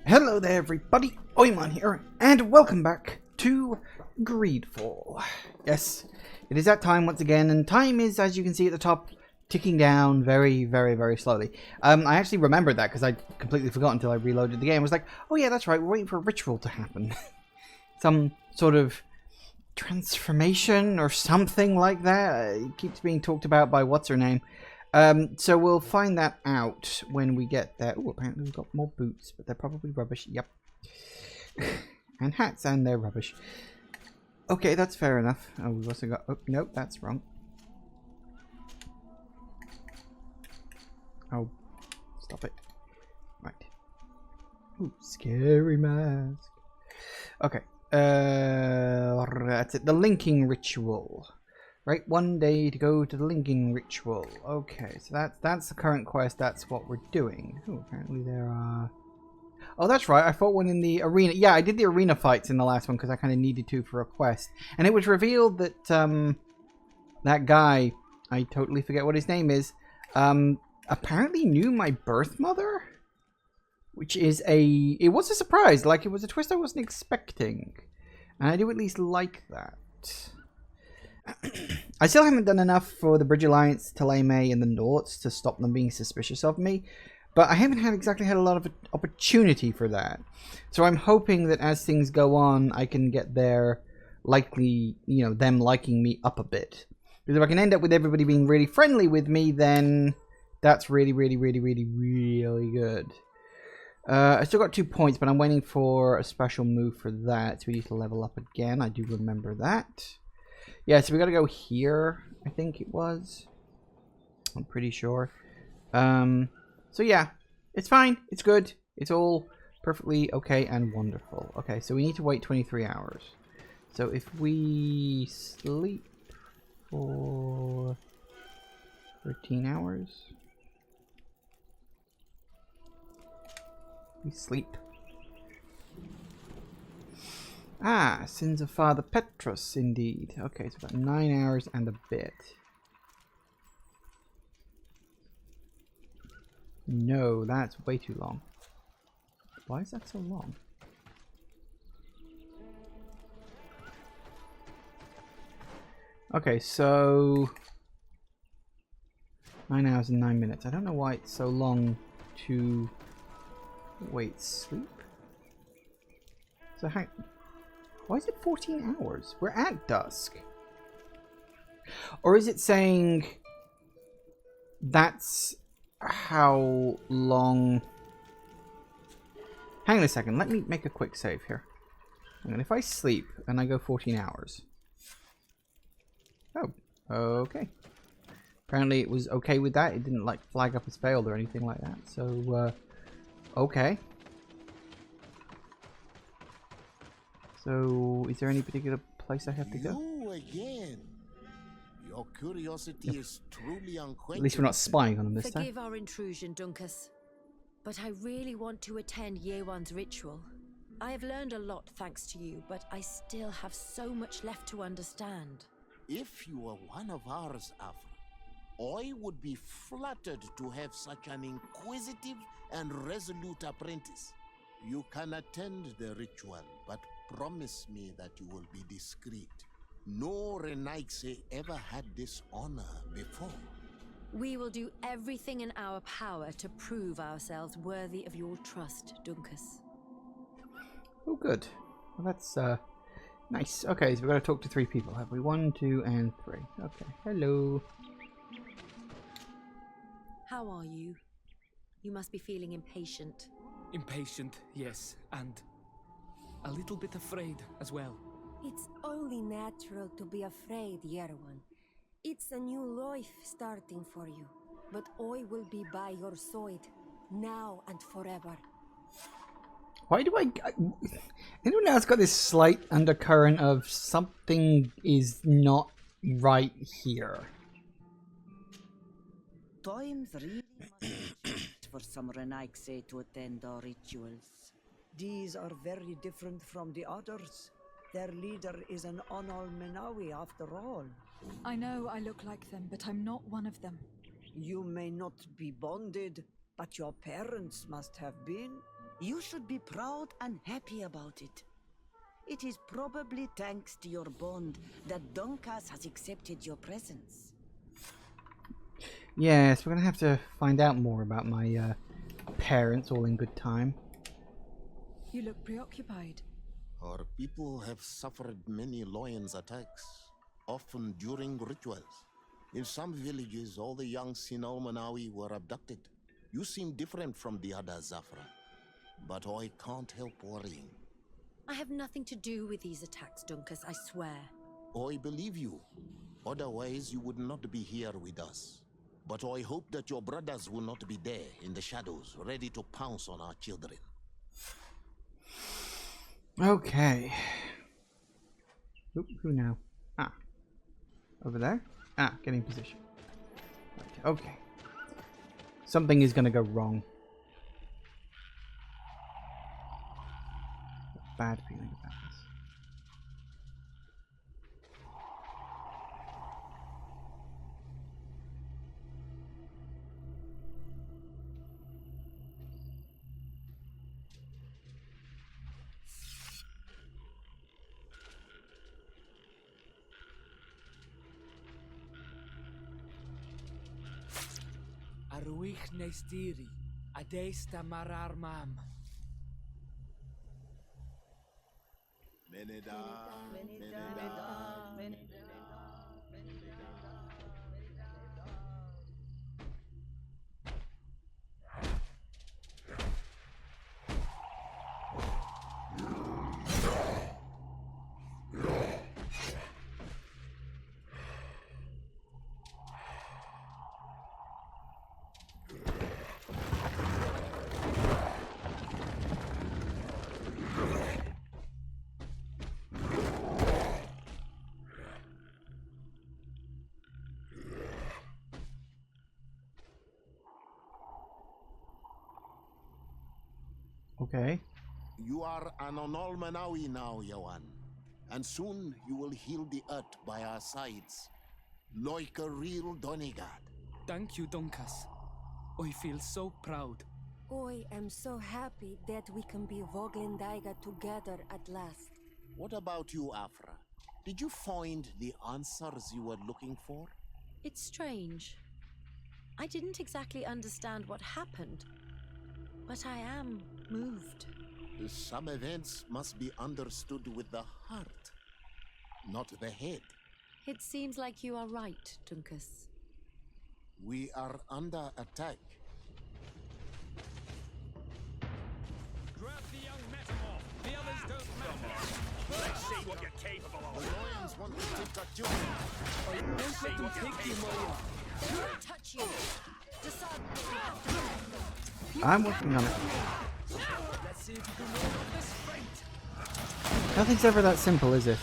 Hello there everybody, Oiman here, and welcome back to GreedFall. Yes, it is that time once again, and time is, as you can see at the top, ticking down very, very slowly. I actually remembered that because I completely forgot until I reloaded the game. I was like, oh yeah, that's right, we're waiting for a ritual to happen. Some sort of transformation or something like that. It keeps being talked about by what's-her-name. So we'll find that out when we get there. Oh, apparently we've got more boots, but they're probably rubbish. Yep. And hats, and they're rubbish. Okay, that's fair enough. Oh, we've also got... Oh, nope, that's wrong. Oh, stop it. Right. Ooh, scary mask. Okay. That's it. The linking ritual. Right, one day to go to the linking ritual. Okay, so that's the current quest. That's what we're doing. Oh, apparently there are... Oh, that's right. I fought one in the arena. Yeah, I did the arena fights in the last one because I kind of needed to for a quest. And it was revealed that that guy, I totally forget what his name is, apparently knew my birth mother, which is it was a surprise. Like, it was a twist I wasn't expecting, and I do at least like that. I still haven't done enough for the Bridge Alliance, Taleme, and the Noughts to stop them being suspicious of me, but I haven't had a lot of opportunity for that. So I'm hoping that as things go on, I can get their likely, them liking me up a bit. Because if I can end up with everybody being really friendly with me, then that's really good. I still got 2 points, but I'm waiting for a special move for that. So we need to level up again. I do remember that. Yeah, so we gotta go here, I think it was. I'm pretty sure. So yeah, it's fine, it's good, it's all perfectly okay and wonderful. Okay, so we need to wait 23 hours. So if we sleep for 13 hours. We sleep. Ah, sins of Father Petrus, indeed. Okay, so about 9 hours and a bit. No, that's way too long. Why is that so long? Okay, so 9 hours and 9 minutes. I don't know why it's so long to wait, sleep? So hang... Why is it 14 hours? We're at dusk. Or is it saying that's how long... Hang on a second. Let me make a quick save here. And if I sleep and I go 14 hours... Oh, okay. Apparently it was okay with that. It didn't like flag up as failed or anything like that. So, okay. So, is there any particular place I have to go? You again. Your curiosity is truly unquenchable. At least we're not spying on them this time. Forgive our intrusion, Dunkus, but I really want to attend Year One's ritual. I have learned a lot thanks to you, but I still have so much left to understand. If you were one of ours, Afra, I would be flattered to have such an inquisitive and resolute apprentice. You can attend the ritual, but promise me that you will be discreet. No Renaigse ever had this honor before. We will do everything in our power to prove ourselves worthy of your trust, Dunkus. Oh, good. Well, that's nice. Okay, so we've got to talk to 3 people, have we? 1, 2, and 3. Okay. Hello. How are you? You must be feeling impatient. Impatient, yes, and a little bit afraid as well. It's only natural to be afraid, Year One. It's a new life starting for you, but I will be by your side, now and forever. Why do anyone else got this slight undercurrent of something is not right here? Times really must for some Renaigse to attend our rituals. These are very different from the others. Their leader is an Onol Menawi after all. I know I look like them, but I'm not one of them. You may not be bonded, but your parents must have been. You should be proud and happy about it. It is probably thanks to your bond that Dunkas has accepted your presence. Yes, we're gonna have to find out more about my parents all in good time. You look preoccupied. Our people have suffered many lions attacks, often during rituals. In some villages, all the young Sinalmanawi were abducted. You seem different from the other Zafra, but I can't help worrying. I have nothing to do with these attacks, Dunkus, I swear. I believe you. Otherwise, you would not be here with us. But I hope that your brothers will not be there in the shadows, ready to pounce on our children. Okay. Oop, who now? Ah. Over there? Ah, getting position. Right, okay. Something is gonna go wrong. Bad feeling about this. Arwich neistiri, adesta marar mam. Okay. You are an Onolmanawi now, Yawan. And soon you will heal the earth by our sides, like a real Donegard. Thank you, Dunkas. I feel so proud. I am so happy that we can be Voglendaiga together at last. What about you, Afra? Did you find the answers you were looking for? It's strange. I didn't exactly understand what happened, but I am moved. Some events must be understood with the heart, not the head. It seems like you are right, Dunkus. We are under attack. Grab the young metamorph. The others don't matter. Let's see what you're capable The of. lions want to take our children. Don't let them take you, Moya. They won't touch you. Decide what you have to do. I'm working on it. Let's see if you can ward off this fate. Nothing's ever that simple, is it?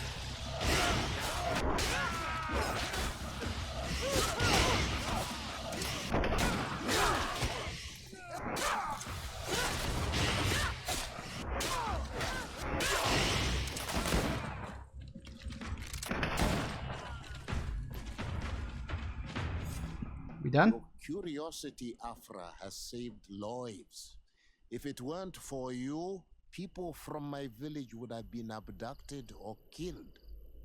We done? Your curiosity, Afra, has saved lives. If it weren't for you, people from my village would have been abducted or killed.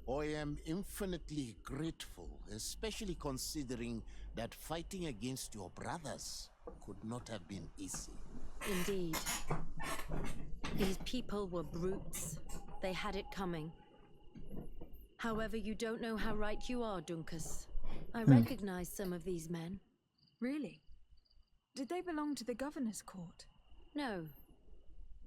I am infinitely grateful, especially considering that fighting against your brothers could not have been easy. Indeed. These people were brutes. They had it coming. However, you don't know how right you are, Dunkus. I recognize some of these men. Really? Did they belong to the governor's court? No.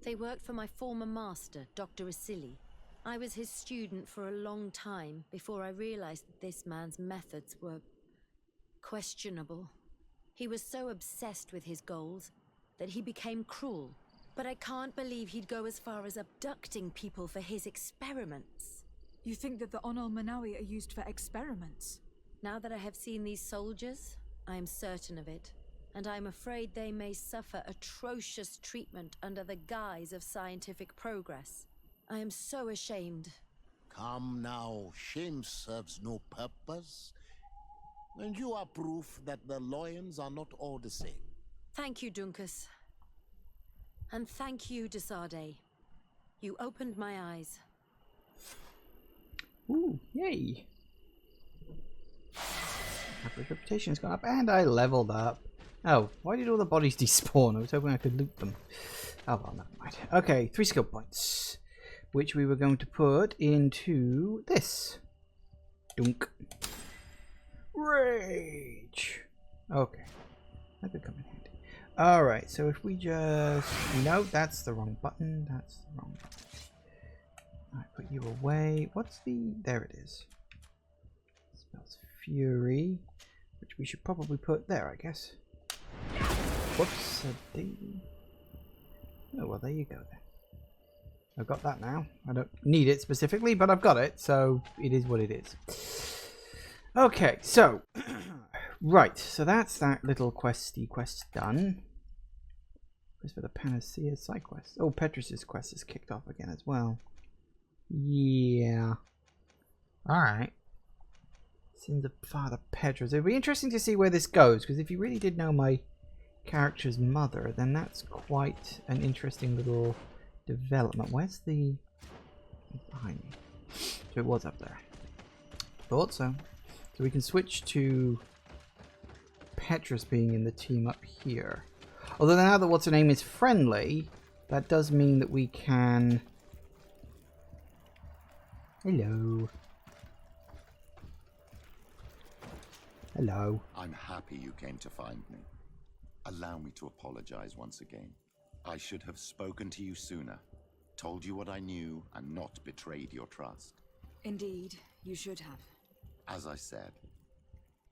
They worked for my former master, Dr. Asili. I was his student for a long time before I realized that this man's methods were questionable. He was so obsessed with his goals that he became cruel. But I can't believe he'd go as far as abducting people for his experiments. You think that the Onol Manawi are used for experiments? Now that I have seen these soldiers, I am certain of it. And I'm afraid they may suffer atrocious treatment under the guise of scientific progress. I am so ashamed. Come now, shame serves no purpose. And you are proof that the lions are not all the same. Thank you, Dunkus. And thank you, Desade. You opened my eyes. Ooh, yay. Average reputation's gone up, and I leveled up. Oh, why did all the bodies despawn? I was hoping I could loot them. Oh well, never mind. Okay, 3 skill points, which we were going to put into this. Dunk. Rage. Okay, that could come in handy. Alright, so if we just... No, that's the wrong button. That's the wrong button. Alright, put you away. What's the... There it is. Smells Fury, which we should probably put there, I guess. Whoops. Oh, well, there you go then. I've got that now. I don't need it specifically, but I've got it, so it is what it is. Okay, so... right, so that's that little quest done. Quest for the Panacea side quest. Oh, Petrus's quest is kicked off again as well. Yeah. Alright. Sins of Father Petrus. It'll be interesting to see where this goes, because if you really did know my character's mother, then that's quite an interesting little development. Where's the... behind me. So it was up there. Thought so. So we can switch to Petrus being in the team up here. Although now that what's her name is friendly, that does mean that we can... Hello. Hello. I'm happy you came to find me. Allow me to apologize once again. I should have spoken to you sooner, told you what I knew, and not betrayed your trust. Indeed, you should have. As I said,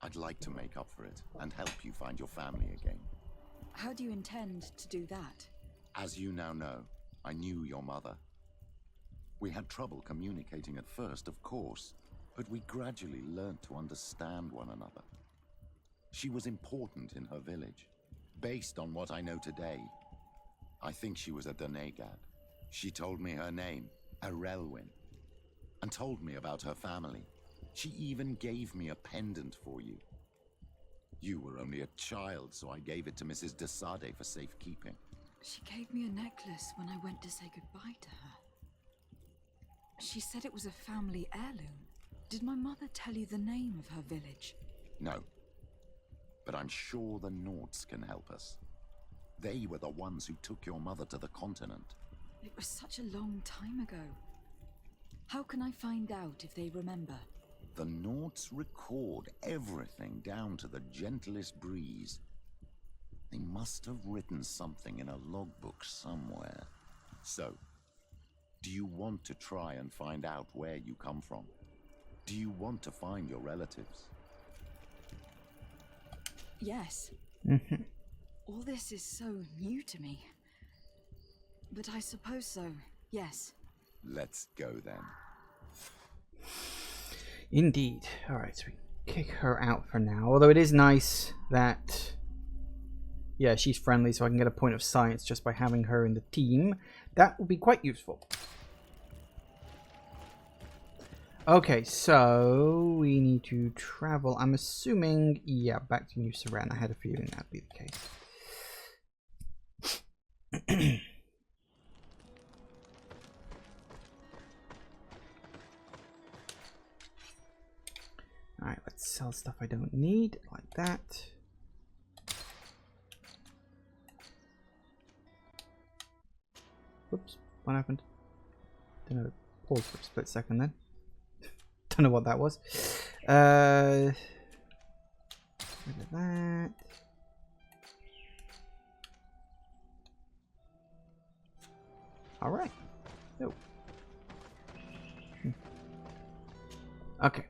I'd like to make up for it and help you find your family again. How do you intend to do that? As you now know, I knew your mother. We had trouble communicating at first, of course, but we gradually learned to understand one another. She was important in her village. Based on what I know today, I think she was a Donegad. She told me her name, Arelwyn, and told me about her family. She even gave me a pendant for you. You were only a child, so I gave it to Mrs. Desade for safekeeping. She gave me a necklace when I went to say goodbye to her. She said it was a family heirloom. Did my mother tell you the name of her village? No. But I'm sure the Nords can help us. They were the ones who took your mother to the continent. It was such a long time ago. How can I find out if they remember? The Nords record everything down to the gentlest breeze. They must have written something in a logbook somewhere. So, do you want to try and find out where you come from? Do you want to find your relatives? Yes. All this is so new to me. But I suppose so, yes. Let's go then. Indeed. Alright, so we kick her out for now. Although it is nice that... yeah, she's friendly, so I can get a point of science just by having her in the team. That will be quite useful. Okay, so we need to travel. I'm assuming, yeah, back to New Saran. I had a feeling that'd be the case. Alright, let's sell stuff I don't need, like that. Whoops, what happened? Don't know, pause for a split second then. Don't know what that was. Look at that. Alright. Oh. Okay.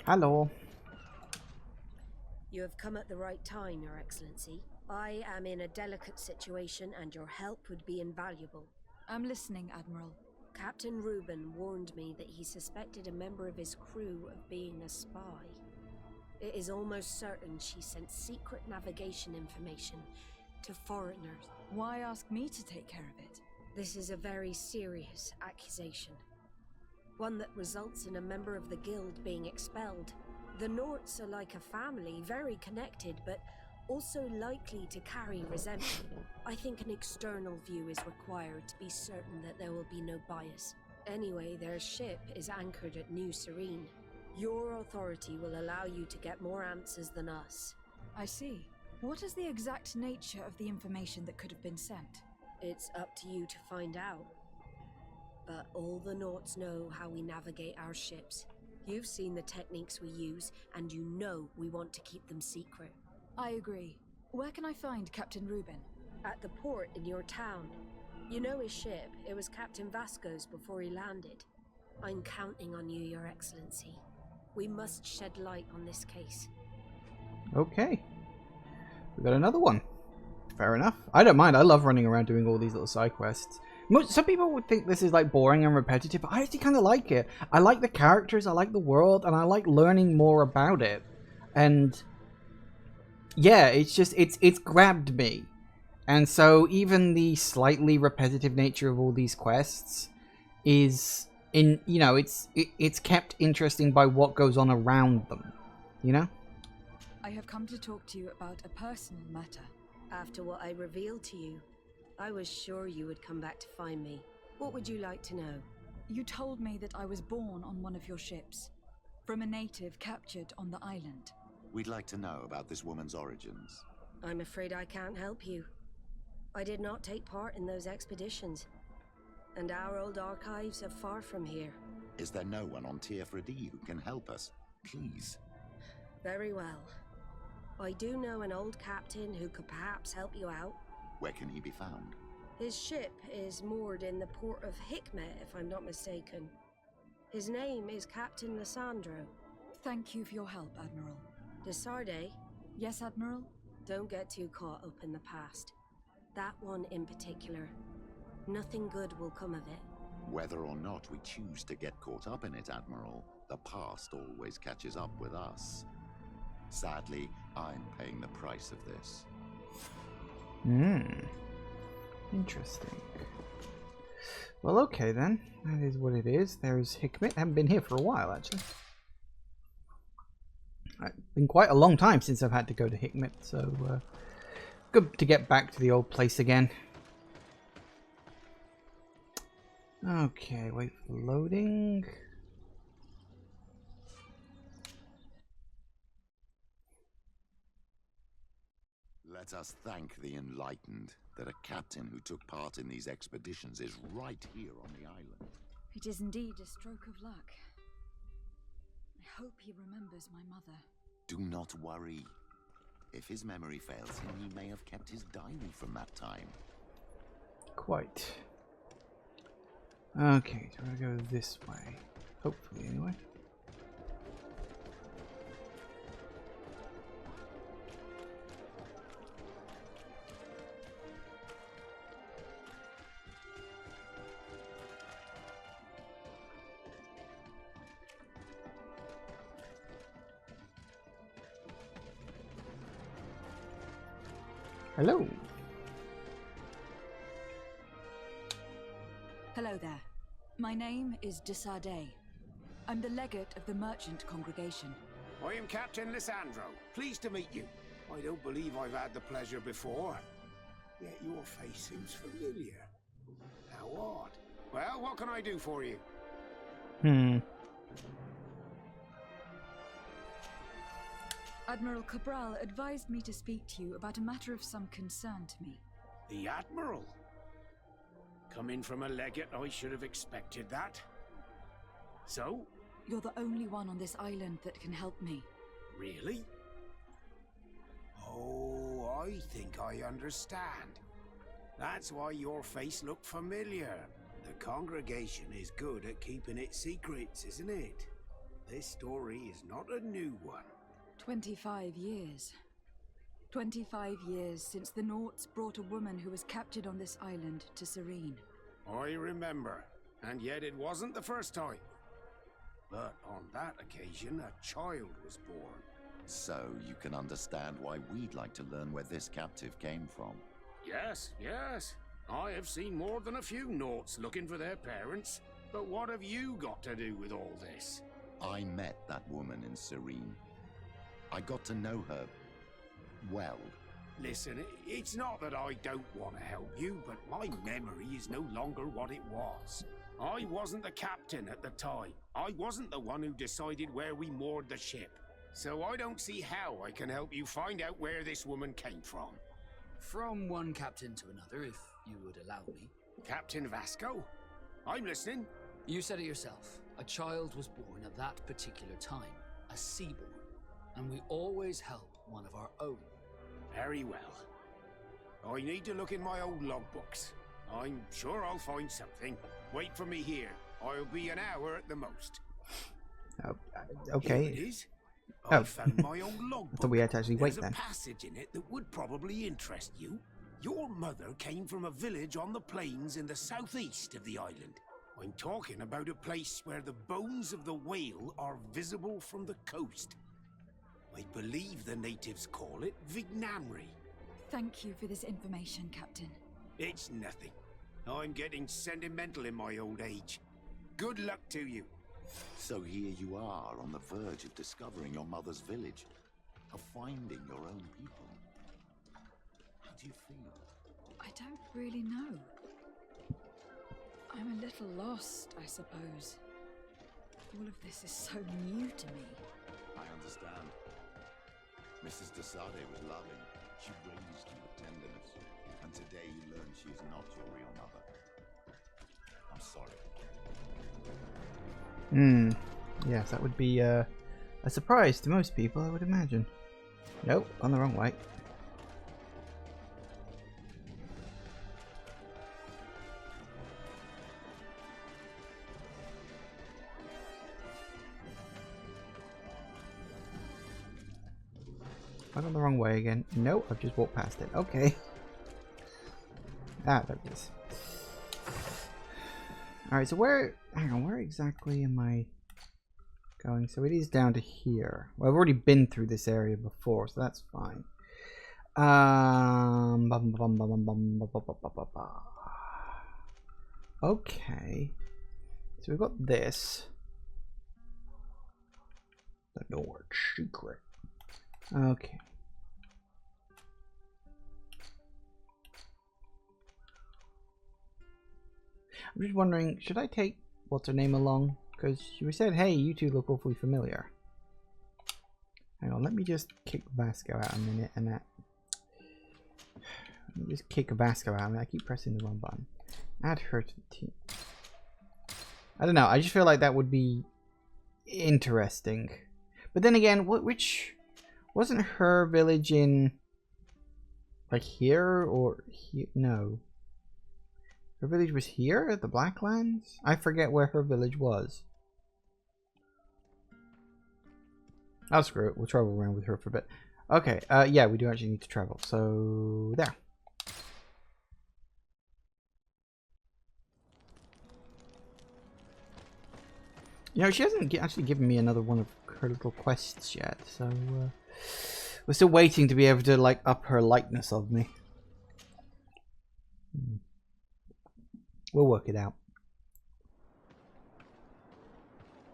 Hello. You have come at the right time, Your Excellency. I am in a delicate situation and your help would be invaluable. I'm listening, Admiral. Captain Reuben warned me that he suspected a member of his crew of being a spy. It is almost certain she sent secret navigation information to foreigners. Why ask me to take care of it? This is a very serious accusation. one that results in a member of the guild being expelled. The Norts are like a family, very connected, but also likely to carry resentment. I think an external view is required to be certain that there will be no bias. Anyway, their ship is anchored at New Serene. Your authority will allow you to get more answers than us. I see. What is the exact nature of the information that could have been sent? It's up to you to find out. But all the Norts know how we navigate our ships. You've seen the techniques we use, and you know we want to keep them secret. I agree. Where can I find Captain Reuben? At the port in your town. You know his ship. It was Captain Vasco's before he landed. I'm counting on you, Your Excellency. We must shed light on this case. Okay. We got another one. Fair enough. I don't mind. I love running around doing all these little side quests. Some people would think this is like boring and repetitive, but I actually kind of like it. I like the characters, I like the world, and I like learning more about it. And yeah, it's just it's grabbed me. And so even the slightly repetitive nature of all these quests is it's kept interesting by what goes on around them, you know? I have come to talk to you about a personal matter. After what I revealed to you, I was sure you would come back to find me. What would you like to know? You told me that I was born on one of your ships, from a native captured on the island. We'd like to know about this woman's origins. I'm afraid I can't help you. I did not take part in those expeditions, and our old archives are far from here. Is there no one on Tier-Fredy who can help us? Please. Very well. I do know an old captain who could perhaps help you out. Where can he be found? His ship is moored in the port of Hikmet, if I'm not mistaken. His name is Captain Lissandro. Thank you for your help, Admiral. Desarde? Yes, Admiral? Don't get too caught up in the past. That one in particular. Nothing good will come of it. Whether or not we choose to get caught up in it, Admiral, the past always catches up with us. Sadly, I'm paying the price of this. Interesting. Well, okay then. That is what it is. There's Hikmet. I haven't been here for a while, actually. It's been quite a long time since I've had to go to Hikmet, so good to get back to the old place again. Okay, wait for loading. Let us thank the enlightened that a captain who took part in these expeditions is right here on the island. It is indeed a stroke of luck. I hope he remembers my mother. Do not worry. If his memory fails him, he may have kept his diary from that time. Quite. Okay, so we're gonna go this way. Hopefully, anyway. Hello. Hello there. My name is Desarde. I'm the legate of the merchant congregation. I am Captain Lissandro. Pleased to meet you. I don't believe I've had the pleasure before. Yet your face seems familiar. How odd. Well, what can I do for you? Admiral Cabral advised me to speak to you about a matter of some concern to me. The Admiral? Coming from a legate, I should have expected that. So? You're the only one on this island that can help me. Really? Oh, I think I understand. That's why your face looked familiar. The congregation is good at keeping its secrets, isn't it? This story is not a new one. 25 years. 25 years since the Norts brought a woman who was captured on this island to Serene. I remember, and yet it wasn't the first time. But on that occasion, a child was born. So you can understand why we'd like to learn where this captive came from. Yes, yes. I have seen more than a few Norts looking for their parents. But what have you got to do with all this? I met that woman in Serene. I got to know her, well. Listen, it's not that I don't want to help you, but my memory is no longer what it was. I wasn't the captain at the time. I wasn't the one who decided where we moored the ship. So I don't see how I can help you find out where this woman came from. From one captain to another, if you would allow me. Captain Vasco? I'm listening. You said it yourself. A child was born at that particular time, a seaborn, and we always help one of our own. Very well. I need to look in my old logbooks. I'm sure I'll find something. Wait for me here. I'll be an hour at the most. Oh, okay. Here it is. Oh. I found my old logbook. I thought we had to actually wait There's then. a passage in it that would probably interest you. Your mother came from a village on the plains in the southeast of the island. I'm talking about a place where the bones of the whale are visible from the coast. I believe the natives call it Vignamri. Thank you for this information, Captain. It's nothing. I'm getting sentimental in my old age. Good luck to you. So here you are on the verge of discovering your mother's village, of finding your own people. How do you feel? I don't really know. I'm a little lost, I suppose. All of this is so new to me. I understand. Mrs. de Sade was loving. She raised you with tenderness. And today you learn she is not your real mother. I'm sorry. Yes, that would be a surprise to most people, I would imagine. Nope, gone the wrong way. I've gone the wrong way again. Nope, I've just walked past it. Okay. Ah, there it is. Alright, so where... Hang on, where exactly am I going? So it is down to here. Well, I've already been through this area before, so that's fine. Okay. So we've got this. The North Secret. Okay. I'm just wondering, should I take what's her name along? Because she said, hey, you two look awfully familiar. Hang on, let me just kick Vasco out a minute and that. Let me just kick Vasco out. I keep pressing the wrong button. Add her to the team. I don't know, I just feel like that would be interesting. But then again, which wasn't her village in like here or here? No. Her village was here at the Blacklands? I forget where her village was. Oh, screw it. We'll travel around with her for a bit. Okay, yeah, we do actually need to travel. So, there. You know, she hasn't actually given me another one of her little quests yet. So, we're still waiting to be able to, like, up her likeness of me. We'll work it out.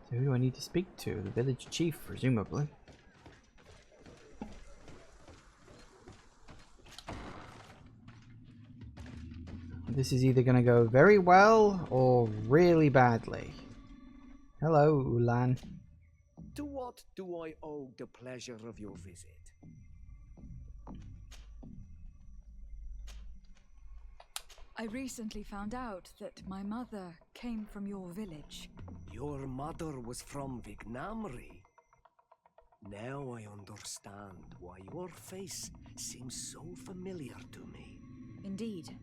So who do I need to speak to? The village chief, presumably. This is either going to go very well or really badly. Hello, Ulan. To what do I owe the pleasure of your visit? I recently found out that my mother came from your village. Your mother was from Vignamri. Now I understand why your face seems so familiar to me. Indeed.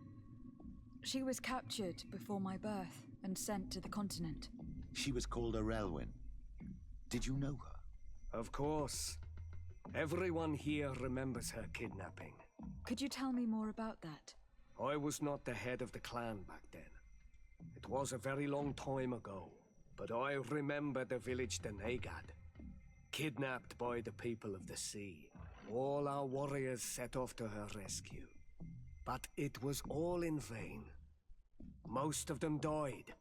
She was captured before my birth and sent to the continent. She was called Arelwyn. Did you know her? Of course. Everyone here remembers her kidnapping. Could you tell me more about that? I was not the head of the clan back then. It was a very long time ago, but I remember the village Denegad, kidnapped by the people of the sea. All our warriors set off to her rescue, but it was all in vain. Most of them died.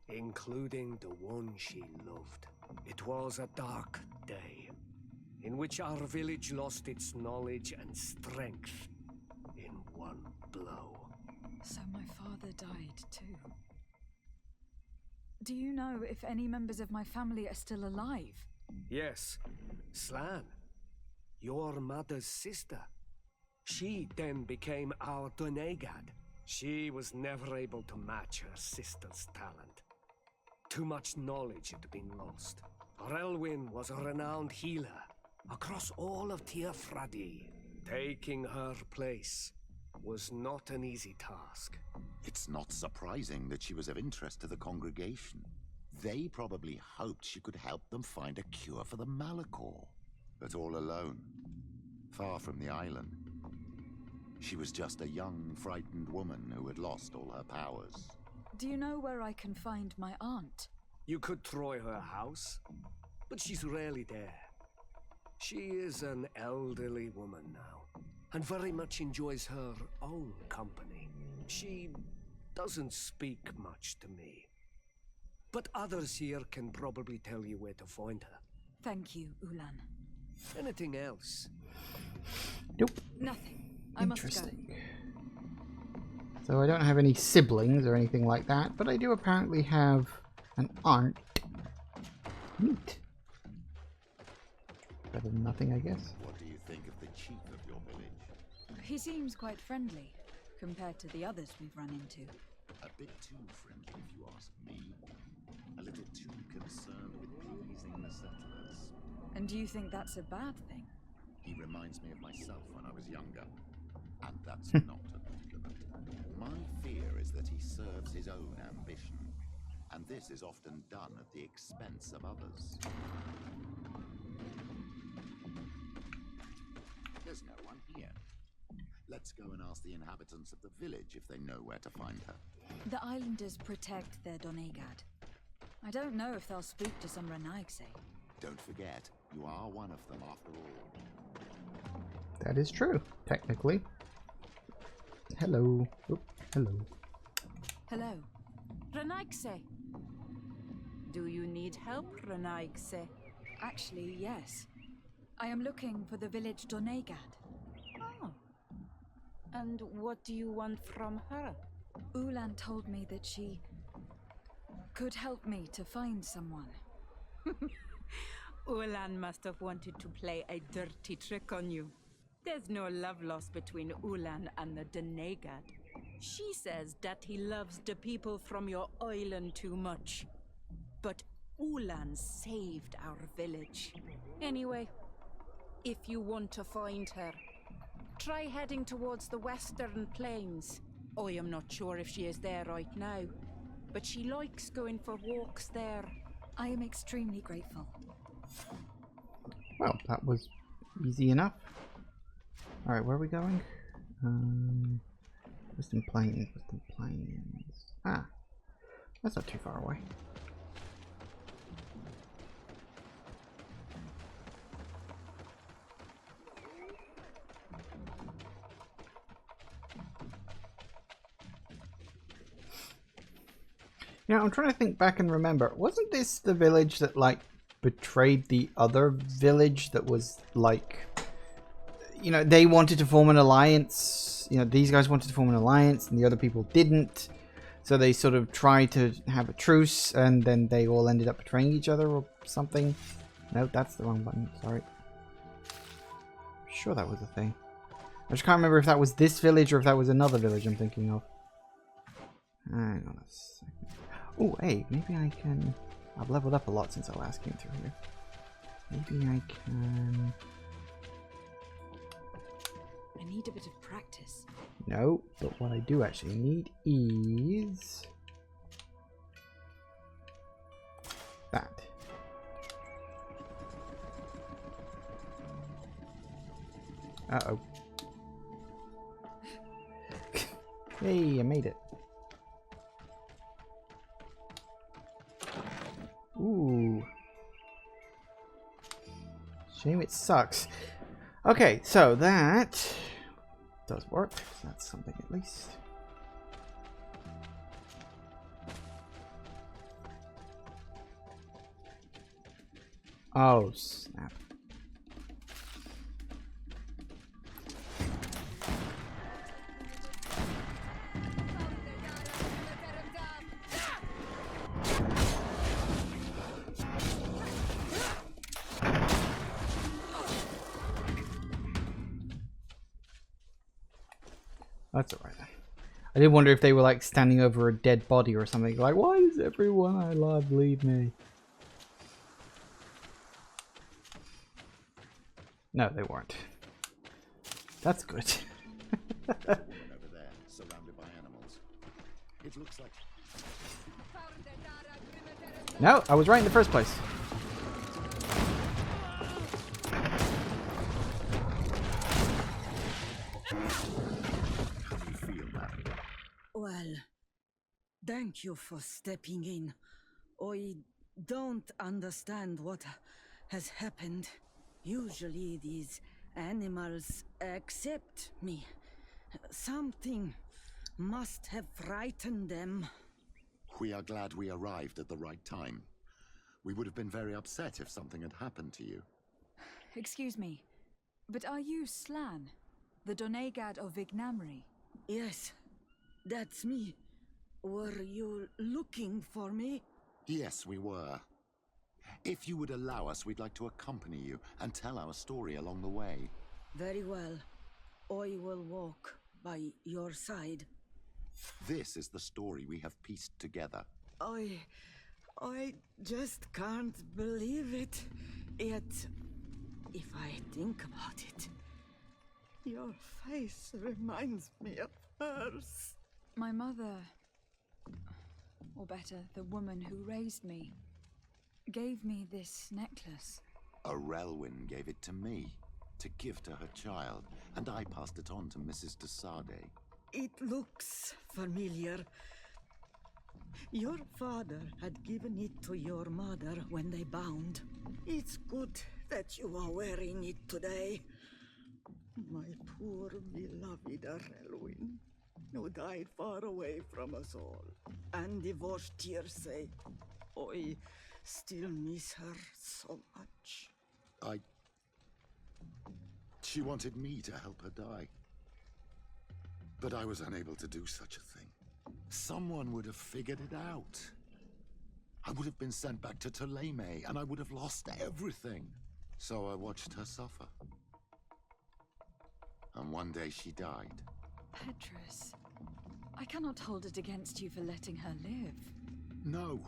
including the one she loved. It was a dark day, in which our village lost its knowledge and strength in one blow. So my father died too. Do you know if any members of my family are still alive? Yes, Slan, your mother's sister. She then became our Donegad. She was never able to match her sister's talent. Too much knowledge had been lost. Relwyn was a renowned healer across all of Teofradi. Taking her place was not an easy task. It's not surprising that she was of interest to the congregation. They probably hoped she could help them find a cure for the Malachor. But all alone, far from the island. She was just a young, frightened woman who had lost all her powers. Do you know where I can find my aunt? You could try her house, but she's rarely there. She is an elderly woman now, and very much enjoys her own company. She doesn't speak much to me, but others here can probably tell you where to find her. Thank you, Ulan. Anything else? Nope. Nothing. Interesting. So I don't have any siblings or anything like that, but I do apparently have an aunt. Neat. Better than nothing, I guess. What do you think of the chief of your village? He seems quite friendly compared to the others we've run into. A bit too friendly, if you ask me. A little too concerned with pleasing the settlers. And do you think that's a bad thing? He reminds me of myself when I was younger. And that's not a compliment. My fear is that he serves his own ambition. And this is often done at the expense of others. There's no one here. Let's go and ask the inhabitants of the village if they know where to find her. The islanders protect their Donegad. I don't know if they'll speak to some Renaigse. Don't forget, you are one of them after all. That is true, technically. Hello. Oop, hello. Hello. Renaigse. Do you need help, Renaigse? Actually, yes. I am looking for the village Donegad. Oh. And what do you want from her? Ulan told me that she could help me to find someone. Ulan must have wanted to play a dirty trick on you. There's no love lost between Ulan and the Donegad. She says that he loves the people from your island too much. But Ulan saved our village. Anyway, if you want to find her, try heading towards the western plains. I am not sure if she is there right now, but she likes going for walks there. I am extremely grateful. Well, that was easy enough. Alright, where are we going? Western Plains, Western Plains. Ah, that's not too far away. You know, I'm trying to think back and remember. Wasn't this the village that, like, betrayed the other village that was, like... You know, they wanted to form an alliance. You know, these guys wanted to form an alliance and the other people didn't. So they sort of tried to have a truce and then they all ended up betraying each other or something. No, that's the wrong button. Sorry. I'm sure that was a thing. I just can't remember if that was this village or if that was another village I'm thinking of. Hang on a second. Oh, hey, maybe I can... I've leveled up a lot since I last came through here. Maybe I can... I need a bit of practice. No, but what I do actually need is... that. Uh-oh. Hey, I made it. Ooh. Shame it sucks. Okay, so that does work. That's something at least. Oh, snap. That's alright. I did wonder if they were like standing over a dead body or something. Like, why does everyone I love leave me? No, they weren't. That's good. Over there, surrounded by animals. It looks like... No, I was right in the first place. Well, thank you for stepping in. I don't understand what has happened. Usually these animals accept me. Something must have frightened them. We are glad we arrived at the right time. We would have been very upset if something had happened to you. Excuse me, but are you Slan, the Donegad of Vignamri? Yes, that's me. Were you looking for me? Yes, we were. If you would allow us, we'd like to accompany you and tell our story along the way. Very well. I will walk by your side. This is the story we have pieced together. I just can't believe it. Yet, if I think about it, your face reminds me of hers. My mother, or better, the woman who raised me, gave me this necklace. A Relwyn gave it to me, to give to her child, and I passed it on to Mrs. de Sade. It looks familiar. Your father had given it to your mother when they bound. It's good that you are wearing it today. My poor beloved Relwyn, who died far away from us all, and divorced Tirce. I still miss her so much. She wanted me to help her die. But I was unable to do such a thing. Someone would have figured it out. I would have been sent back to Ptolemy, and I would have lost everything. So I watched her suffer. And one day she died. Petrus, I cannot hold it against you for letting her live. No,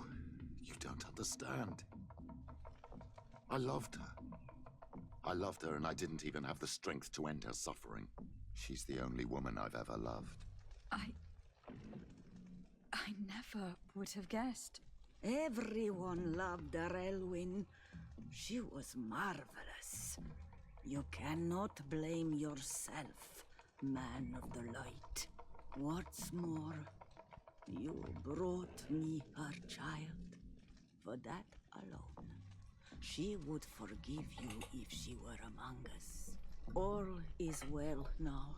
you don't understand. I loved her. I loved her, and I didn't even have the strength to end her suffering. She's the only woman I've ever loved. I never would have guessed. Everyone loved Relwyn. She was marvelous. You cannot blame yourself, man of the light. What's more, you brought me her child. For that alone, she would forgive you if she were among us. All is well now.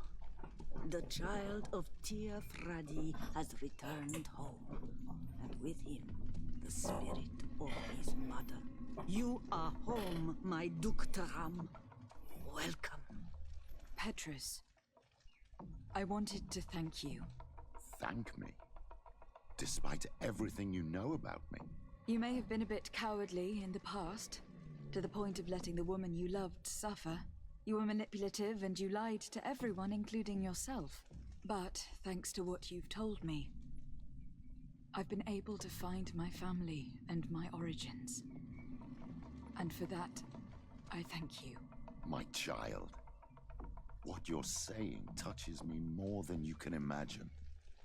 The child of Tia Fradi has returned home, and with him, the spirit of his mother. You are home, my Duktaram. Welcome. Petrus, I wanted to thank you. Thank me? Despite everything you know about me? You may have been a bit cowardly in the past, to the point of letting the woman you loved suffer. You were manipulative and you lied to everyone, including yourself. But thanks to what you've told me, I've been able to find my family and my origins. And for that, I thank you. My child. What you're saying touches me more than you can imagine.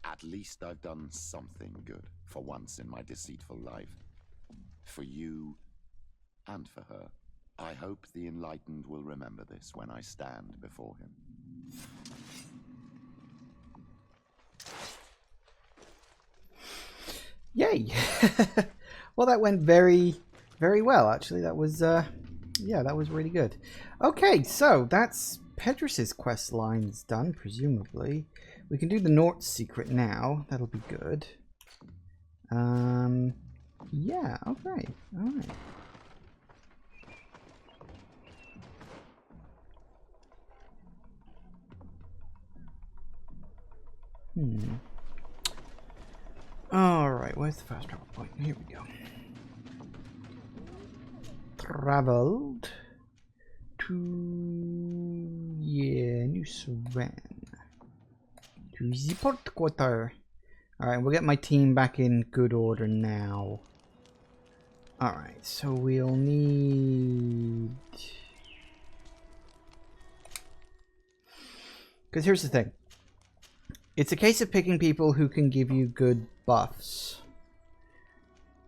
At least I've done something good for once in my deceitful life. For you and for her. I hope the Enlightened will remember this when I stand before him. Yay! Well, that went very, very well, actually. That was, yeah, that was really good. Okay, so that's Petrus's quest lines done, presumably. We can do the Nort secret now. That'll be good. Yeah, okay. Alright. Alright, where's the first travel point? Here we go. Traveled to... yeah, New Sven. To the port quarter. Alright, we'll get my team back in good order now. Alright, so we'll need... because here's the thing. It's a case of picking people who can give you good buffs.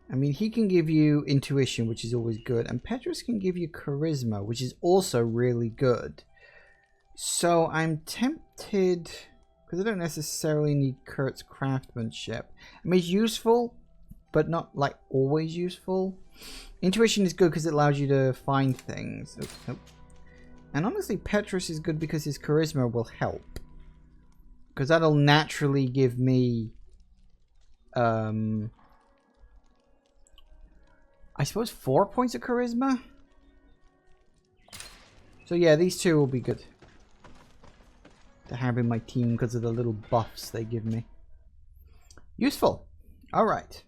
I mean, he can give you intuition, which is always good. And Petrus can give you charisma, which is also really good. So I'm tempted... because I don't necessarily need Kurt's craftsmanship. I mean, it's useful, but not, like, always useful. Intuition is good because it allows you to find things. Oops, nope. And honestly, Petrus is good because his charisma will help. Because that'll naturally give me... I suppose 4 points of charisma? So yeah, these two will be good to have in my team because of the little buffs they give me. Useful. Alright.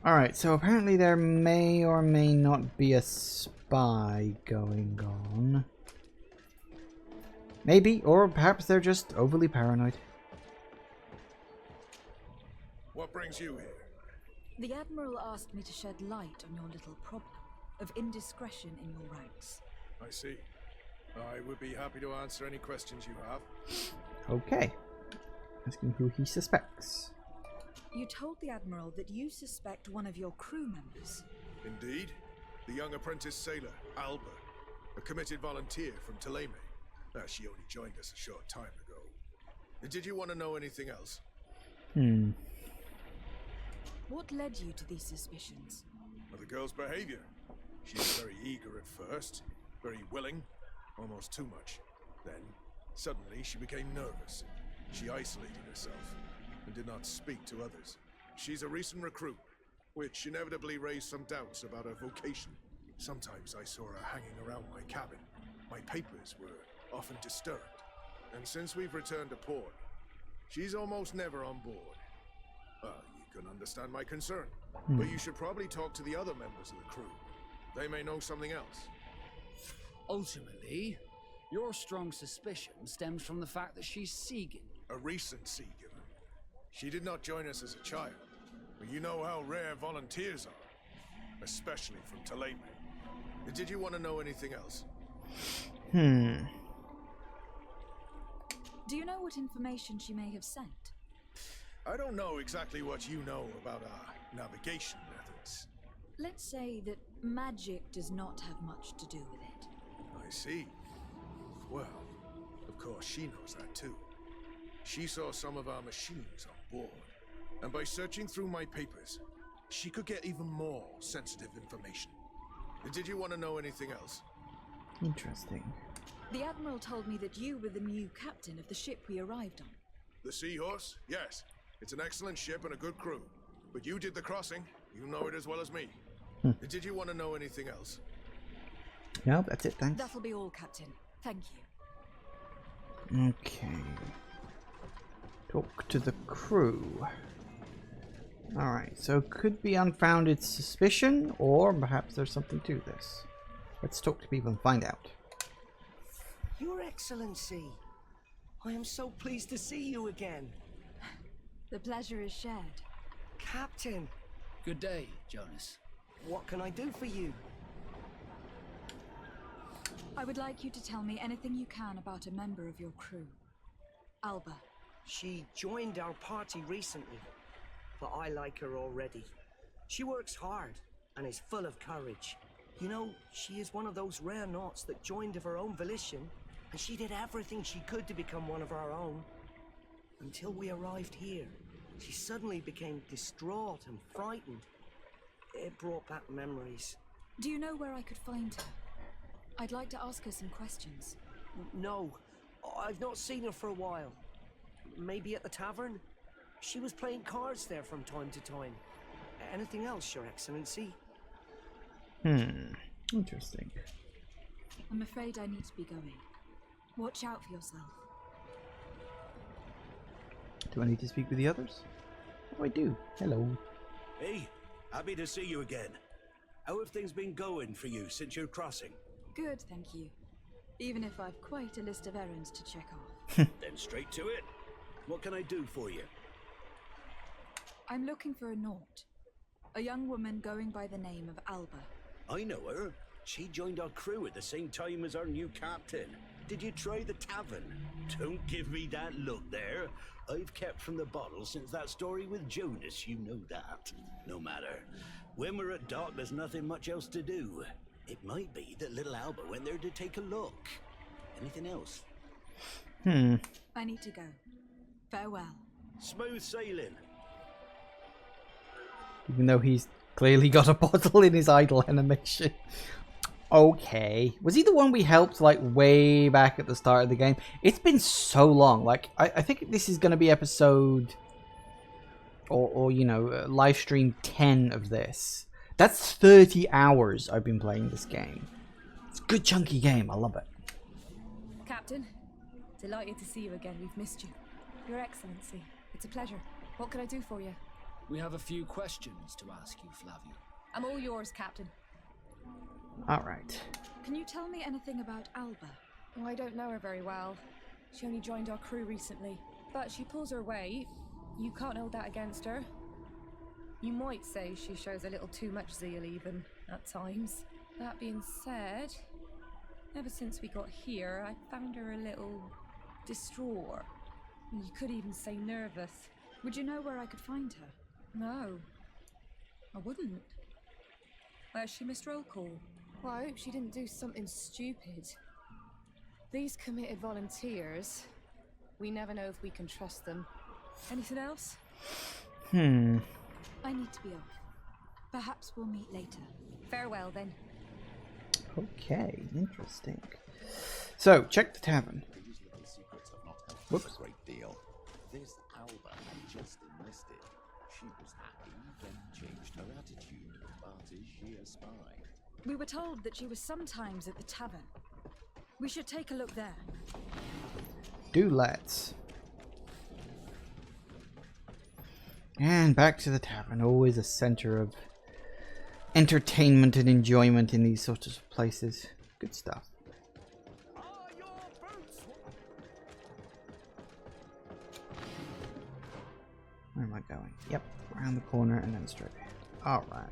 Alright, so apparently there may or may not be a spy going on. Maybe, or perhaps they're just overly paranoid. What brings you here? The Admiral asked me to shed light on your little problem of indiscretion in your ranks. I see. I would be happy to answer any questions you have. Okay. Asking who he suspects. You told the Admiral that you suspect one of your crew members. Indeed. The young apprentice sailor, Alba. A committed volunteer from Taleme. She only joined us a short time ago. Did you want to know anything else? What led you to these suspicions? Well, the girl's behavior. She was very eager at first, very willing, almost too much. Then, suddenly, she became nervous. She isolated herself and did not speak to others. She's a recent recruit, which inevitably raised some doubts about her vocation. Sometimes I saw her hanging around my cabin. My papers were often disturbed. And since we've returned to port, she's almost never on board. You can understand my concern, but you should probably talk to the other members of the crew. They may know something else. Ultimately, your strong suspicion stems from the fact that she's Segan. A recent Segan. She did not join us as a child, but you know how rare volunteers are, especially from Taleme. Did you want to know anything else? Do you know what information she may have sent? I don't know exactly what you know about our navigation methods. Let's say that magic does not have much to do with it. I see. Well, of course she knows that too. She saw some of our machines on board, and by searching through my papers, she could get even more sensitive information. Did you want to know anything else? Interesting. The Admiral told me that you were the new captain of the ship we arrived on. The Seahorse? Yes. It's an excellent ship and a good crew. But you did the crossing. You know it as well as me. Did you want to know anything else? No, that's it, thanks. That'll be all, Captain. Thank you. Okay. Talk to the crew. Alright, so could be unfounded suspicion, or perhaps there's something to this. Let's talk to people and find out. Your Excellency, I am so pleased to see you again. The pleasure is shared. Captain. Good day, Jonas. What can I do for you? I would like you to tell me anything you can about a member of your crew. Alba. She joined our party recently, but I like her already. She works hard and is full of courage. You know, she is one of those rare knots that joined of her own volition, and she did everything she could to become one of our own. Until we arrived here, she suddenly became distraught and frightened. It brought back memories. Do you know where I could find her? I'd like to ask her some questions. No, I've not seen her for a while. Maybe at the tavern? She was playing cards there from time to time. Anything else, Your Excellency? Interesting. I'm afraid I need to be going. Watch out for yourself. Do I need to speak with the others? Oh, I do. Hello. Hey, happy to see you again. How have things been going for you since your crossing? Good, thank you. Even if I've quite a list of errands to check off. Then straight to it. What can I do for you? I'm looking for a Naut. A young woman going by the name of Alba. I know her. She joined our crew at the same time as our new captain. Did you try the tavern? Don't give me that look there. I've kept from the bottle since that story with Jonas, you know that. No matter. When we're at dock, there's nothing much else to do. It might be that little Alba went there to take a look. Anything else? I need to go. Farewell. Smooth sailing. Even though he's clearly got a bottle in his idle animation. Okay. Was he the one we helped like way back at the start of the game? It's been so long. Like, I think this is going to be episode or you know, live stream 10 of this. That's 30 hours I've been playing this game. It's a good chunky game. I love it. Captain, delighted to see you again. We've missed you. Your Excellency, it's a pleasure. What can I do for you? We have a few questions to ask you, Flavio. I'm all yours, Captain. Alright. Can you tell me anything about Alba? Oh, I don't know her very well. She only joined our crew recently. But she pulls her weight. You can't hold that against her. You might say she shows a little too much zeal even, at times. That being said, ever since we got here, I found her a little distraught. You could even say nervous. Would you know where I could find her? No, I wouldn't. Where's she missed roll call? Well, I hope she didn't do something stupid. These committed volunteers, we never know if we can trust them. Anything else? I need to be off. Perhaps we'll meet later. Farewell, then. Okay, interesting. So, check the tavern. These little secrets have not helped Whoops. us a great deal. This Alba had just enlisted. She was happy, then changed her attitude. But is she a spy? We were told that she was sometimes at the tavern. We should take a look there. Do let's. And back to the tavern. Always a center of entertainment and enjoyment in these sorts of places. Good stuff. Where am I going? Yep, around the corner and then straight ahead. Alright.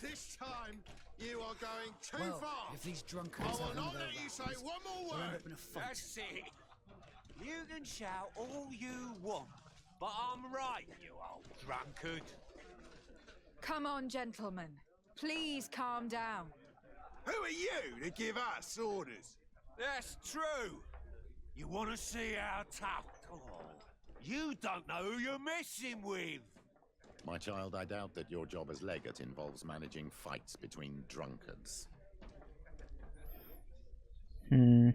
This time, you are going too Well, far. if these drunkards I will have not their let you say rabbles, one more we'll end word. up in a fight. That's it. You can shout all you want, but I'm right, you old drunkard. Come on, gentlemen. Please calm down. Who are you to give us orders? That's true. You want to see how tough? Oh, you don't know who you're messing with. My child, I doubt that your job as legate involves managing fights between drunkards. So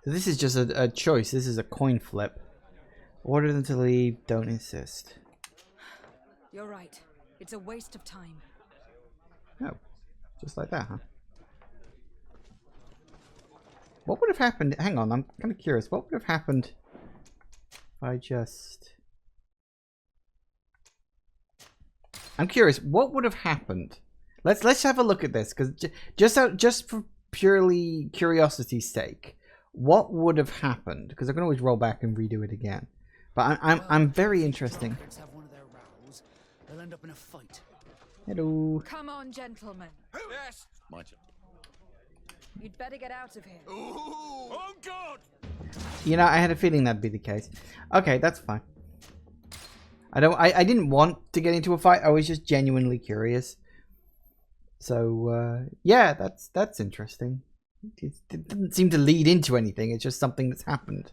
this is just a choice. This is a coin flip. Order them to leave. Don't insist. You're right. It's a waste of time. Oh, just like that, huh? What would have happened? Hang on, I'm kind of curious. What would have happened if I just... I'm curious. What would have happened? Let's have a look at this, because just for purely curiosity's sake, what would have happened? Because I can always roll back and redo it again. But I'm very interesting. Have one of their rows, they'll end up in a fight. Hello. Come on, gentlemen. Yes. My child. You'd better get out of here. Oh, God! You know, I had a feeling that'd be the case. Okay, that's fine. I didn't want to get into a fight. I was just genuinely curious. So yeah, that's interesting. It didn't seem to lead into anything. It's just something that's happened.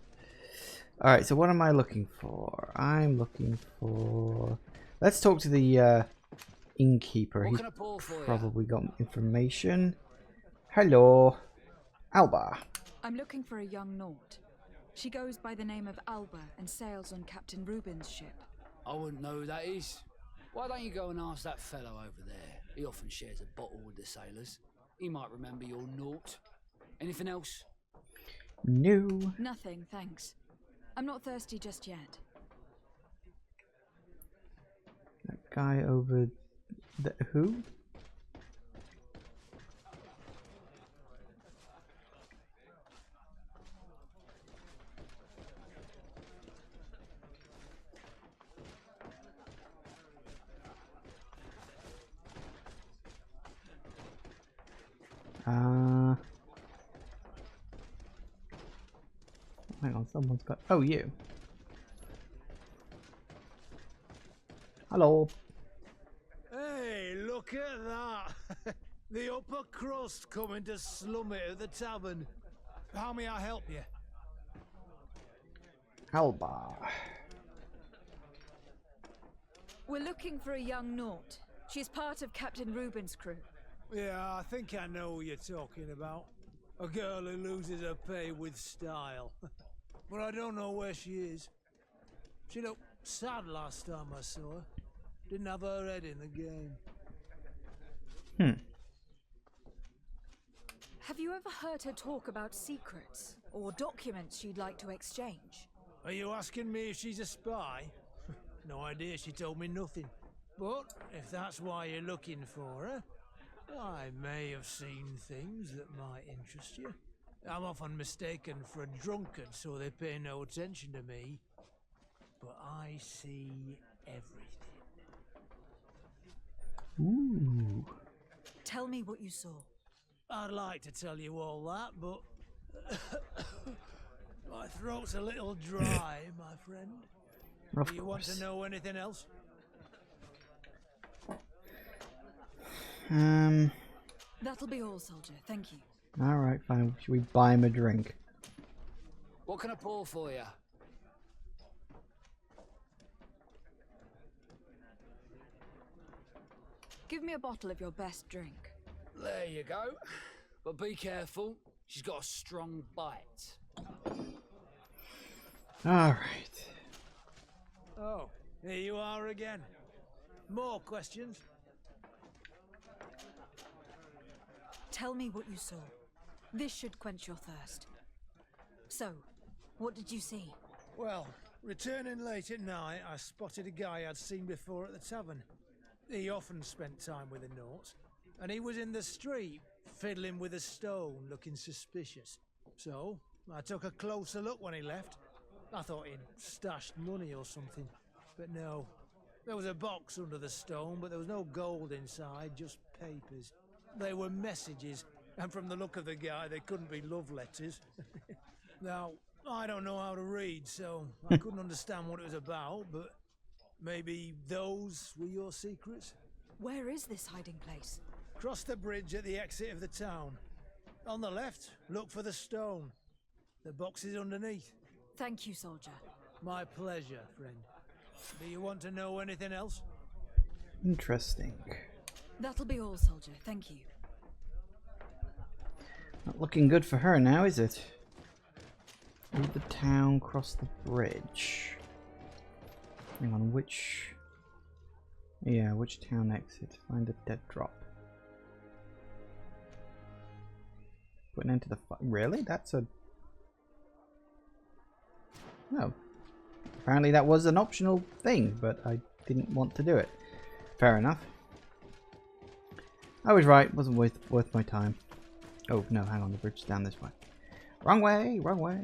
All right. So what am I looking for? I'm looking for. Let's talk to the innkeeper. He's probably got information. Hello, Alba. I'm looking for a young Naut. She goes by the name of Alba and sails on Captain Reuben's ship. I wouldn't know who that is. Why don't you go and ask that fellow over there? He often shares a bottle with the sailors. He might remember your Naut. Anything else? No. Nothing, thanks. I'm not thirsty just yet. That guy over the who? Hang on, someone's got. Oh, you. Hello. Hey, look at that! The upper crust coming to slum it at the tavern. How may I help you? Alba. We're looking for a young Naut. She's part of Captain Reuben's crew. Yeah, I think I know who you're talking about. A girl who loses her pay with style. But I don't know where she is. She looked sad last time I saw her. Didn't have her head in the game. Have you ever heard her talk about secrets or documents she'd like to exchange? Are you asking me if she's a spy? No idea, she told me nothing. But if that's why you're looking for her, I may have seen things that might interest you. I'm often mistaken for a drunkard, so they pay no attention to me. But I see everything. Ooh. Tell me what you saw. I'd like to tell you all that, but my throat's a little dry, my friend. Do you want to know anything else? That'll be all, soldier. Thank you. Alright, fine. Should we buy him a drink? What can I pour for you? Give me a bottle of your best drink. There you go. But be careful. She's got a strong bite. Alright. Oh, here you are again. More questions? Tell me what you saw. This should quench your thirst. So, what did you see? Well, returning late at night, I spotted a guy I'd seen before at the tavern. He often spent time with a Naut, and he was in the street, fiddling with a stone, looking suspicious. So, I took a closer look when he left. I thought he'd stashed money or something, but no. There was a box under the stone, but there was no gold inside, just papers. They were messages, and from the look of the guy, they couldn't be love letters. Now, I don't know how to read, so I couldn't understand what it was about, but maybe those were your secrets? Where is this hiding place? Cross the bridge at the exit of the town. On the left, look for the stone. The box is underneath. Thank you, soldier. My pleasure, friend. Do you want to know anything else? Interesting. That'll be all, soldier. Thank you. Not looking good for her now, is it? Leave the town, cross the bridge. Hang on, which... Yeah, which town exit? Find the dead drop. Put an end to the really? That's a... No. Apparently that was an optional thing, but I didn't want to do it. Fair enough. I was right, wasn't worth my time. Oh, no, hang on, the bridge is down this way. Wrong way, wrong way.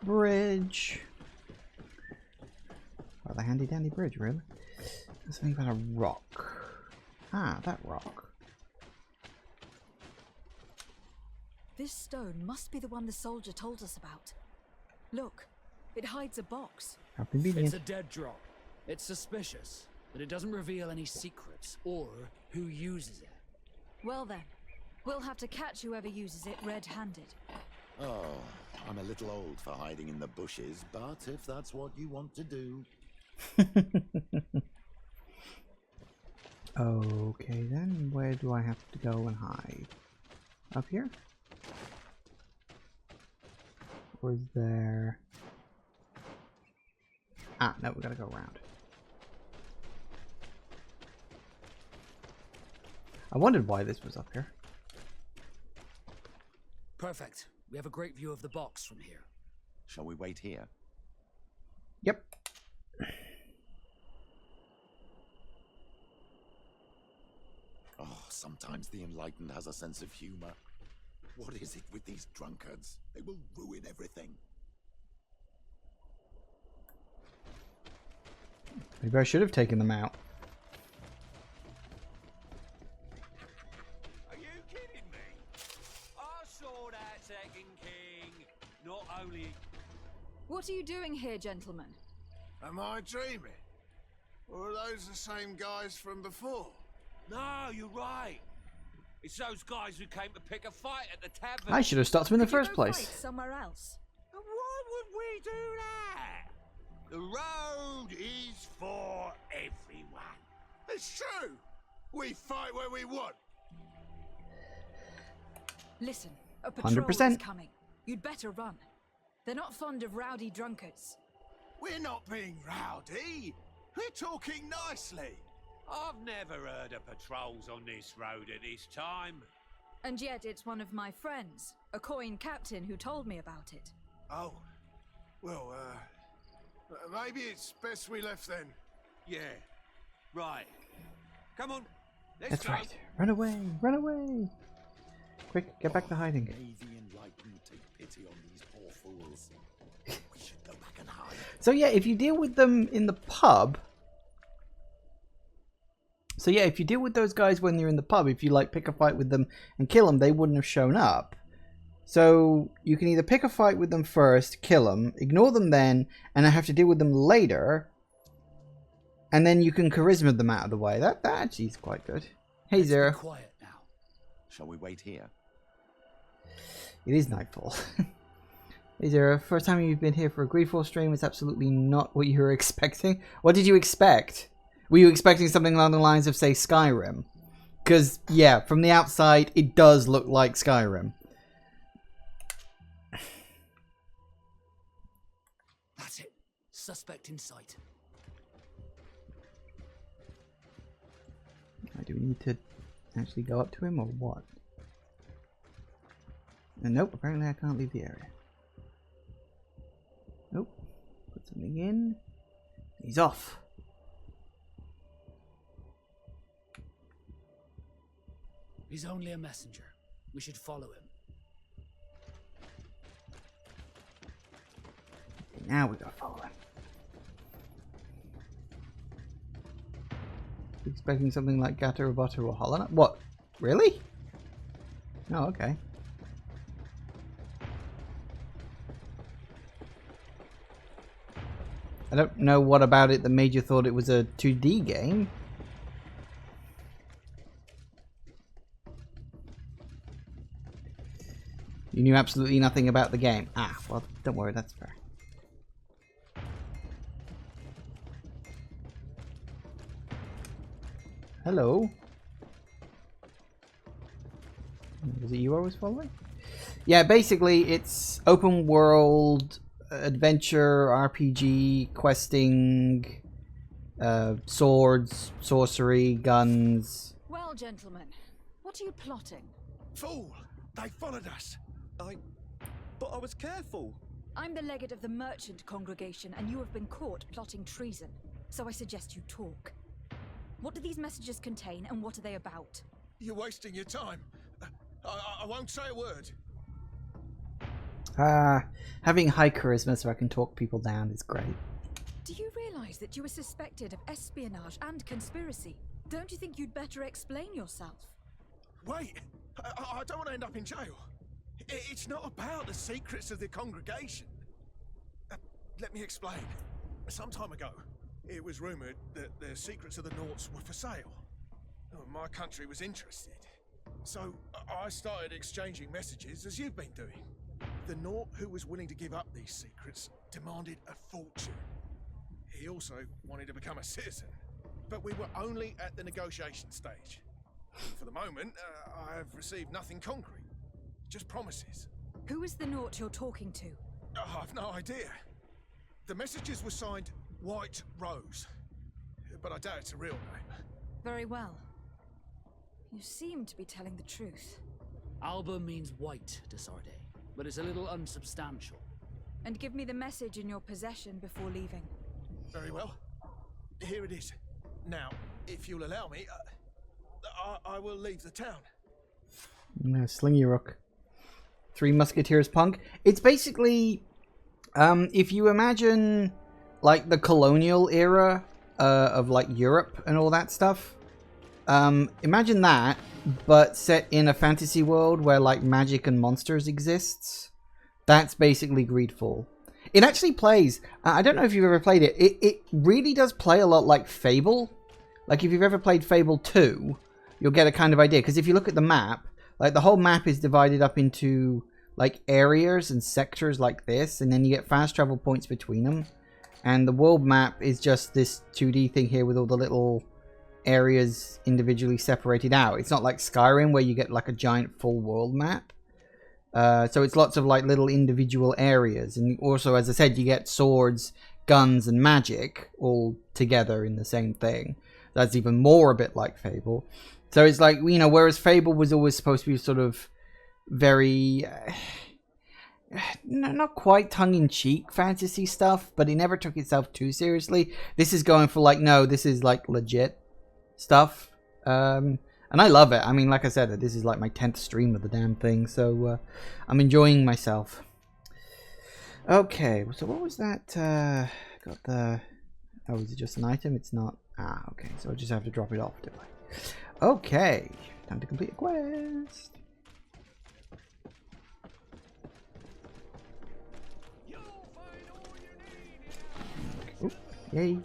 Bridge. Oh, the handy dandy bridge, really? There's something about a rock. Ah, that rock. This stone must be the one the soldier told us about. Look, it hides a box. How convenient. It's a dead drop. It's suspicious, but it doesn't reveal any secrets or who uses it. Well then, we'll have to catch whoever uses it red-handed. Oh, I'm a little old for hiding in the bushes, but if that's what you want to do. Okay, then where do I have to go and hide? Up here? Or is there... Ah, no, we gotta go around. I wondered why this was up here. Perfect. We have a great view of the box from here. Shall we wait here? Yep. Oh, sometimes the enlightened has a sense of humor. What is it with these drunkards? They will ruin everything. Maybe I should have taken them out. Are you kidding me? I saw that second king. Not only... What are you doing here, gentlemen? Am I dreaming? Or are those the same guys from before? No, you're right. It's those guys who came to pick a fight at the tavern. I should have stopped them in the first place. Somewhere else. And why would we do that? The road is for everyone. It's true. We fight where we want. Listen, a patrol 100%. is coming. You'd better run. They're not fond of rowdy drunkards. We're not being rowdy. We're talking nicely. I've never heard of patrols on this road at this time. And yet it's one of my friends, a coin captain, who told me about it. Oh. Well, maybe it's best we left then. Yeah. Right. Come on. Let's That's go. right. Run away! Run away! Quick, get back to hiding. May the enlightened take pity on these poor fools. We should go back and hide. So yeah, if you deal with them in the pub... So yeah, if you deal with those guys when they're in the pub, if you like pick a fight with them and kill them, they wouldn't have shown up. So you can either pick a fight with them first, kill them, ignore them then, and I have to deal with them later. And then you can charisma them out of the way. That actually is quite good. Hey, Zero. Quiet now. Shall we wait here? It is nightfall. Hey, Zero. First time you've been here for a GreedFall stream. It's absolutely not what you were expecting. What did you expect? Were you expecting something along the lines of, say, Skyrim? Because, yeah, from the outside, it does look like Skyrim. That's it. Suspect in sight. Do we need to actually go up to him or what? Nope, apparently I can't leave the area. Nope. Put something in. He's off. He's only a messenger. We should follow him. Okay, now we gotta follow him. Expecting something like Gato, Roboto, or Hollow Knight? What? Really? Oh, okay. I don't know what about it that made you thought it was a 2D game. You knew absolutely nothing about the game. Ah, well, don't worry, that's fair. Hello. Was it you I was following? Yeah, basically it's open world adventure, RPG, questing, swords, sorcery, guns. Well, gentlemen, what are you plotting? Fool! They followed us. But I was careful. I'm the legate of the merchant congregation, and you have been caught plotting treason. So I suggest you talk. What do these messages contain, and what are they about? You're wasting your time. I won't say a word. Having high charisma so I can talk people down is great. Do you realize that you are suspected of espionage and conspiracy? Don't you think you'd better explain yourself? Wait! I don't want to end up in jail. It's not about the secrets of the congregation. Let me explain. Some time ago, it was rumoured that the secrets of the Naughts were for sale. My country was interested. So I started exchanging messages as you've been doing. The Naught who was willing to give up these secrets demanded a fortune. He also wanted to become a citizen, but we were only at the negotiation stage. For the moment, I've received nothing concrete, just promises. Who is the Naught you're talking to? Oh, I've no idea. The messages were signed White Rose, but I doubt it's a real name. Very well. You seem to be telling the truth. Alba means white, Desarde, but it's a little unsubstantial. And give me the message in your possession before leaving. Very well. Here it is. Now, if you'll allow me, I will leave the town. Slingy Rook. Three Musketeers punk. It's basically, if you imagine, like, the colonial era of, like, Europe and all that stuff. Imagine that, but set in a fantasy world where, like, magic and monsters exists. That's basically GreedFall. It actually plays, I don't know if you've ever played it, it really does play a lot like Fable. Like, if you've ever played Fable 2, you'll get a kind of idea. Because if you look at the map, like, the whole map is divided up into, like, areas and sectors like this, and then you get fast travel points between them. And the world map is just this 2D thing here with all the little areas individually separated out. It's not like Skyrim where you get, like, a giant full world map. So it's lots of, like, little individual areas. And also, as I said, you get swords, guns, and magic all together in the same thing. That's even more a bit like Fable. So it's like, you know, whereas Fable was always supposed to be sort of very... not quite tongue-in-cheek fantasy stuff, but it never took itself too seriously. This is going for, like, no, this is, like, legit stuff. And I love it. I mean, like I said, this is like my 10th stream of the damn thing, so I'm enjoying myself. Okay, so what was that? Got the... Oh, is it just an item? It's not. Ah, okay, so I just have to drop it off, do I? Okay, time to complete a quest. Ooh, yay.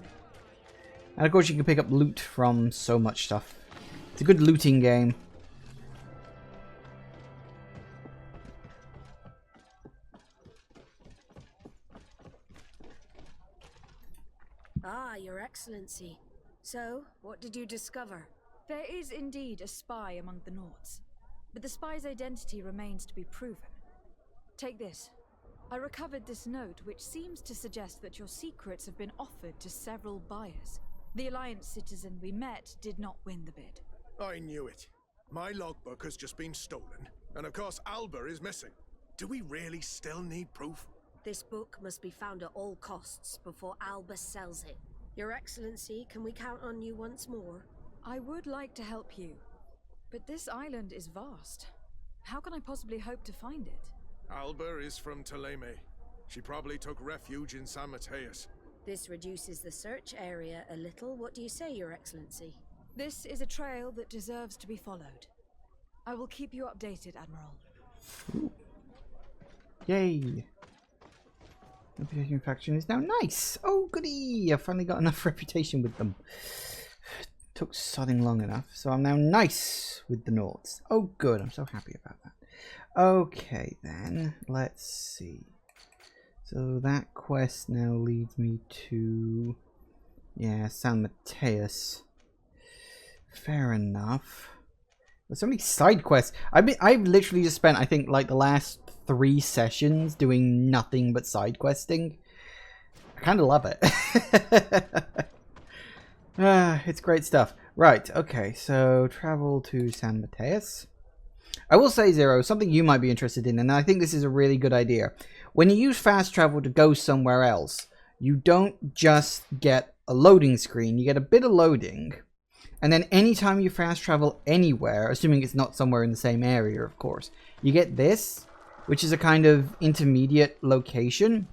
And of course you can pick up loot from so much stuff. It's a good looting game. Ah, Your Excellency. So, what did you discover? There is indeed a spy among the Naughts, but the spy's identity remains to be proven. Take this. I recovered this note, which seems to suggest that your secrets have been offered to several buyers. The Alliance citizen we met did not win the bid. I knew it. My logbook has just been stolen, and of course Alba is missing. Do we really still need proof? This book must be found at all costs before Alba sells it. Your Excellency, can we count on you once more? I would like to help you, but this island is vast. How can I possibly hope to find it? Alba is from Thélème. She probably took refuge in San Mateus. This reduces the search area a little. What do you say, Your Excellency? This is a trail that deserves to be followed. I will keep you updated, Admiral. Ooh. Yay! Reputation faction is now nice! Oh, goody! I finally got enough reputation with them. Took sodding long enough, so I'm now nice with the Naughts. Oh, good. I'm so happy about that. Okay, then. Let's see. So that quest now leads me to... yeah, San Mateus. Fair enough. There's so many side quests. I've literally just spent, I think, like the last 3 sessions doing nothing but side questing. I kind of love it. It's great stuff. Right, okay, so travel to San Mateus. I will say, Zero, something you might be interested in, and I think this is a really good idea. When you use fast travel to go somewhere else, you don't just get a loading screen, you get a bit of loading, and then anytime you fast travel anywhere, assuming it's not somewhere in the same area, of course, you get this, which is a kind of intermediate location.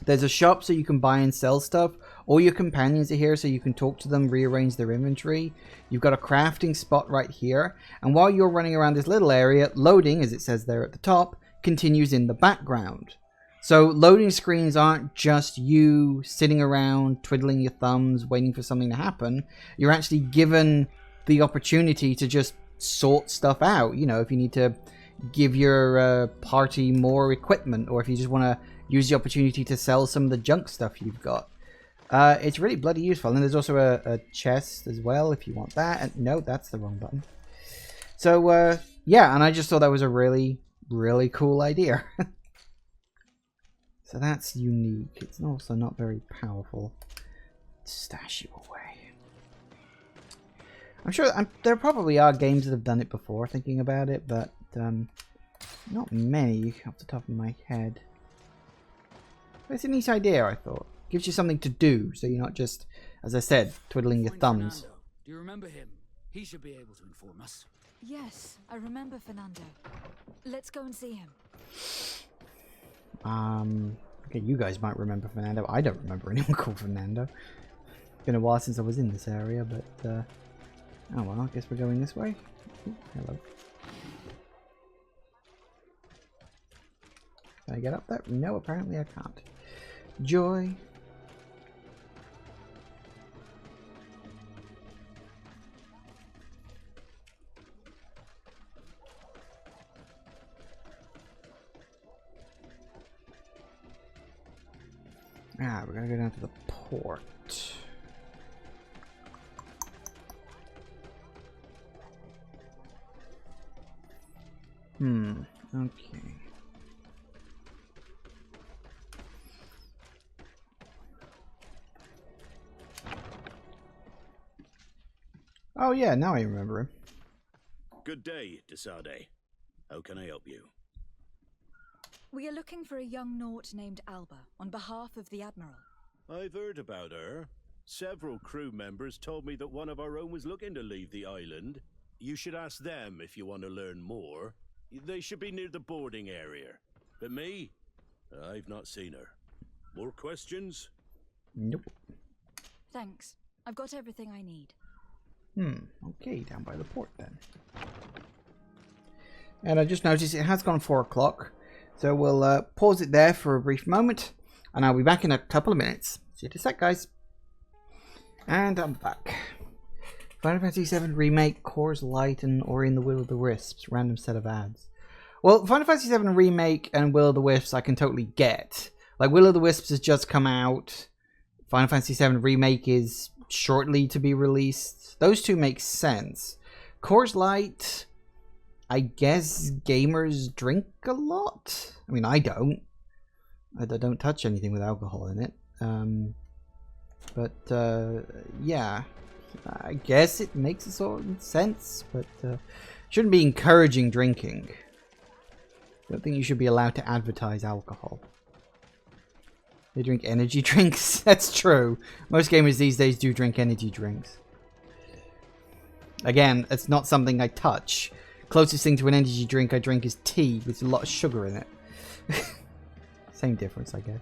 There's a shop so you can buy and sell stuff. All your companions are here so you can talk to them, rearrange their inventory. You've got a crafting spot right here. And while you're running around this little area, loading, as it says there at the top, continues in the background. So loading screens aren't just you sitting around, twiddling your thumbs, waiting for something to happen. You're actually given the opportunity to just sort stuff out. You know, if you need to, give your party more equipment, or if you just want to use the opportunity to sell some of the junk stuff you've got. It's really bloody useful. And there's also a chest as well if you want that. And no, that's the wrong button. So, yeah, and I just thought that was a really, really cool idea. So that's unique. It's also not very powerful. Stash you away. I'm sure there probably are games that have done it before, thinking about it, but not many off the top of my head. But it's a neat idea, I thought. Gives you something to do, so you're not just, as I said, twiddling your thumbs. Fernando. Do you remember him? He should be able to inform us. Yes, I remember Fernando. Let's go and see him. Okay, you guys might remember Fernando. I don't remember anyone called Fernando. Been a while since I was in this area, but oh well, I guess we're going this way. Ooh, hello. Can I get up there? No, apparently I can't. Joy. Ah, we're gonna go down to the port. Okay. Oh yeah, now I remember him. Good day, Desade. How can I help you? We are looking for a young Naut named Alba on behalf of the Admiral. I've heard about her. Several crew members told me that one of our own was looking to leave the island. You should ask them if you want to learn more. They should be near the boarding area. But me? I've not seen her. More questions? Nope. Thanks. I've got everything I need. Okay, down by the port then. And I just noticed it has gone 4 o'clock. So we'll pause it there for a brief moment. And I'll be back in a couple of minutes. See you in a sec, guys. And I'm back. Final Fantasy VII Remake, Coors Light, and Ori and the Will of the Wisps. Random set of ads. Well, Final Fantasy VII Remake and Will of the Wisps I can totally get. Like, Will of the Wisps has just come out. Final Fantasy VII Remake is shortly to be released. Those two make sense. Coors Light, I guess gamers drink a lot. I mean, I don't. I don't touch anything with alcohol in it. Yeah. I guess it makes a sort of sense, but shouldn't be encouraging drinking. Don't think you should be allowed to advertise alcohol. They drink energy drinks. That's true. Most gamers these days do drink energy drinks. Again, it's not something I touch. Closest thing to an energy drink I drink is tea with a lot of sugar in it. Same difference, I guess.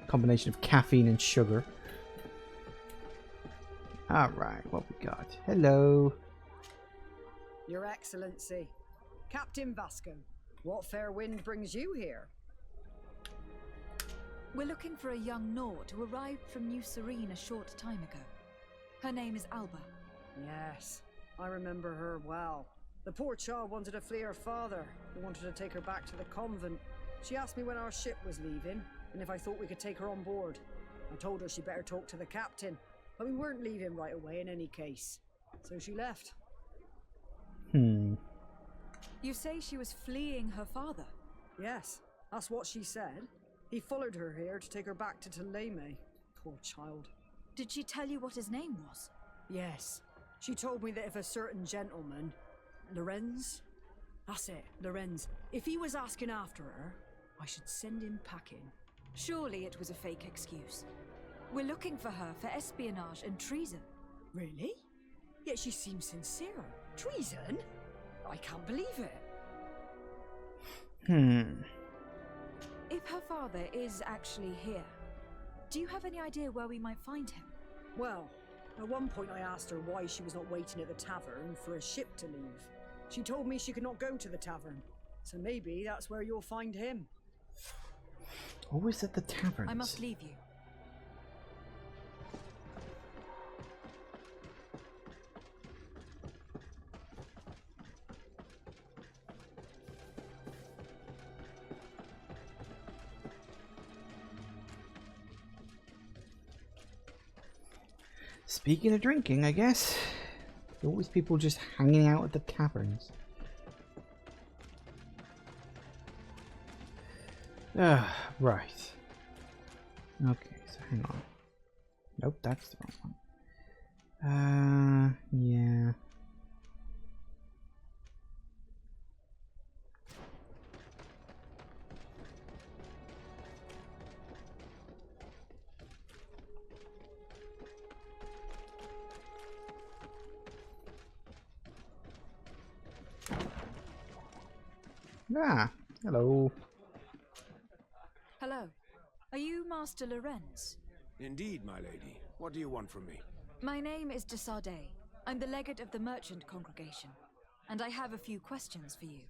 Combination of caffeine and sugar. Alright, what we got? Hello. Your Excellency. Captain Vasco, what fair wind brings you here? We're looking for a young Naut who arrived from New Serene a short time ago. Her name is Alba. Yes, I remember her well. The poor child wanted to flee her father, who wanted to take her back to the convent. She asked me when our ship was leaving, and if I thought we could take her on board. I told her she better talk to the captain, but we weren't leaving right away in any case. So she left. You say she was fleeing her father? Yes, that's what she said. He followed her here to take her back to Thélème. Poor child. Did she tell you what his name was? Yes. She told me that if a certain gentleman, Lorenz? That's it, Lorenz. If he was asking after her, I should send him packing. Surely it was a fake excuse. We're looking for her for espionage and treason. Really? Yet she seems sincere. Treason? I can't believe it. If her father is actually here, do you have any idea where we might find him? Well, at one point I asked her why she was not waiting at the tavern for a ship to leave. She told me she could not go to the tavern, so maybe that's where you'll find him. Always at the tavern. I must leave you. Speaking of drinking, I guess. Always people just hanging out at the taverns. Right. Okay, so hang on. Nope, that's the wrong one. Yeah. Ah, hello. Hello. Are you Master Lorenz? Indeed, my lady. What do you want from me? My name is de Sardet. I'm the legate of the merchant congregation, and I have a few questions for you.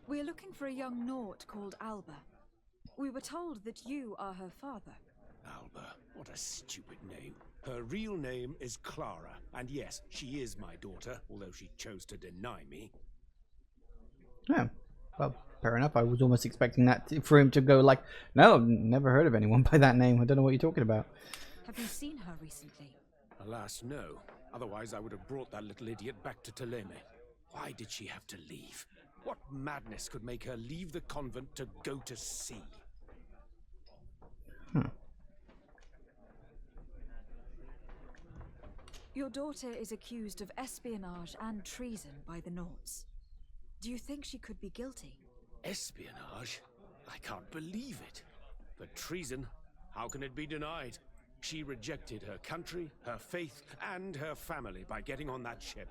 We're looking for a young Naut called Alba. We were told that you are her father. Alba. What a stupid name. Her real name is Clara, and yes, she is my daughter, although she chose to deny me. Yeah, well, fair enough. I was almost expecting that for him to go like, no, I've never heard of anyone by that name. I don't know what you're talking about. Have you seen her recently? Alas, no. Otherwise, I would have brought that little idiot back to Teleme. Why did she have to leave? What madness could make her leave the convent to go to sea? Your daughter is accused of espionage and treason by the Nauts. Do you think she could be guilty? Espionage? I can't believe it. But treason? How can it be denied? She rejected her country, her faith, and her family by getting on that ship.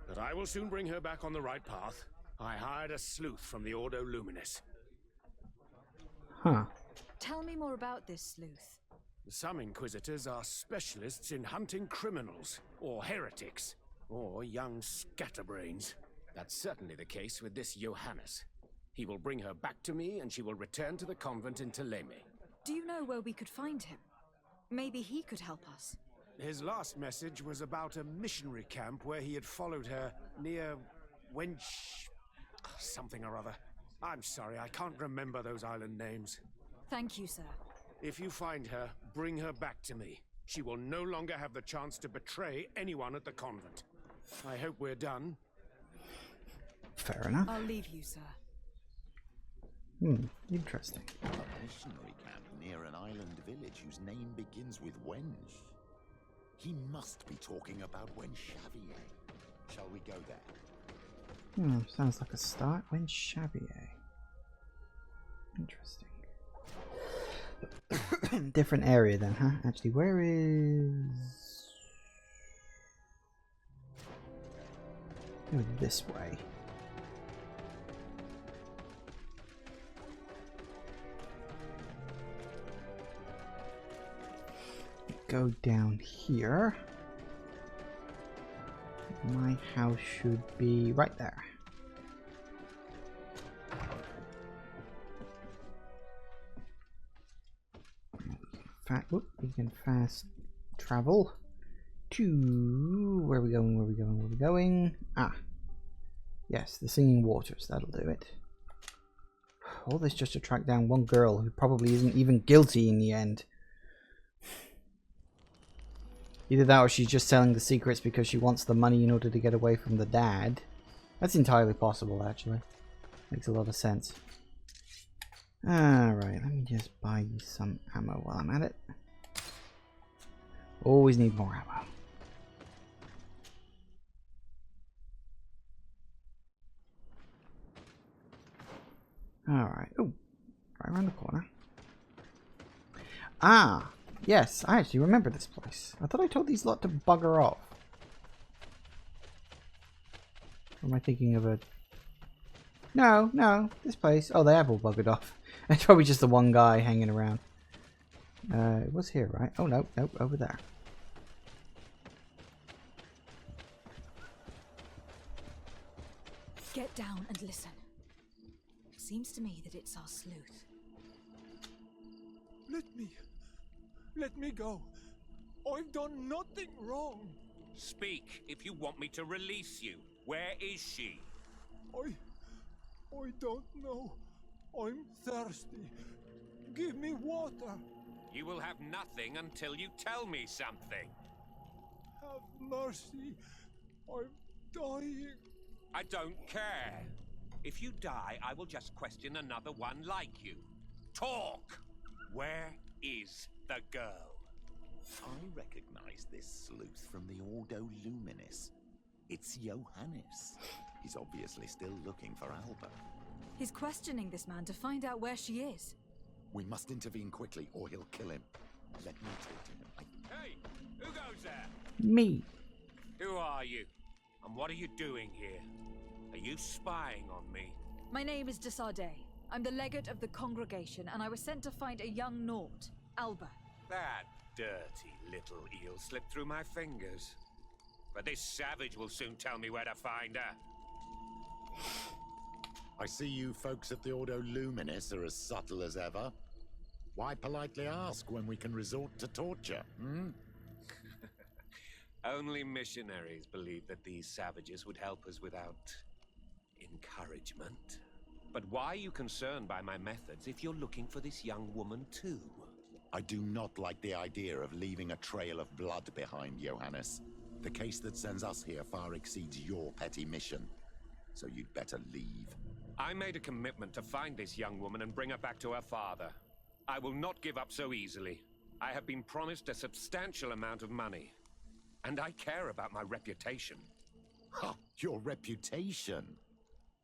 But I will soon bring her back on the right path. I hired a sleuth from the Ordo Luminis. Huh. Tell me more about this sleuth. Some inquisitors are specialists in hunting criminals, or heretics, or young scatterbrains. That's certainly the case with this Johannes. He will bring her back to me, and she will return to the convent in Teleme. Do you know where we could find him? Maybe he could help us. His last message was about a missionary camp where he had followed her near Wench... something or other. I'm sorry, I can't remember those island names. Thank you, sir. If you find her, bring her back to me. She will no longer have the chance to betray anyone at the convent. I hope we're done. Fair enough. I'll leave you, sir. Interesting. A missionary camp near an island village whose name begins with Wench. He must be talking about Wenchavier. Shall we go there? Sounds like a start. When Xavier. Interesting. Different area then, huh? Actually, where is... Go this way. Go down here. My house should be right there. We can fast travel to where are we going? Where are we going? Where are we going? Ah, yes, the Singing Waters. That'll do it. All this just to track down one girl who probably isn't even guilty in the end. Either that or she's just selling the secrets because she wants the money in order to get away from the dad. That's entirely possible, actually. Makes a lot of sense. Alright, let me just buy you some ammo while I'm at it. Always need more ammo. Alright. Oh, right around the corner. Ah! Yes, I actually remember this place. I thought I told these lot to bugger off. Or am I thinking of a... No, this place. Oh, they have all buggered off. It's probably just the one guy hanging around. It was here, right? Oh, no, over there. Get down and listen. Seems to me that it's our sleuth. Let me go. I've done nothing wrong. Speak if you want me to release you. Where is she? I don't know. I'm thirsty. Give me water. You will have nothing until you tell me something. Have mercy. I'm dying. I don't care. If you die, I will just question another one like you. Talk! Where is the girl? I recognize this sleuth from the Ordo Luminis. It's Johannes. He's obviously still looking for Alba. He's questioning this man to find out where she is. We must intervene quickly, or he'll kill him. Let me talk to him. Hey, who goes there? Me. Who are you? And what are you doing here? Are you spying on me? My name is Desardet. I'm the legate of the congregation, and I was sent to find a young Naut, Alba. That dirty little eel slipped through my fingers. But this savage will soon tell me where to find her. I see you folks at the Ordo Luminis are as subtle as ever. Why politely ask when we can resort to torture, hmm? Only missionaries believe that these savages would help us without encouragement. But why are you concerned by my methods if you're looking for this young woman too? I do not like the idea of leaving a trail of blood behind, Johannes. The case that sends us here far exceeds your petty mission. So you'd better leave. I made a commitment to find this young woman and bring her back to her father. I will not give up so easily. I have been promised a substantial amount of money. And I care about my reputation. Ha! Your reputation?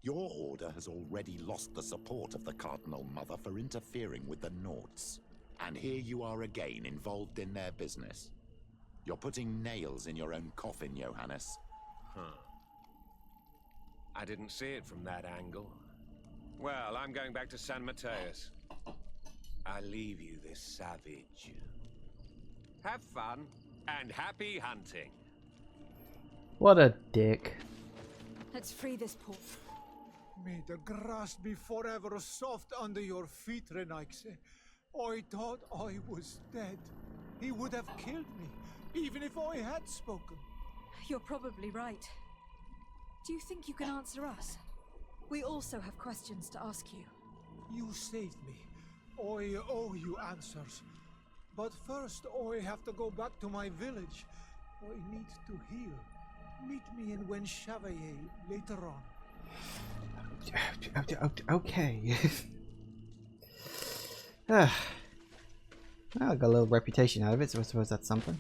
Your order has already lost the support of the Cardinal Mother for interfering with the Nauts. And here you are again, involved in their business. You're putting nails in your own coffin, Johannes. Huh. I didn't see it from that angle. Well, I'm going back to San Mateus. I leave you this savage. Have fun, and happy hunting. What a dick. Let's free this poor. May the grass be forever soft under your feet, Renaix. I thought I was dead. He would have killed me, even if I had spoken. You're probably right. Do you think you can answer us? We also have questions to ask you. You saved me. I owe you answers. But first, I have to go back to my village. I need to heal. Meet me in Wenchavaye later on. Okay. Well, I got a little reputation out of it, so I suppose that's something.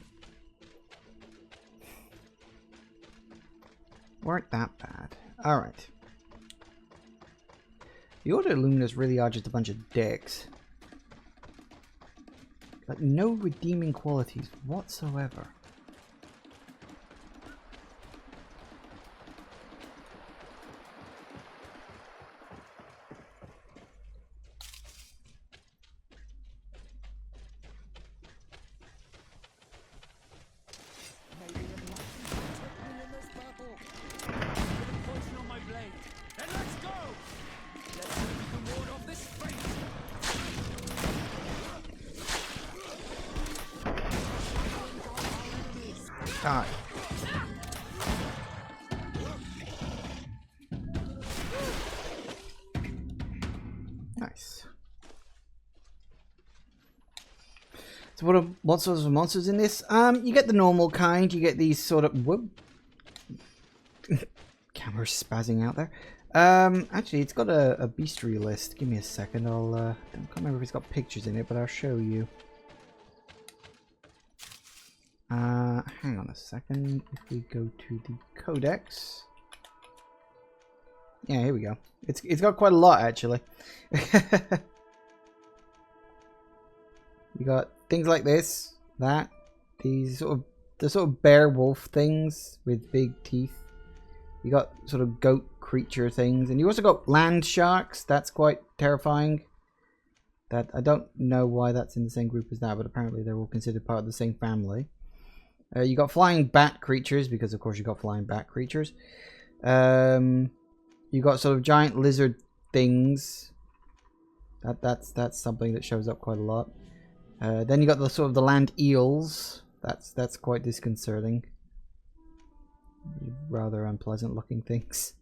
Weren't that bad. Alright. The Order Luminis really are just a bunch of dicks. Like, no redeeming qualities whatsoever. Die. Nice. So what sorts of monsters in this? You get the normal kind. You get these sort of whoop. Camera's spazzing out there. Actually, it's got a bestiary list. Give me a second. I can't remember if it's got pictures in it, but I'll show you. Hang on a second. If we go to the codex. Yeah, here we go. It's got quite a lot actually. You got things like this, these sort of bear wolf things with big teeth. You got sort of goat creature things, and you also got land sharks. That's quite terrifying. That I don't know why that's in the same group as that, but apparently they're all considered part of the same family. You got flying bat creatures, because of course you got flying bat creatures. You got sort of giant lizard things. That's something that shows up quite a lot. Then you got the sort of the land eels. That's quite disconcerting. Rather unpleasant looking things.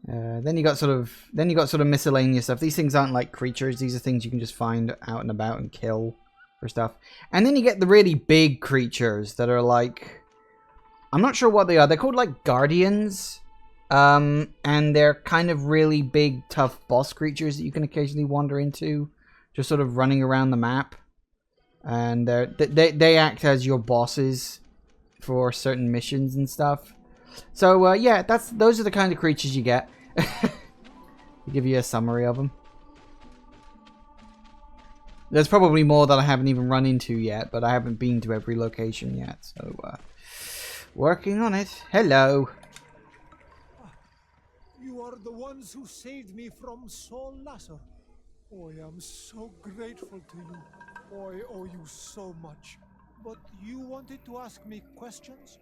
Then you got sort of miscellaneous stuff. These things aren't like creatures. These are things you can just find out and about and kill for stuff. And then you get the really big creatures that are like, I'm not sure what they are. They're called like guardians. And they're kind of really big, tough boss creatures that you can occasionally wander into, just sort of running around the map. And they act as your bosses for certain missions and stuff. So yeah, those are the kind of creatures you get. I'll give you a summary of them. There's probably more that I haven't even run into yet, but I haven't been to every location yet. So working on it. Hello. You are the ones who saved me from Saul Lasser. Oh, I am so grateful to you. Oh, I owe you so much. But you wanted to ask me questions?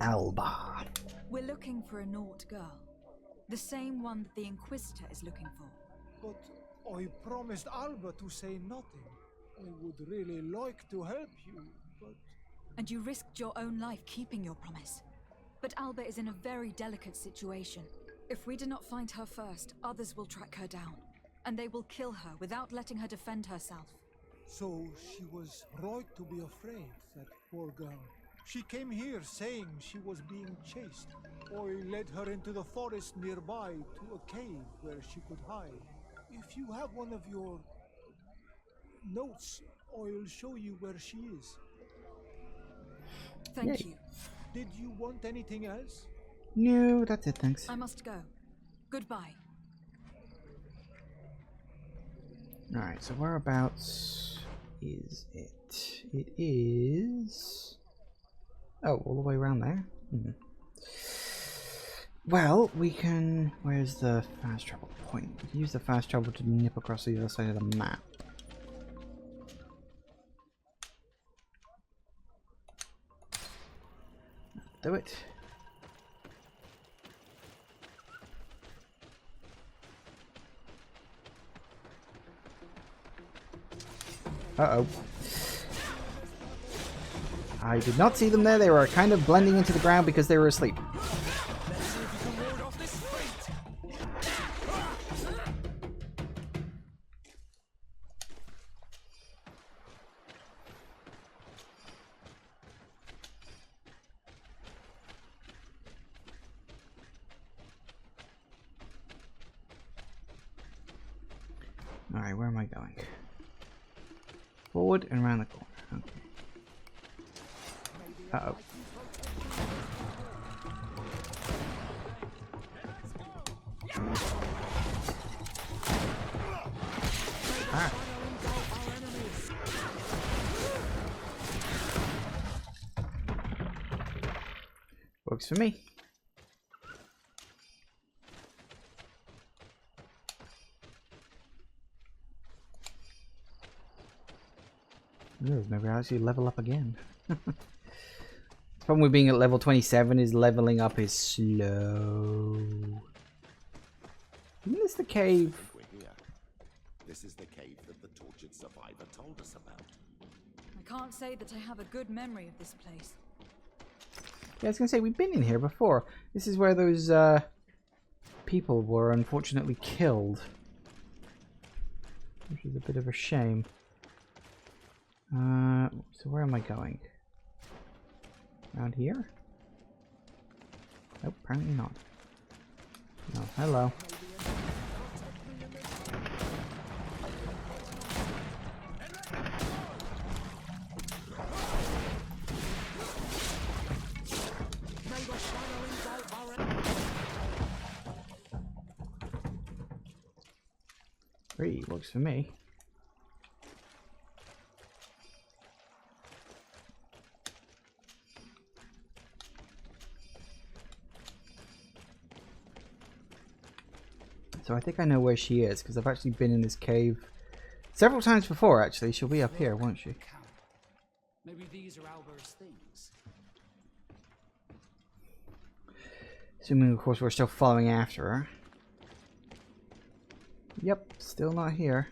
Alba. We're looking for a Naut girl. The same one that the Inquisitor is looking for. But I promised Alba to say nothing. I would really like to help you, but... And you risked your own life keeping your promise. But Alba is in a very delicate situation. If we do not find her first, others will track her down. And they will kill her without letting her defend herself. So she was right to be afraid, that poor girl. She came here saying she was being chased. I led her into the forest nearby to a cave where she could hide. If you have one of your notes, I'll show you where she is. Thank you. Did you want anything else? No, that's it, thanks. I must go. Goodbye. Alright, so whereabouts is it? It is... Oh, all the way around there? Well, we can... Where's the fast travel point? We can use the fast travel to nip across the other side of the map. Do it. Uh-oh. I did not see them there. They were kind of blending into the ground because they were asleep. Alright, where am I going? Forward and around the corner. Okay. Uh-oh. Ah. Works for me. Ooh, maybe I'll actually level up again. The problem with being at level 27 is leveling up is slow. Isn't this the cave? We're here. This is the cave that the tortured survivor told us about. I can't say that I have a good memory of this place. Yeah, I was gonna say, we've been in here before. This is where those people were unfortunately killed. Which is a bit of a shame. So where am I going? Around here? Nope, apparently not. No, hello. Three works for me. So I think I know where she is, because I've actually been in this cave several times before, actually. She'll be up here, won't she? Maybe these are Alba's things. Assuming, of course, we're still following after her. Yep, still not here.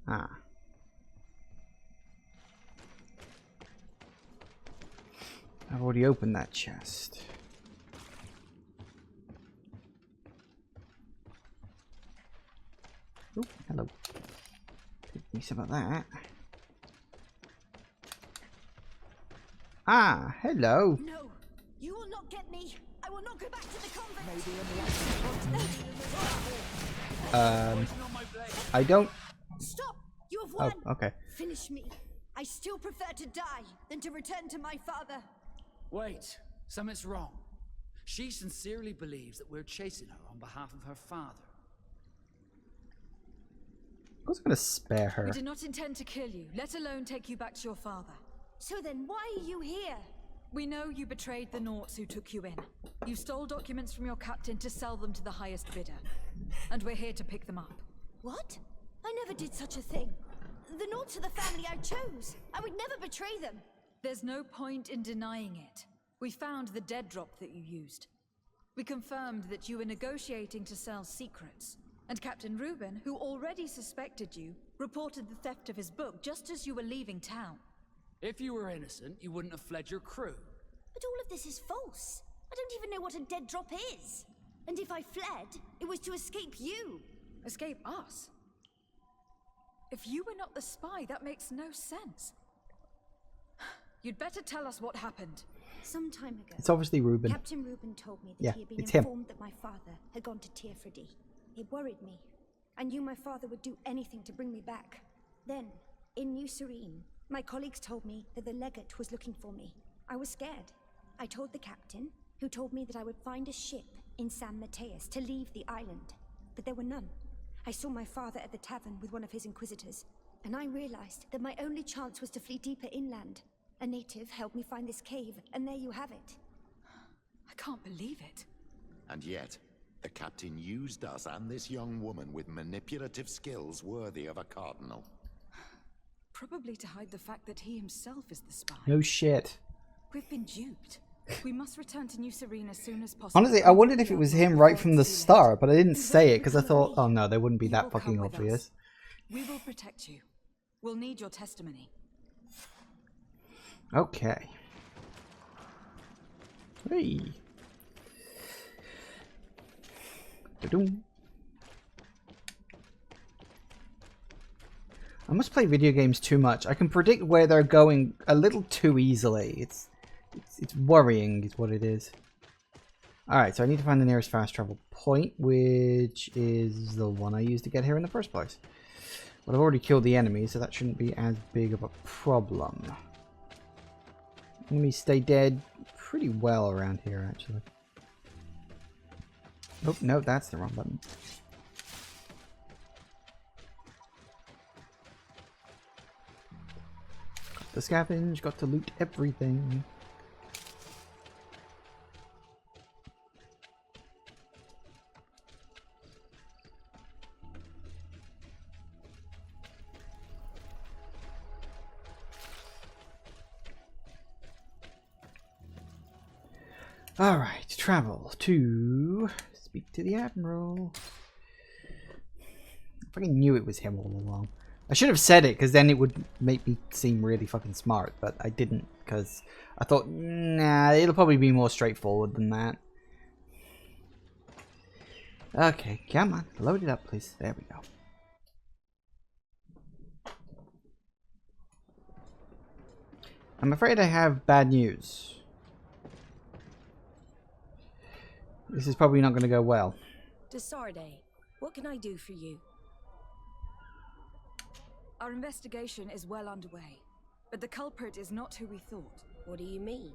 Ah. I've already opened that chest. Oh, hello. Give me some of that. Ah, hello. No, you will not get me. I will not go back to the convent. I don't. Stop! You have won. Oh, okay. Finish me. I still prefer to die than to return to my father. Wait, something's wrong. She sincerely believes that we're chasing her on behalf of her father. I was gonna spare her. We did not intend to kill you, let alone take you back to your father. So then why are you here? We know you betrayed the Naughts who took you in. You stole documents from your captain to sell them to the highest bidder. And we're here to pick them up. What? I never did such a thing. The Naughts are the family I chose. I would never betray them. There's no point in denying it. We found the dead drop that you used. We confirmed that you were negotiating to sell secrets. And Captain Reuben, who already suspected you, reported the theft of his book just as you were leaving town. If you were innocent, you wouldn't have fled your crew. But all of this is false. I don't even know what a dead drop is. And if I fled, it was to escape you. Escape us? If you were not the spy, that makes no sense. You'd better tell us what happened. Some time ago, It's obviously Reuben. Captain Reuben told me that Yeah, he had been it's him. informed that my father had gone to Tearfredy. It worried me. I knew my father would do anything to bring me back. Then, in New Serene, my colleagues told me that the legate was looking for me. I was scared. I told the captain, who told me that I would find a ship in San Mateus to leave the island. But there were none. I saw my father at the tavern with one of his inquisitors, and I realized that my only chance was to flee deeper inland. A native helped me find this cave, and there you have it. I can't believe it. And yet, the captain used us and this young woman with manipulative skills worthy of a cardinal. Probably to hide the fact that he himself is the spy. No shit. We've been duped. We must return to New Serene as soon as possible. Honestly, I wondered if it was him right from the start, but I didn't say it because I thought, oh no, they wouldn't be that fucking obvious. We will protect you. We'll need your testimony. Okay. Hey. Da-doom. I must play video games too much. I can predict where they're going a little too easily. It's worrying is what it is. Alright, so I need to find the nearest fast travel point, which is the one I used to get here in the first place. But I've already killed the enemy, so that shouldn't be as big of a problem. Enemies stay dead pretty well around here, actually. Oh, no, that's the wrong button. Got to scavenge, got to loot everything. Alright, travel to speak to the Admiral. I fucking knew it was him all along. I should have said it, because then it would make me seem really fucking smart, but I didn't, because I thought, nah, it'll probably be more straightforward than that. Okay, come on, load it up, please. There we go. I'm afraid I have bad news. This is probably not going to go well. Desarde, what can I do for you? Our investigation is well underway, but the culprit is not who we thought. What do you mean?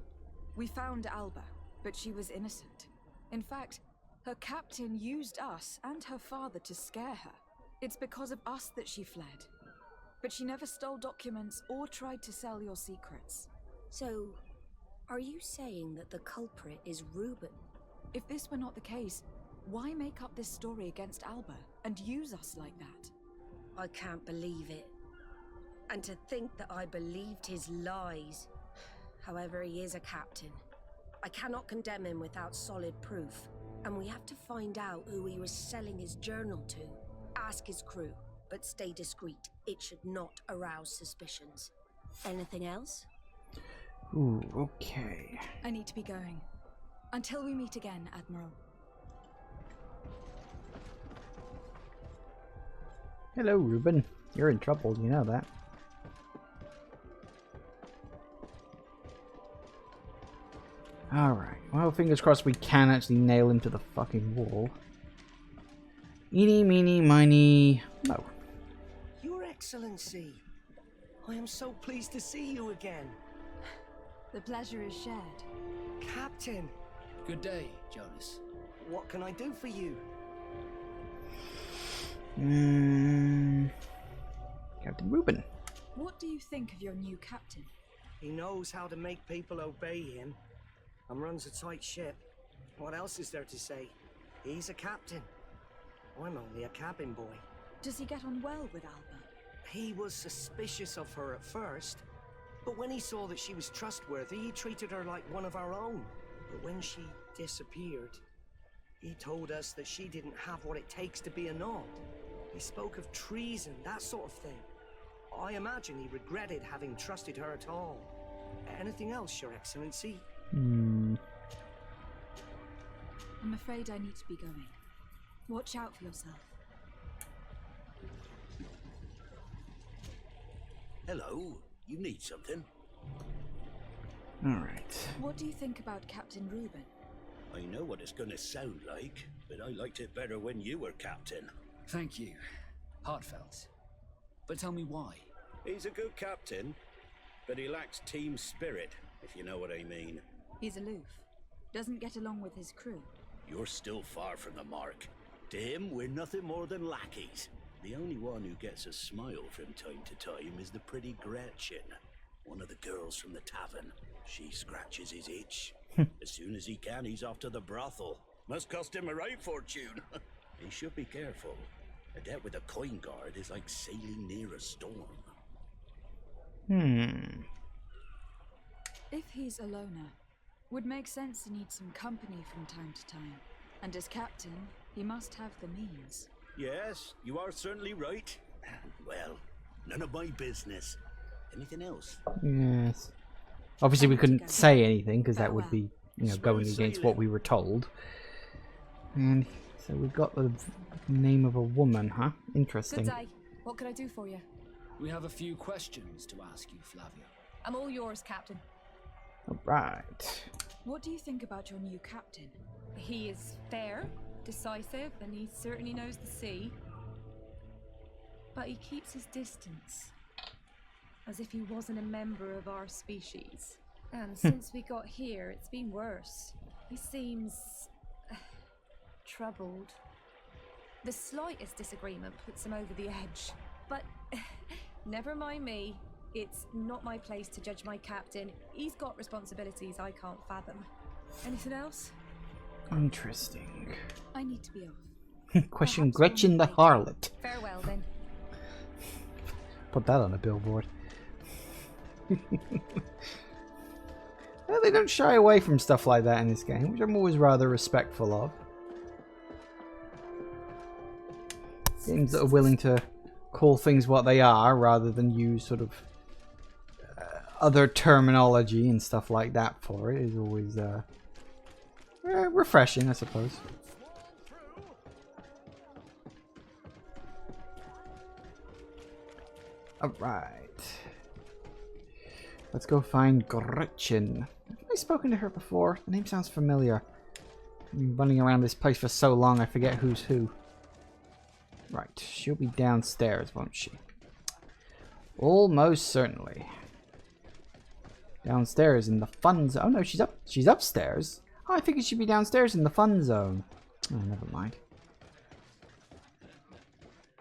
We found Alba, but she was innocent. In fact, her captain used us and her father to scare her. It's because of us that she fled. But she never stole documents or tried to sell your secrets. So, are you saying that the culprit is Reuben? If this were not the case, why make up this story against Alba and use us like that? I can't believe it. And to think that I believed his lies. However, he is a captain. I cannot condemn him without solid proof. And we have to find out who he was selling his journal to. Ask his crew, but stay discreet. It should not arouse suspicions. Anything else? Ooh, okay. I need to be going. Until we meet again, Admiral. Hello, Reuben. You're in trouble, you know that. Alright, well, fingers crossed we can actually nail him to the fucking wall. Eeny, meeny, miny... No. Your Excellency, I am so pleased to see you again. The pleasure is shared. Captain! Good day, Jonas. What can I do for you? Captain Reuben. What do you think of your new captain? He knows how to make people obey him and runs a tight ship. What else is there to say? He's a captain. I'm only a cabin boy. Does he get on well with Alba? He was suspicious of her at first, but when he saw that she was trustworthy, he treated her like one of our own. But when she disappeared, he told us that she didn't have what it takes to be a Nod. He spoke of treason, that sort of thing. I imagine he regretted having trusted her at all. Anything else, Your Excellency? I'm afraid I need to be going. Watch out for yourself. Hello, you need something? Alright. What do you think about Captain Reuben? I know what it's gonna sound like, but I liked it better when you were captain. Thank you. Heartfelt. But tell me why. He's a good captain, but he lacks team spirit, if you know what I mean. He's aloof. Doesn't get along with his crew. You're still far from the mark. To him, we're nothing more than lackeys. The only one who gets a smile from time to time is the pretty Gretchen, one of the girls from the tavern. She scratches his itch. As soon as he can, he's off to the brothel. Must cost him a right fortune. He should be careful. A debt with a coin guard is like sailing near a storm. If he's a loner, would make sense to need some company from time to time. And as captain, he must have the means. Yes, you are certainly right. Well, none of my business. Anything else? Yes. Obviously, we couldn't say anything because that would be, you know, going against what we were told. And so we've got the name of a woman, huh? Interesting. Good day. What can I do for you? We have a few questions to ask you, Flavia. I'm all yours, Captain. Alright. What do you think about your new captain? He is fair, decisive, and he certainly knows the sea. But he keeps his distance. As if he wasn't a member of our species. And since we got here, it's been worse. He seems... troubled. The slightest disagreement puts him over the edge. But never mind me. It's not my place to judge my captain. He's got responsibilities I can't fathom. Anything else? Interesting. I need to be off. Question Gretchen the harlot. Farewell, then. Put that on a billboard. Well, they don't shy away from stuff like that in this game, which I'm always rather respectful of. Games that are willing to call things what they are rather than use sort of other terminology and stuff like that for it is always refreshing, I suppose. Alright. Let's go find Gretchen. Have I spoken to her before? The name sounds familiar. I've been running around this place for so long I forget who's who. Right, she'll be downstairs, won't she? Almost certainly. Downstairs in the fun zone. Oh no, she's upstairs. Oh, I figured she'd be downstairs in the fun zone. Oh, never mind.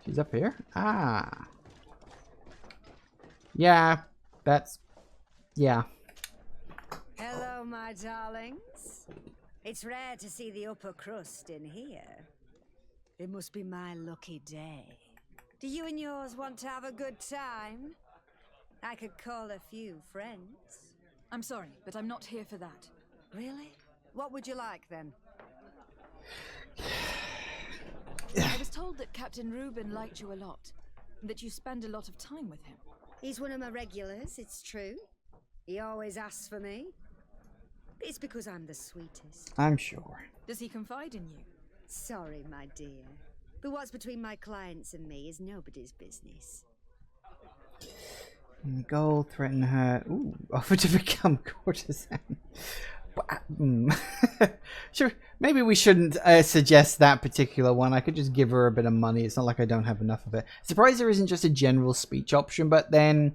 She's up here? Ah. Yeah, that's... yeah. Hello, my darlings. It's rare to see the upper crust in here. It must be my lucky day. Do you and yours want to have a good time? I could call a few friends. I'm sorry, but I'm not here for that. Really? What would you like, then? I was told that Captain Reuben liked you a lot, and that you spend a lot of time with him. He's one of my regulars, it's true. He always asks for me. It's because I'm the sweetest. I'm sure. Does he confide in you? Sorry, my dear. But what's between my clients and me is nobody's business. Gold, threaten her. Ooh, offer to become courtesan. Sure, maybe we shouldn't suggest that particular one. I could just give her a bit of money. It's not like I don't have enough of it. Surprised there isn't just a general speech option, but then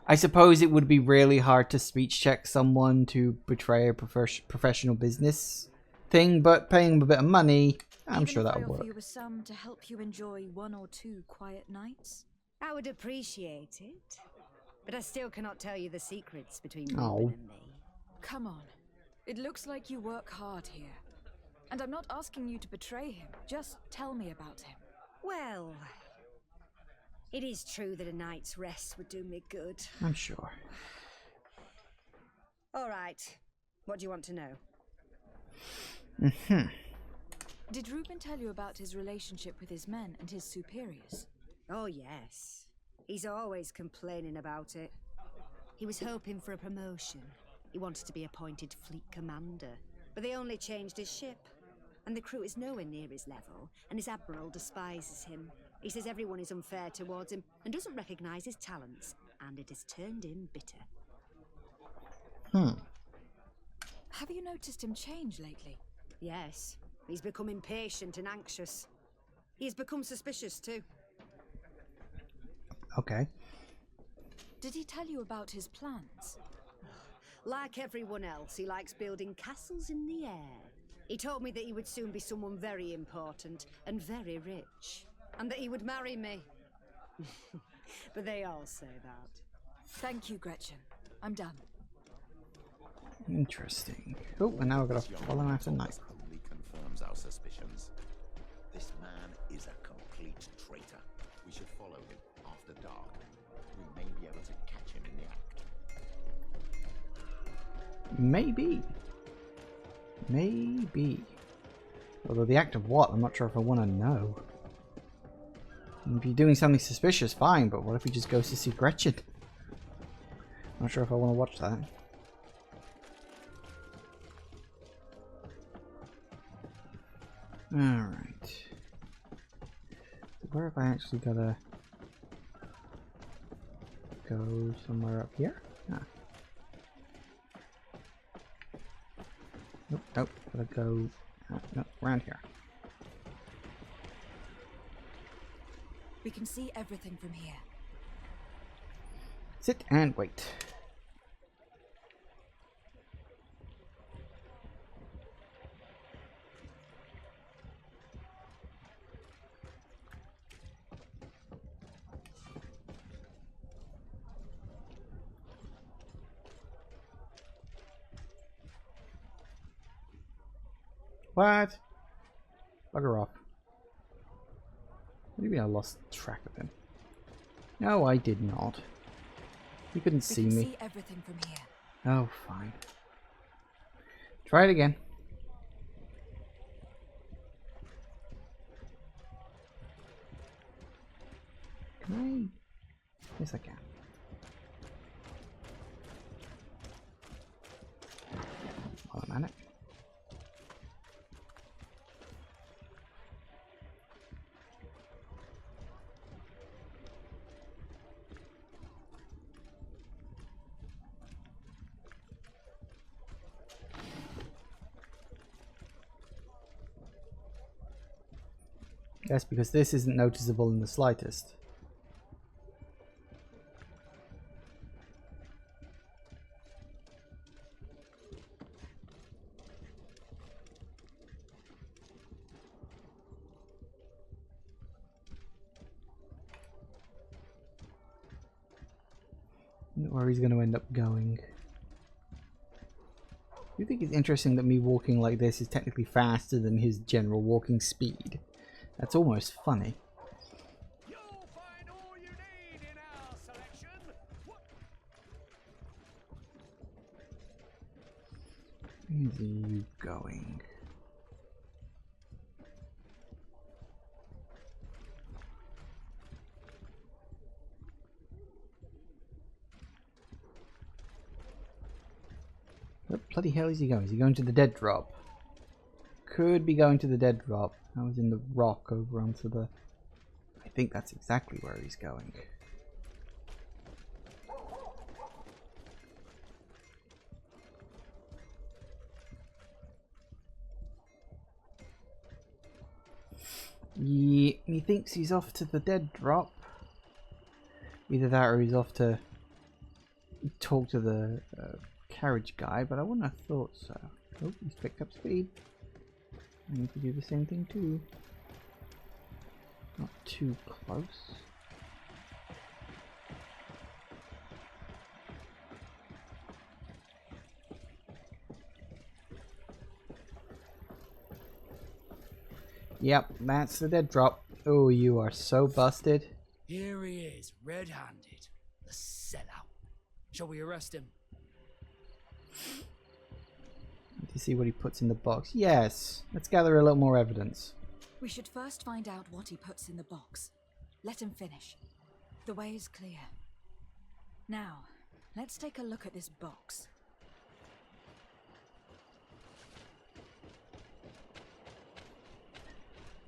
I suppose it would be really hard to speech check someone to betray a professional business thing, but paying them a bit of money, I'm sure that'll work. Even if I offer you a sum to help you enjoy 1 or 2 quiet nights? I would appreciate it, but I still cannot tell you the secrets between Oh. Ruben and me. Come on. It looks like you work hard here. And I'm not asking you to betray him. Just tell me about him. Well, it is true that a night's rest would do me good. I'm sure. All right. What do you want to know? Did Ruben tell you about his relationship with his men and his superiors? Oh, yes. He's always complaining about it. He was hoping for a promotion. He wanted to be appointed fleet commander, but they only changed his ship. And the crew is nowhere near his level, and his admiral despises him. He says everyone is unfair towards him and doesn't recognize his talents, and it has turned him bitter. Have you noticed him change lately? Yes, he's become impatient and anxious. He has become suspicious too. Okay. Did he tell you about his plans? Like everyone else, he likes building castles in the air. He told me that he would soon be someone very important and very rich, and that he would marry me. But they all say that. Thank you, Gretchen. I'm done. Interesting. Oh, and now we're gonna follow him after night. Only confirms our suspicions. This man is a complete traitor. We should follow him after dark. We may be able to catch him in the act. Maybe. Maybe. Although the act of what? I'm not sure if I want to know. If you're doing something suspicious, fine, but what if he just goes to see Gretchen? Not sure if I want to watch that. Alright. Where have I actually got to go? Somewhere up here? Ah. Nope, nope. Gotta go. No, around here. We can see everything from here. Sit and wait. What? Bugger off. What do you mean I lost track of him? No, I did not. You couldn't see me. See everything from here. Oh, fine. Try it again. Can I? Yes, I can. Hold on a minute. Yes, because this isn't noticeable in the slightest. Where he's going to end up going. Do you think it's interesting that me walking like this is technically faster than his general walking speed? That's almost funny. Where's you going? Where the bloody hell is he going? Is he going to the dead drop? could be going to the dead drop. I was in the rock over onto the... I think that's exactly where he's going. Yeah, he thinks he's off to the dead drop. Either that or he's off to talk to the carriage guy, but I wouldn't have thought so. Oh, he's picked up speed. I need to do the same thing too. Not too close. Yep, that's the dead drop. Oh, you are so busted. Here he is, red-handed. The sellout. Shall we arrest him? To see what he puts in the box. Yes, let's gather a little more evidence. We should first find out what he puts in the box. Let him finish. The way is clear. Now, let's take a look at this box.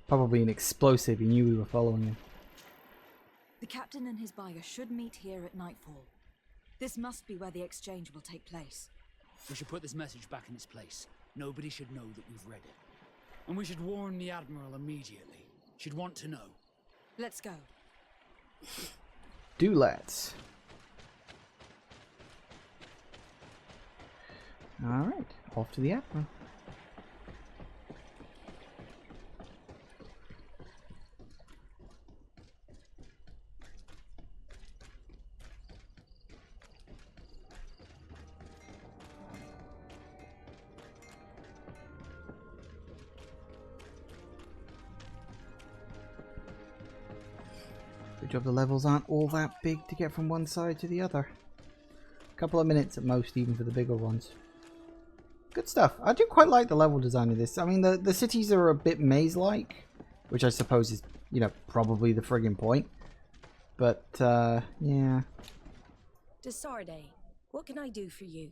Probably an explosive. He knew we were following him. The captain and his buyer should meet here at nightfall. This must be where the exchange will take place. We should put this message back in its place. Nobody should know that we've read it. And we should warn the Admiral immediately. She'd want to know. Let's go. Do let's. Alright, off to the Admiral. Good job the levels aren't all that big to get from one side to the other. A couple of minutes at most, even for the bigger ones. Good stuff. I do quite like the level design of this. I mean, the cities are a bit maze-like, which I suppose is, you know, probably the friggin' point. But, yeah. Desarde, what can I do for you?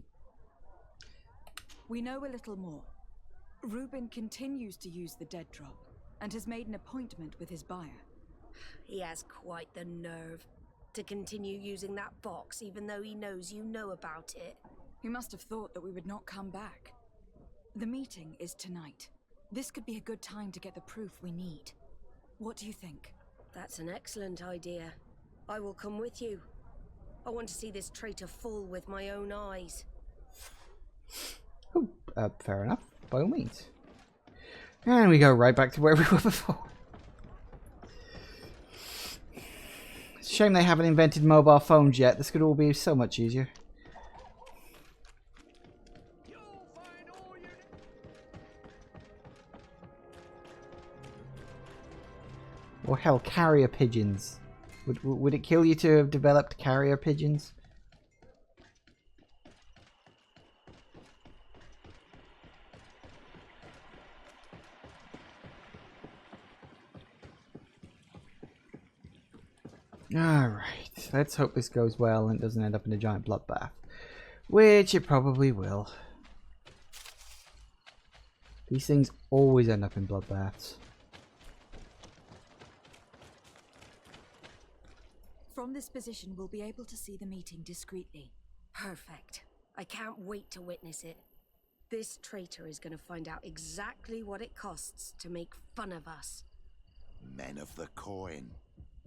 We know a little more. Reuben continues to use the dead drop, and has made an appointment with his buyer. He has quite the nerve to continue using that box even though he knows you know about it. He must have thought that we would not come back. The meeting is tonight. This could be a good time to get the proof we need. What do you think? That's an excellent idea. I will come with you. I want to see this traitor fall with my own eyes. Oh, fair enough. By all means. And we go right back to where we were before. Shame they haven't invented mobile phones yet. This could all be so much easier. Or hell, carrier pigeons. Would it kill you to have developed carrier pigeons? Alright, let's hope this goes well and doesn't end up in a giant bloodbath. Which it probably will. These things always end up in bloodbaths. From this position, we'll be able to see the meeting discreetly. Perfect. I can't wait to witness it. This traitor is going to find out exactly what it costs to make fun of us. Men of the coin.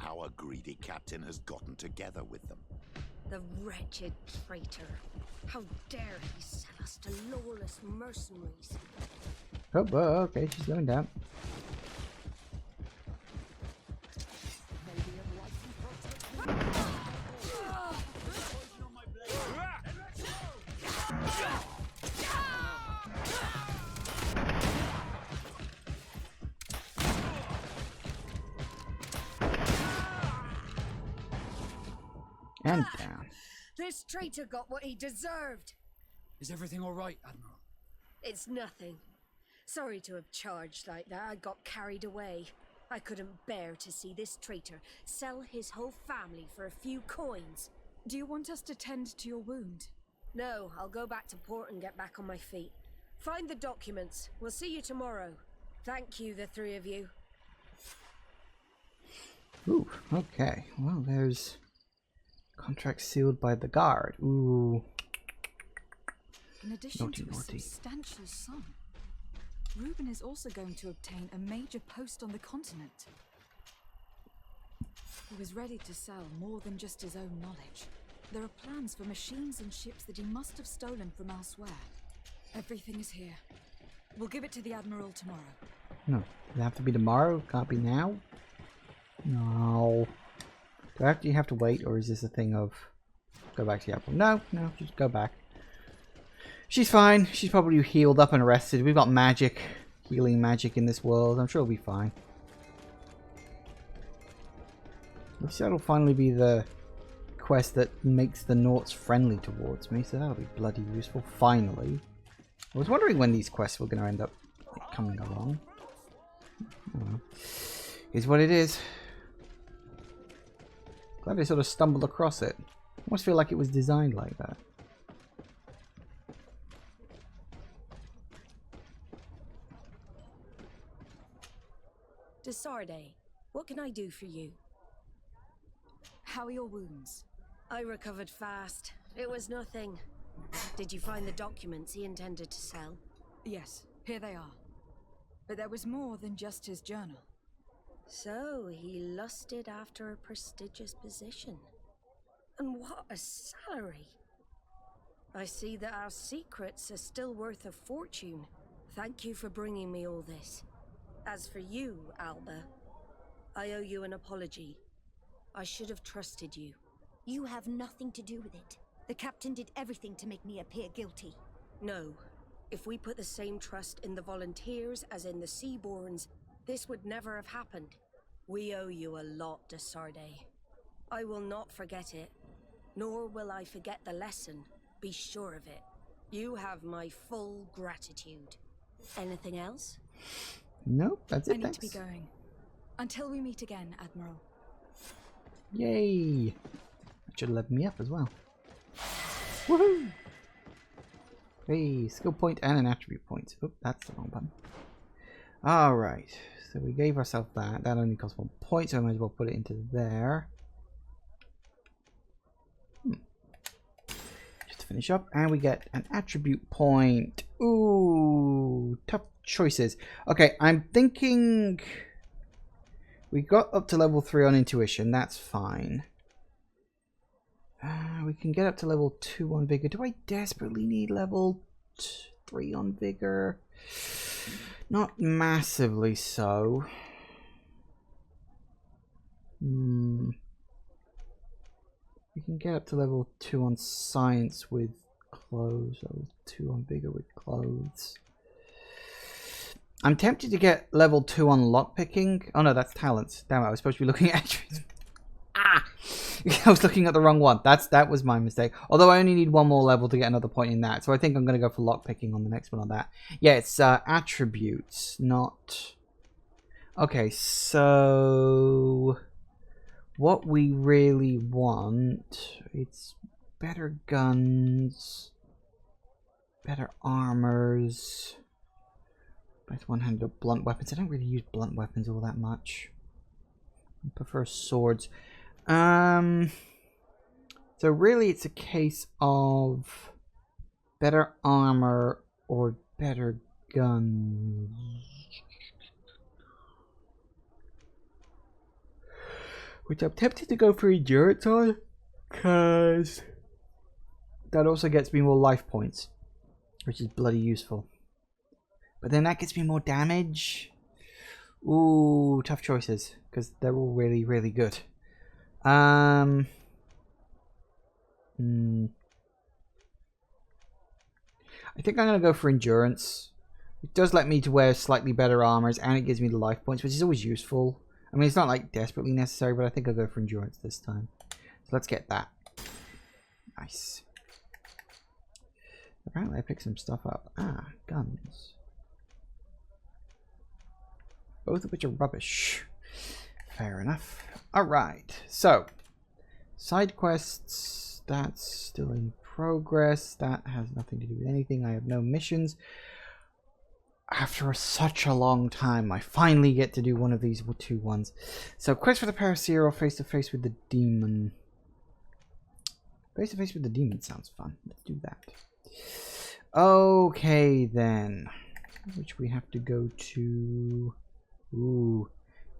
Our greedy captain has gotten together with them. The wretched traitor. How dare he sell us to lawless mercenaries? Oh, well, okay, she's going down. And down. This traitor got what he deserved. Is everything all right, Admiral? It's nothing. Sorry to have charged like that. I got carried away. I couldn't bear to see this traitor sell his whole family for a few coins. Do you want us to tend to your wound? No, I'll go back to port and get back on my feet. Find the documents. We'll see you tomorrow. Thank you, the three of you. Ooh, okay. Well, there's contract sealed by the guard. Ooh. In addition Naughty, to a naughty. substantial sum, Reuben is also going to obtain a major post on the continent. He was ready to sell more than just his own knowledge. There are plans for machines and ships that he must have stolen from elsewhere. Everything is here. We'll give it to the Admiral tomorrow. No, does it have to be tomorrow? Can't be now? No. Do I actually have to wait, or is this a thing of go back to the Admiral? No, no, just go back. She's fine. She's probably healed up and rested. We've got magic, healing magic in this world. I'm sure it'll be fine. Looks like that'll finally be the quest that makes the Nauts friendly towards me, so that'll be bloody useful. Finally. I was wondering when these quests were going to end up coming along. Oh, is what it is. Glad I sort of stumbled across it. Almost feel like it was designed like that. Desarde, what can I do for you? How are your wounds? I recovered fast. It was nothing. Did you find the documents he intended to sell? Yes, here they are. But there was more than just his journal. So, he lusted after a prestigious position. And what a salary! I see that our secrets are still worth a fortune. Thank you for bringing me all this. As for you, Alba, I owe you an apology. I should have trusted you. You have nothing to do with it. The captain did everything to make me appear guilty. No. If we put the same trust in the volunteers as in the Seaborns, this would never have happened. We owe you a lot, Desarde. I will not forget it, nor will I forget the lesson. Be sure of it. You have my full gratitude. Anything else? Nope, that's it. I need Thanks. to be going. Until we meet again, Admiral. Yay! That should have led me up as well. Woohoo! Hey, skill point and an attribute point. Oop, that's the wrong button. Alright, so we gave ourselves that. That only costs 1 point, so I might as well put it into there. Just to finish up, and we get an attribute point. Ooh, tough choices. Okay, I'm thinking we got up to level 3 on intuition. That's fine. We can get up to level 2 on vigor. Do I desperately need level 3 on vigor? Not massively so. We can get up to level 2 on science with clothes. Level 2 on vigor with clothes. I'm tempted to get level 2 on lockpicking. Oh no, that's talents. Damn it, I was supposed to be looking at attributes. Ah! I was looking at the wrong one. That was my mistake. Although I only need 1 more level to get another point in that. So I think I'm going to go for lockpicking on the next one on that. Yeah, it's attributes, not... Okay, so... What we really want... It's better guns... Better armors... Both one-handed blunt weapons. I don't really use blunt weapons all that much. I prefer swords. So really it's a case of better armor or better guns. Which I'm tempted to go for endurance on, because that also gets me more life points, which is bloody useful. But then that gets me more damage. Ooh, tough choices, because they're all really, really good. I think I'm going to go for endurance. It does let me to wear slightly better armors, and it gives me the life points, which is always useful. I mean, it's not like desperately necessary, but I think I'll go for endurance this time. So let's get that. Nice. Apparently I picked some stuff up. Ah, guns. Both of which are rubbish. Fair enough. Alright, so side quests, that's still in progress. That has nothing to do with anything. I have no missions. after such a long time, I finally get to do one of these two ones. So, quest for the Paracero, face to face with the demon. Face to face with the demon sounds fun. Let's do that. Okay, then. Which we have to go to... Ooh.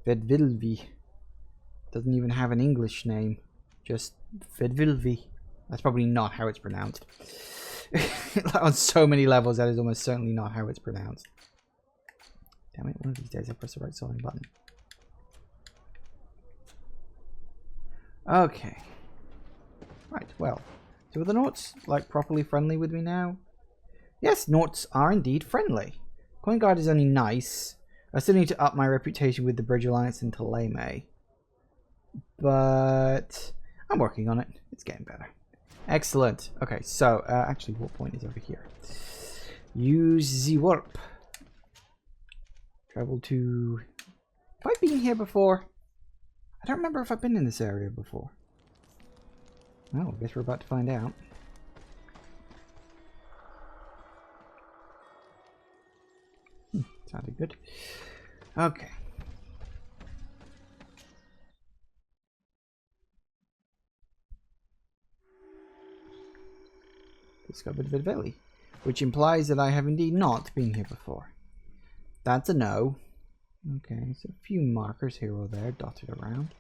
Vedvilvi. Doesn't even have an English name. Just Vedvilvi. That's probably not how it's pronounced. On so many levels, that is almost certainly not how it's pronounced. Damn it, one of these days I press the right solving button. Okay. Right, well. So are the Nauts, like, properly friendly with me now? Yes, Nauts are indeed friendly. Coin Guard is only nice. I still need to up my reputation with the Bridge Alliance in Thélème. But I'm working on it. It's getting better. Excellent. Okay, so, actually, what point is over here? Use the warp. Travel to... Have I been here before? I don't remember if I've been in this area before. Well, I guess we're about to find out. Sounded good. Okay. Discovered Vedvilli, which implies that I have indeed not been here before. That's a no. Okay, so a few markers here or there dotted around.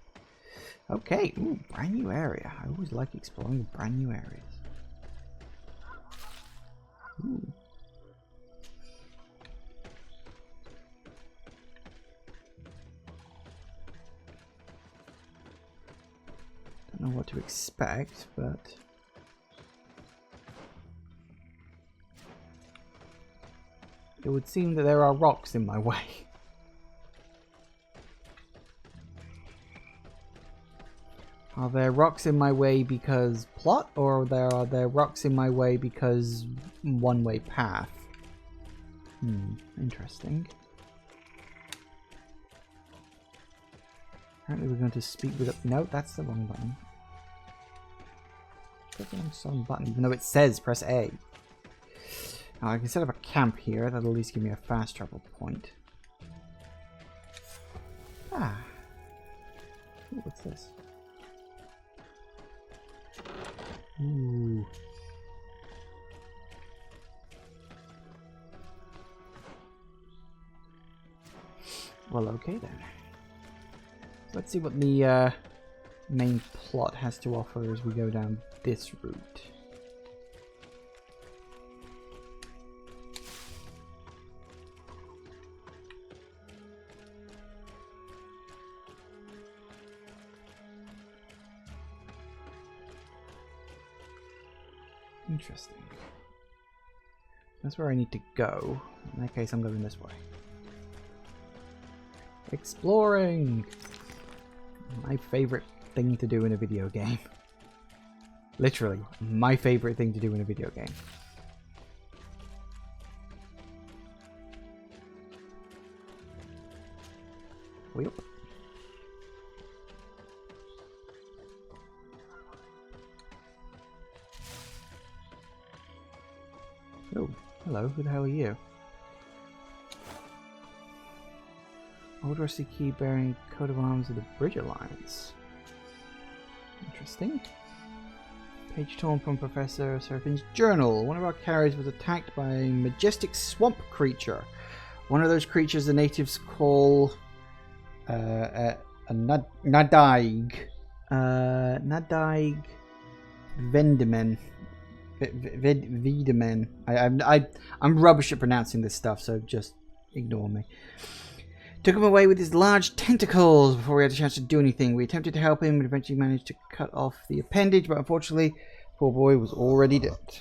Okay, ooh, brand new area. I always like exploring brand new areas. Ooh. Don't know what to expect, but... It would seem that there are rocks in my way. Are there rocks in my way because plot, or are there rocks in my way because one-way path? Interesting. Apparently we're going to speak with... No, that's the wrong button. That's the wrong button, even though it says press A. Now I can set up a camp here. That'll at least give me a fast travel point. Ah. Ooh, what's this? Ooh. Well, okay then. Let's see what the main plot has to offer as we go down this route. Interesting. That's where I need to go. In that case, I'm going this way. Exploring! My favorite thing to do in a video game. Literally, my favorite thing to do in a video game. Wheep. Oh, hello, who the hell are you? Old rusty key bearing coat of arms of the Bridge Alliance. Interesting. Page torn from Professor Seraphine's journal. One of our carriers was attacked by a majestic swamp creature. One of those creatures the natives call a Nadaig. Nadaig Vendamen. Wiedemann. I'm rubbish at pronouncing this stuff, so just ignore me. Took him away with his large tentacles before we had a chance to do anything. We attempted to help him and eventually managed to cut off the appendage, but unfortunately, poor boy was already dead.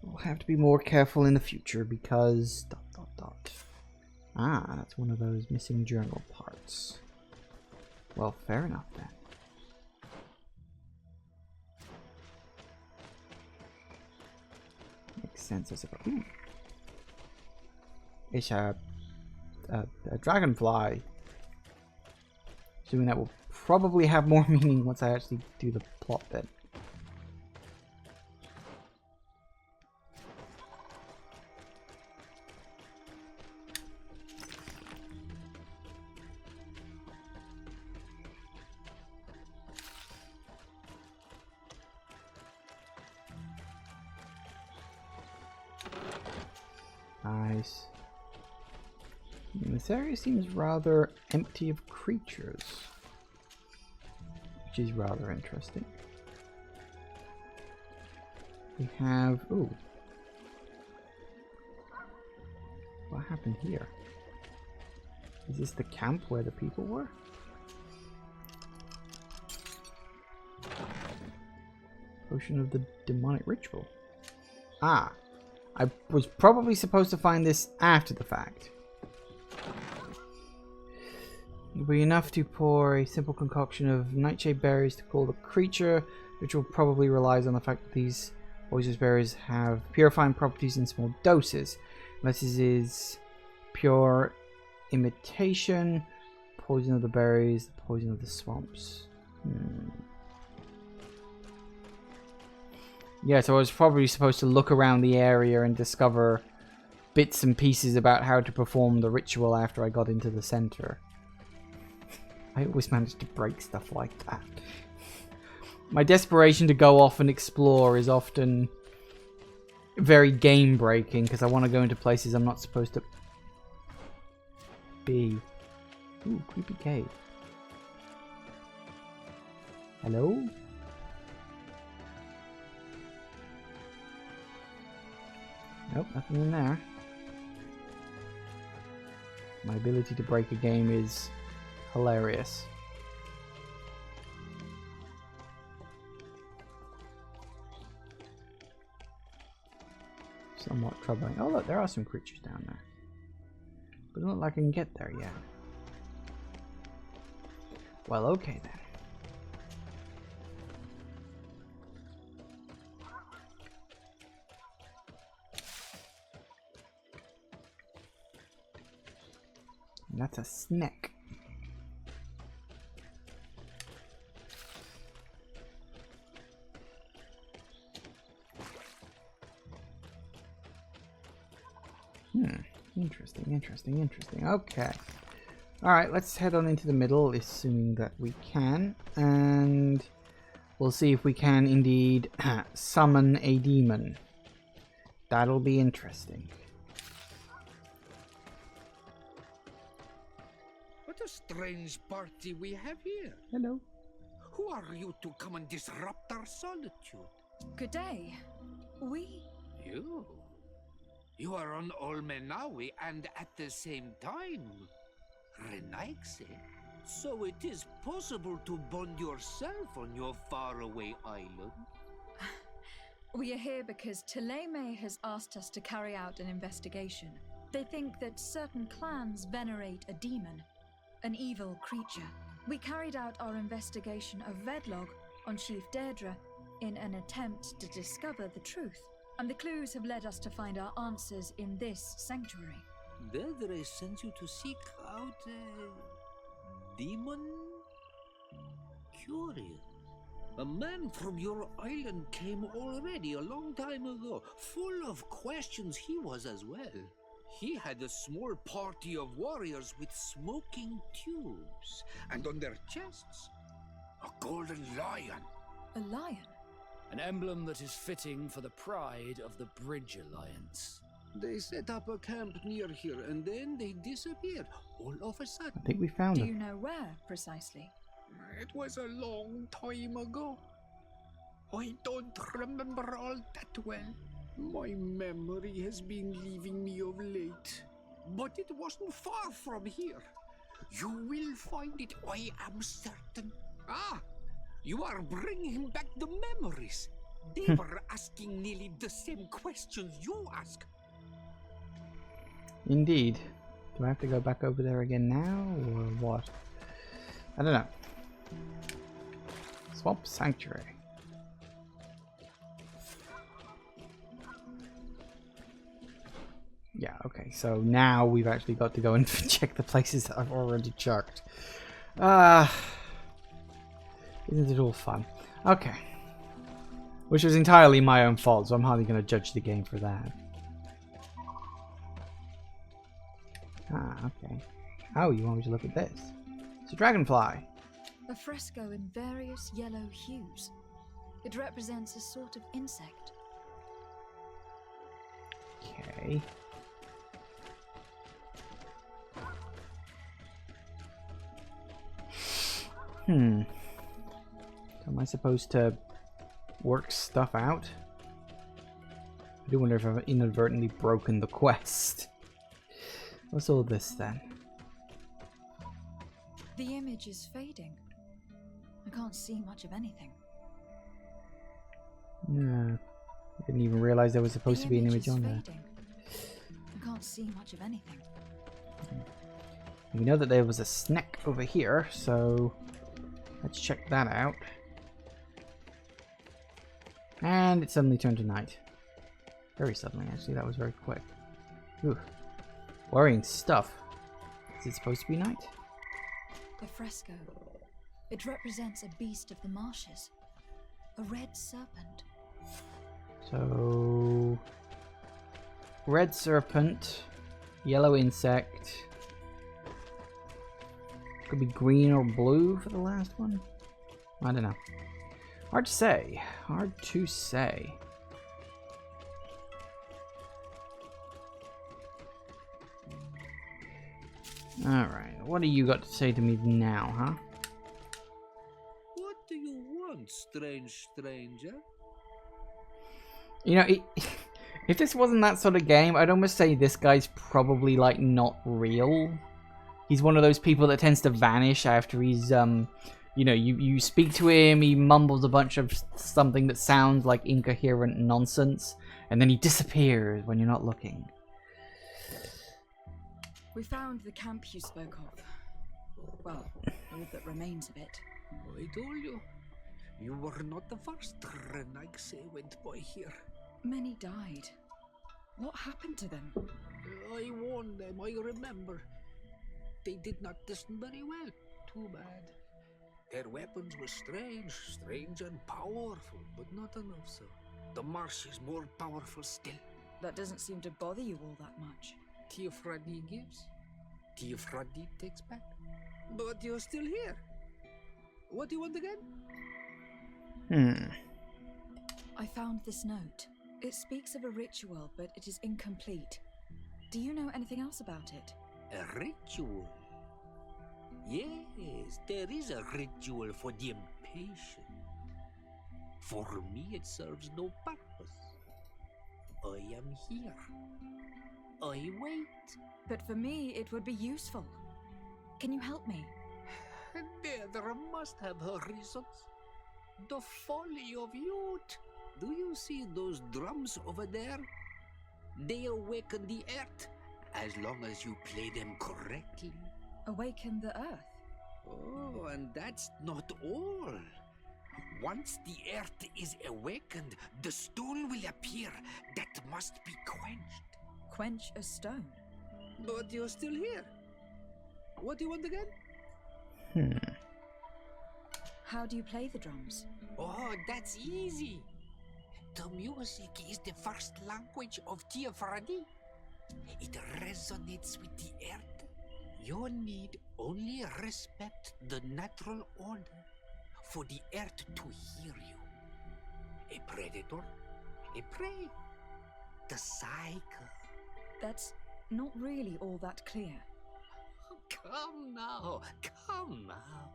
We'll have to be more careful in the future because... ... Ah, that's one of those missing journal parts. Well, fair enough then. Makes sense, I suppose. Ooh. It's a dragonfly. Assuming that will probably have more meaning once I actually do the plot bit. Nice. This area seems rather empty of creatures, which is rather interesting. We have... Ooh. What happened here? Is this the camp where the people were? Potion of the demonic ritual. Ah. I was probably supposed to find this after the fact. It'll be enough to pour a simple concoction of nightshade berries to cool the creature, which will probably relies on the fact that these poisonous berries have purifying properties in small doses. Unless this is pure imitation, poison of the berries, the poison of the swamps. Yeah, so I was probably supposed to look around the area and discover bits and pieces about how to perform the ritual after I got into the center. I always manage to break stuff like that. My desperation to go off and explore is often very game breaking because I want to go into places I'm not supposed to be. Ooh, creepy cave. Hello? Nope, nothing in there. My ability to break a game is hilarious. Somewhat troubling. Oh look, there are some creatures down there. But it doesn't look like I can get there yet. Well, okay then. And that's a snake. Interesting. Okay. Alright, let's head on into the middle, assuming that we can. And we'll see if we can indeed summon a demon. That'll be interesting. What a strange party we have here. Hello. Who are you to come and disrupt our solitude? Good day. You are on Olmenawi and at the same time Renaigse. So it is possible to bond yourself on your faraway island? We are here because Taleme has asked us to carry out an investigation. They think that certain clans venerate a demon, an evil creature. We carried out our investigation of Vedlog on Chief Deirdre in an attempt to discover the truth. And the clues have led us to find our answers in this sanctuary. Deirdre sent you to seek out a demon? Curious. A man from your island came already a long time ago. Full of questions he was as well. He had a small party of warriors with smoking tubes. And on their chests, a golden lion. A lion? An emblem that is fitting for the pride of the Bridge Alliance. They set up a camp near here and then they disappeared all of a sudden. I think we found Do them. you know where, precisely? It was a long time ago. I don't remember all that well. My memory has been leaving me of late. But it wasn't far from here. You will find it, I am certain. Ah! You are bringing back the memories. They were asking nearly the same questions you ask. Indeed. Do I have to go back over there again now, or what? I don't know. Swamp Sanctuary. Yeah, okay, so now we've actually got to go and check the places that I've already checked. Isn't it all fun? Okay. Which was entirely my own fault, so I'm hardly going to judge the game for that. Ah, okay. Oh, you want me to look at this? It's a dragonfly. A fresco in various yellow hues. It represents a sort of insect. Okay. So am I supposed to work stuff out? I do wonder if I've inadvertently broken the quest. What's all this then? The image is fading. I can't see much of anything. No. I didn't even realize there was supposed to be an image on there. I can't see much of anything. We know that there was a snack over here, so let's check that out. And it suddenly turned to night. Very suddenly, actually. That was very quick. Ooh. Worrying stuff. Is it supposed to be night? The fresco. It represents a beast of the marshes. A red serpent. So... red serpent. Yellow insect. Could be green or blue for the last one. I don't know. Hard to say. Hard to say. Alright, what do you got to say to me now, huh? What do you want, strange stranger? You know, if this wasn't that sort of game, I'd almost say this guy's probably, like, not real. He's one of those people that tends to vanish after he's, you know, you speak to him, he mumbles a bunch of something that sounds like incoherent nonsense, and then he disappears when you're not looking. We found the camp you spoke of. Well, all that remains of it. I told you. You were not the first Renaigse went by here. Many died. What happened to them? I warned them, I remember. They did not listen very well. Too bad. Their weapons were strange and powerful, but not enough so. The marsh is more powerful still. That doesn't seem to bother you all that much. Teofradi gives, Teofradi takes back. But you're still here. What do you want again? I found this note. It speaks of a ritual, but it is incomplete. Do you know anything else about it? A ritual? Yes, there is a ritual for the impatient. For me, it serves no purpose. I am here. I wait. But for me, it would be useful. Can you help me? There must have her reasons. The folly of youth. Do you see those drums over there? They awaken the earth, as long as you play them correctly. Awaken the earth? Oh, and that's not all. Once the earth is awakened, the stone will appear that must be quenched. Quench a stone? But you're still here. What do you want again? How do you play the drums? Oh, that's easy. The music is the first language of Teofradi. It resonates with the earth. You need only respect the natural order for the earth to hear you. A predator, a prey. The cycle. That's not really all that clear. Come now, come now.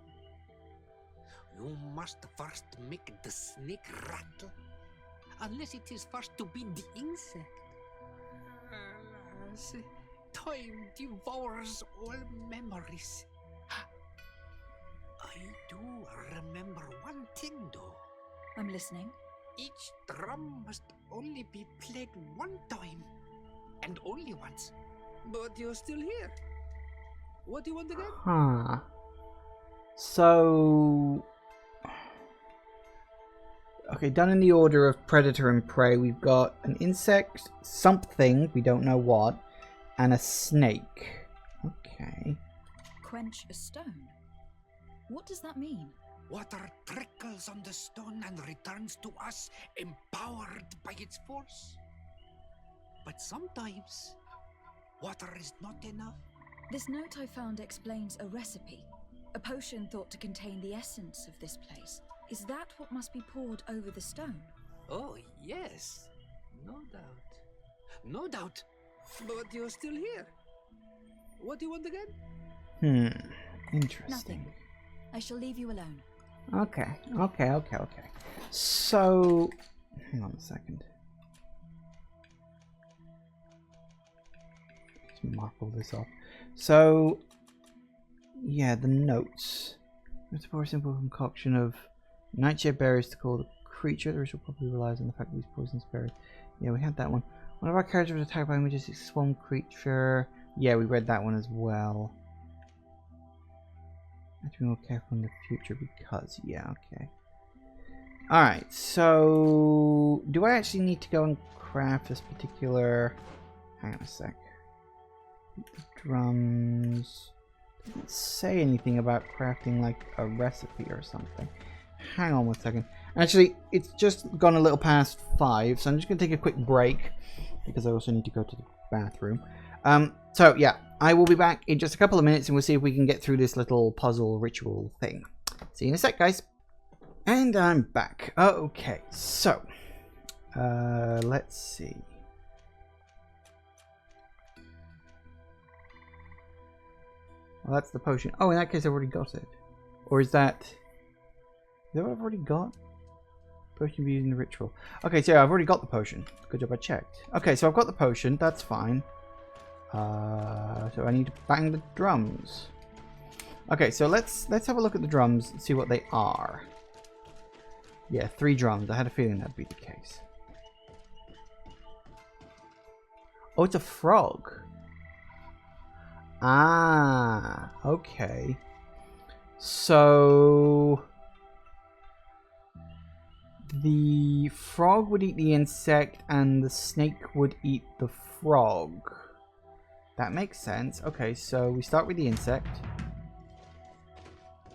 You must first make the snake rattle, unless it is first to be the insect. Alas, time devours all memories. I do remember one thing though. I'm listening. Each drum must only be played one time, and only once. But you're still here. What do you want again? So... okay, done in the order of predator and prey, we've got an insect, something, we don't know what, and a snake. Okay. Quench a stone? What does that mean? Water trickles on the stone and returns to us, empowered by its force. But sometimes, water is not enough. This note I found explains a recipe. A potion thought to contain the essence of this place. Is that what must be poured over the stone? Oh, yes. No doubt. No doubt. But you're still here. What do you want again? Interesting. Nothing. I shall leave you alone. Okay. So, hang on a second. Let's mark all this off. So, yeah, the notes. It's a simple concoction of nightshade berries to call the creature. The ritual probably relies on the fact that these poisonous berries. Yeah, we had that one. One of our characters was attacked by a majestic swarm creature. Yeah, we read that one as well. I have to be more careful in the future because, yeah, okay. Alright, so do I actually need to go and craft this particular... Hang on a sec. The drums... Doesn't say anything about crafting like a recipe or something. Hang on 1 second. Actually, it's just gone a little past 5, so I'm just going to take a quick break because I also need to go to the bathroom. So yeah, I will be back in just a couple of minutes and we'll see if we can get through this little puzzle ritual thing. See you in a sec, guys. And I'm back. Okay, so let's see. Well, that's the potion. Oh, in that case, I've already got it. Or is that what I've already got? Potion be used in the ritual. Okay, so yeah, I've already got the potion. Good job, I checked. Okay, so I've got the potion. That's fine. So I need to bang the drums. Okay, so let's have a look at the drums and see what they are. Yeah, 3 drums. I had a feeling that'd be the case. Oh, it's a frog. Ah, okay. So the frog would eat the insect and the snake would eat the frog. That makes sense. Okay, so we start with the insect.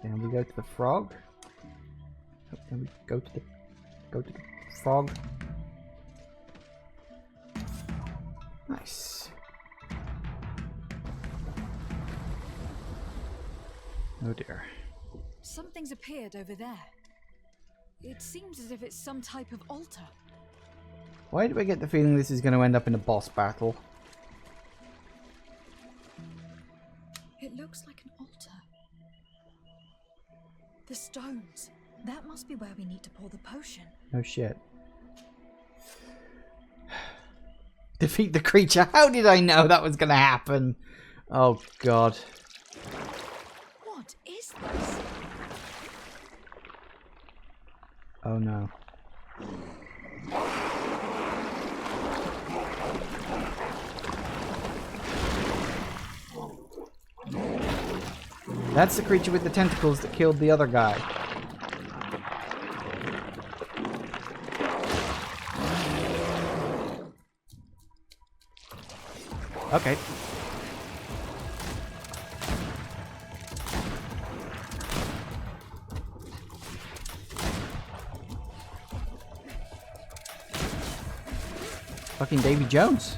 Then we go to the frog. Then we go to the frog. Nice. Oh dear. Something's appeared over there. It seems as if it's some type of altar. Why do I get the feeling this is going to end up in a boss battle? It looks like an altar. The stones. That must be where we need to pour the potion. No shit. Defeat the creature. How did I know that was going to happen? Oh god. What is this? Oh no. That's the creature with the tentacles that killed the other guy. Okay. Fucking Davy Jones.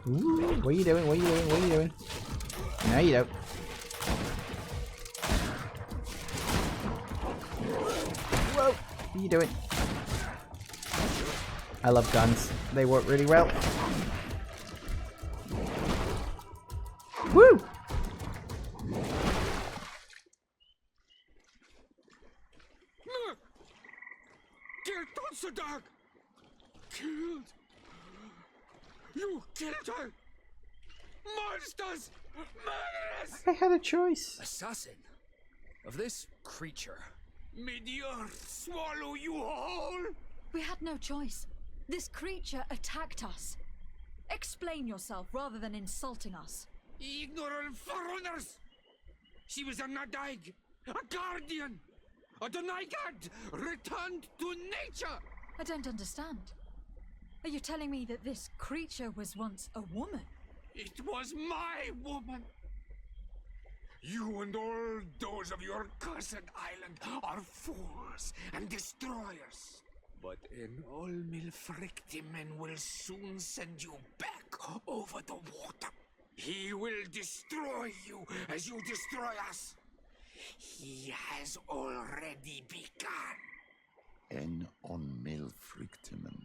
Ooh, what are you doing? What are you doing? What are you doing? No, you don't. Whoa! What are you doing? I love guns. They work really well. Woo! Dog. Killed. You killed her. Monsters. Murderers. I had a choice. Assassin of this creature. May the earth swallow you whole. We had no choice. This creature attacked us. Explain yourself rather than insulting us. Ignorant foreigners. She was a Nadaig, a guardian, a Donaigad, returned to nature. I don't understand. Are you telling me that this creature was once a woman? It was my woman. You and all those of your cursed island are fools and destroyers. But an all Milfrictimen will soon send you back over the water. He will destroy you as you destroy us. He has already begun. En on Milfrictimen.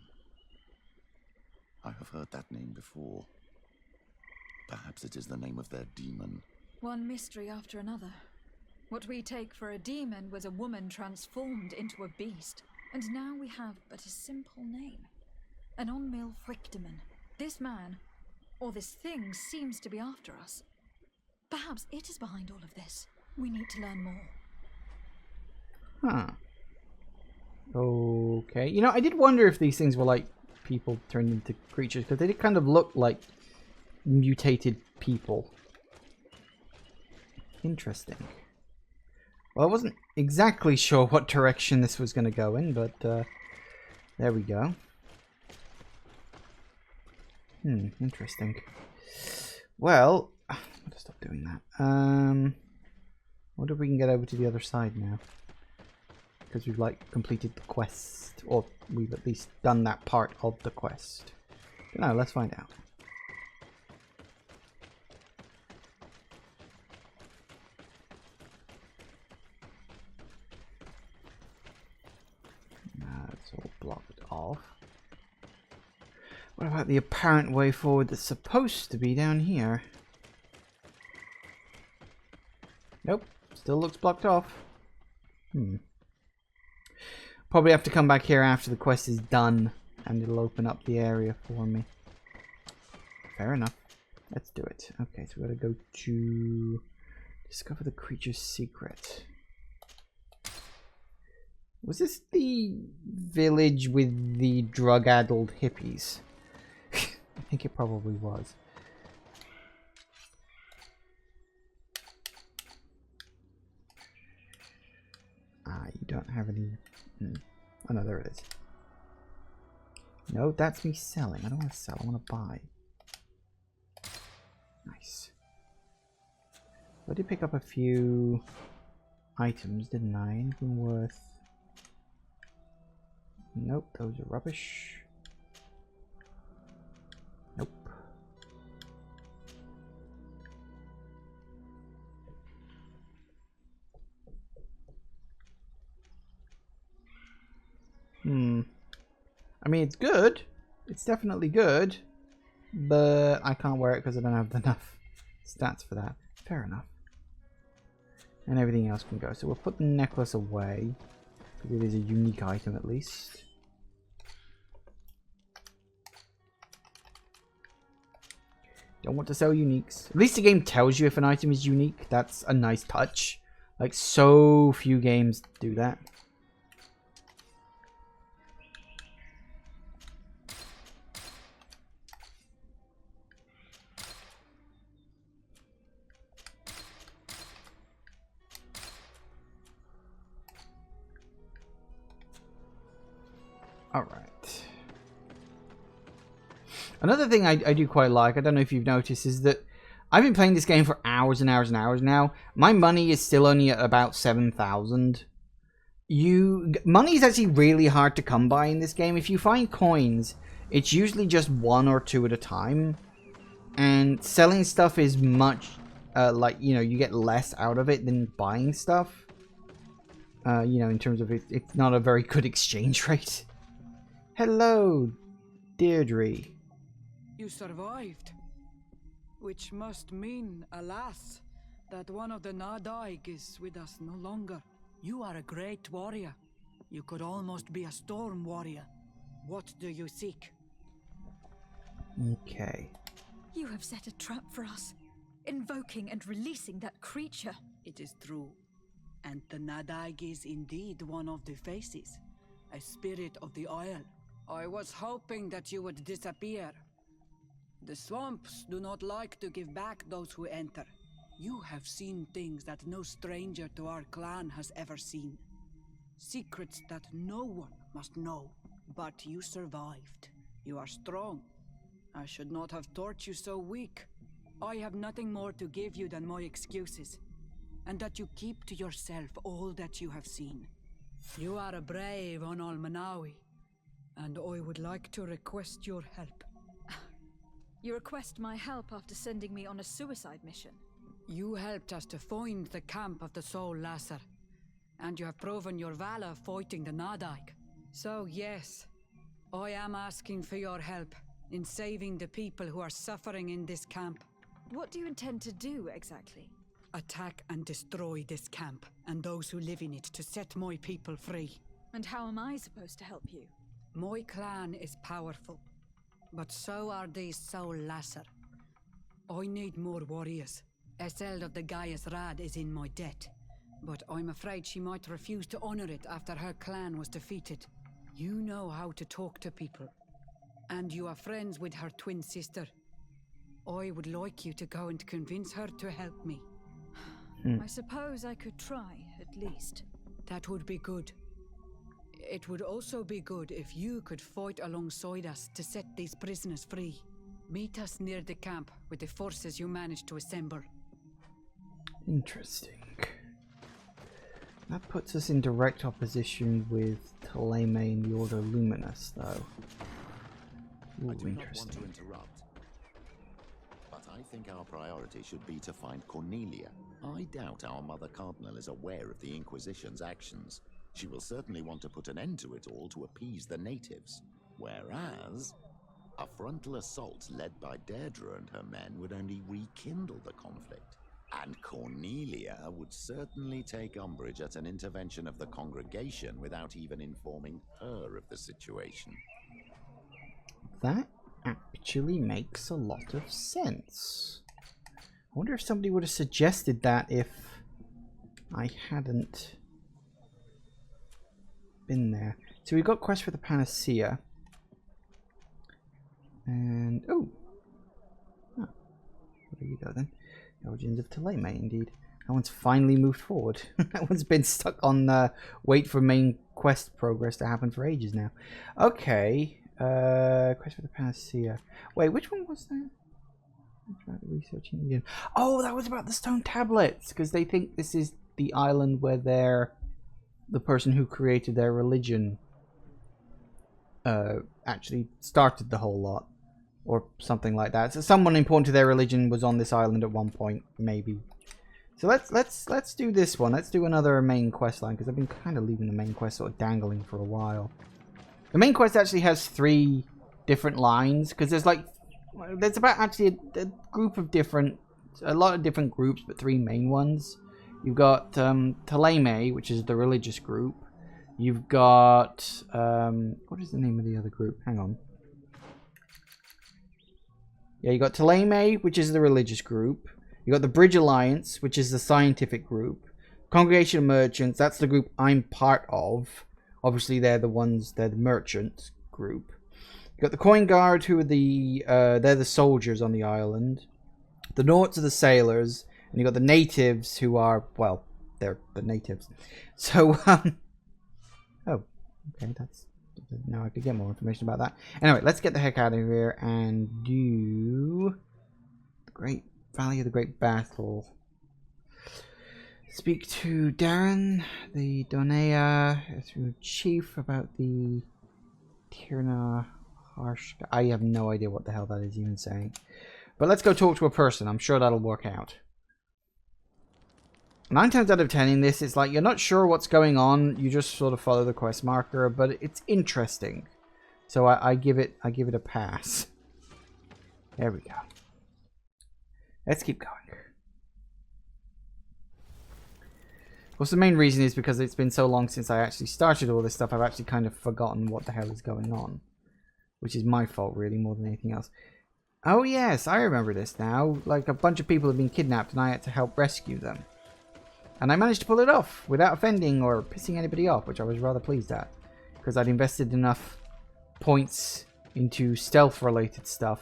I have heard that name before. Perhaps it is the name of their demon. One mystery after another. What we take for a demon was a woman transformed into a beast. And now we have but a simple name. An Onmil Frichteman. This man, or this thing, seems to be after us. Perhaps it is behind all of this. We need to learn more. Huh. Okay. You know, I did wonder if these things were like people turned into creatures, because they did kind of look like mutated people. Interesting. Well, I wasn't exactly sure what direction this was going to go in, but there we go. Interesting. Well, I'm going to stop doing that. Wonder if we can get over to the other side now. Because we've, like, completed the quest. Or we've at least done that part of the quest. No, let's find out. It's all blocked off. What about the apparent way forward that's supposed to be down here? Nope, still looks blocked off. Probably have to come back here after the quest is done, and it'll open up the area for me. Fair enough. Let's do it. Okay, so we gotta go to discover the creature's secret. Was this the village with the drug-addled hippies? I think it probably was. You don't have any... Oh no, there it is. No, that's me selling. I don't want to sell, I want to buy. Nice. I did pick up a few items, didn't I? Anything worth... Nope, those are rubbish. Nope. I mean, it's good. It's definitely good. But I can't wear it because I don't have enough stats for that. Fair enough. And everything else can go. So we'll put the necklace away. Because it is a unique item at least. Don't want to sell uniques. At least the game tells you if an item is unique. That's a nice touch. Like, so few games do that. Alright. Another thing I do quite like, I don't know if you've noticed, is that I've been playing this game for hours and hours and hours now. My money is still only at about 7,000. Money is actually really hard to come by in this game. If you find coins, it's usually just 1 or 2 at a time. And selling stuff is much, like, you know, you get less out of it than buying stuff. You know, in terms of it's not a very good exchange rate. Hello, Deirdre. You survived. Which must mean, alas, that one of the Nadaig is with us no longer. You are a great warrior. You could almost be a storm warrior. What do you seek? Okay. You have set a trap for us, invoking and releasing that creature. It is true. And the Nadaig is indeed one of the faces, a spirit of the Isle. I was hoping that you would disappear. The swamps do not like to give back those who enter. You have seen things that no stranger to our clan has ever seen. Secrets that no one must know. But you survived. You are strong. I should not have thought you so weak. I have nothing more to give you than my excuses. And that you keep to yourself all that you have seen. You are a brave Onol Manawi, and I would like to request your help. You request my help after sending me on a suicide mission? You helped us to find the camp of the Soul Lasser, and you have proven your valor fighting the Nadaig. So yes, I am asking for your help in saving the people who are suffering in this camp. What do you intend to do, exactly? Attack and destroy this camp, and those who live in it, to set my people free. And how am I supposed to help you? My clan is powerful, but so are these Soul Lasser. I need more warriors. Eseld of the Gaia's Rad is in my debt, but I'm afraid she might refuse to honor it after her clan was defeated. You know how to talk to people, and you are friends with her twin sister. I would like you to go and convince her to help me. I suppose I could try, at least. That would be good. It would also be good if you could fight alongside us to set these prisoners free. Meet us near the camp with the forces you managed to assemble. Interesting. That puts us in direct opposition with Thélème and the Order Luminous, though. Ooh, I do not want interesting. to interrupt, but I think our priority should be to find Cornelia. I doubt our Mother Cardinal is aware of the Inquisition's actions. She will certainly want to put an end to it all to appease the natives. Whereas, a frontal assault led by Deirdre and her men would only rekindle the conflict. And Cornelia would certainly take umbrage at an intervention of the congregation without even informing her of the situation. That actually makes a lot of sense. I wonder if somebody would have suggested that if I hadn't been there. So we've got quest for the Panacea. And oh, there you go then. The Origins of Thélème, indeed. That one's finally moved forward. That one's been stuck on wait for main quest progress to happen for ages now. Okay, quest for the Panacea. Wait, which one was that? About the researching Indian. Oh, that was about the stone tablets, because they think this is the island where the person who created their religion actually started the whole lot, or something like that. So someone important to their religion was on this island at one point, maybe. So let's do this one. Let's do another main quest line, because I've been kind of leaving the main quest sort of dangling for a while. The main quest actually has 3 different lines, because there's about actually a group of a lot of different groups, but 3 main ones. You've got Thélème, which is the religious group. You've got what is the name of the other group? Hang on. Yeah, you got Thélème, which is the religious group. You got the Bridge Alliance, which is the scientific group. Congregation of Merchants, that's the group I'm part of. Obviously, they're the merchant group. You got the Coin Guard, who are they're the soldiers on the island. The Naughts are the sailors, and you got the natives, who are, well, they're the natives. So, oh, okay, now I could get more information about that. Anyway, let's get the heck out of here and do the Great Valley of the Great Battle. Speak to Darren, the Donea chief, about the Tirna Harsh. I have no idea what the hell that is even saying. But let's go talk to a person. I'm sure that'll work out. 9 times out of 10 in this, it's like you're not sure what's going on. You just sort of follow the quest marker, but it's interesting. So I give it a pass. There we go. Let's keep going. Of course, the main reason is because it's been so long since I actually started all this stuff, I've actually kind of forgotten what the hell is going on. Which is my fault, really, more than anything else. Oh yes, I remember this now. Like, a bunch of people have been kidnapped and I had to help rescue them. And I managed to pull it off without offending or pissing anybody off, which I was rather pleased at. Because I'd invested enough points into stealth-related stuff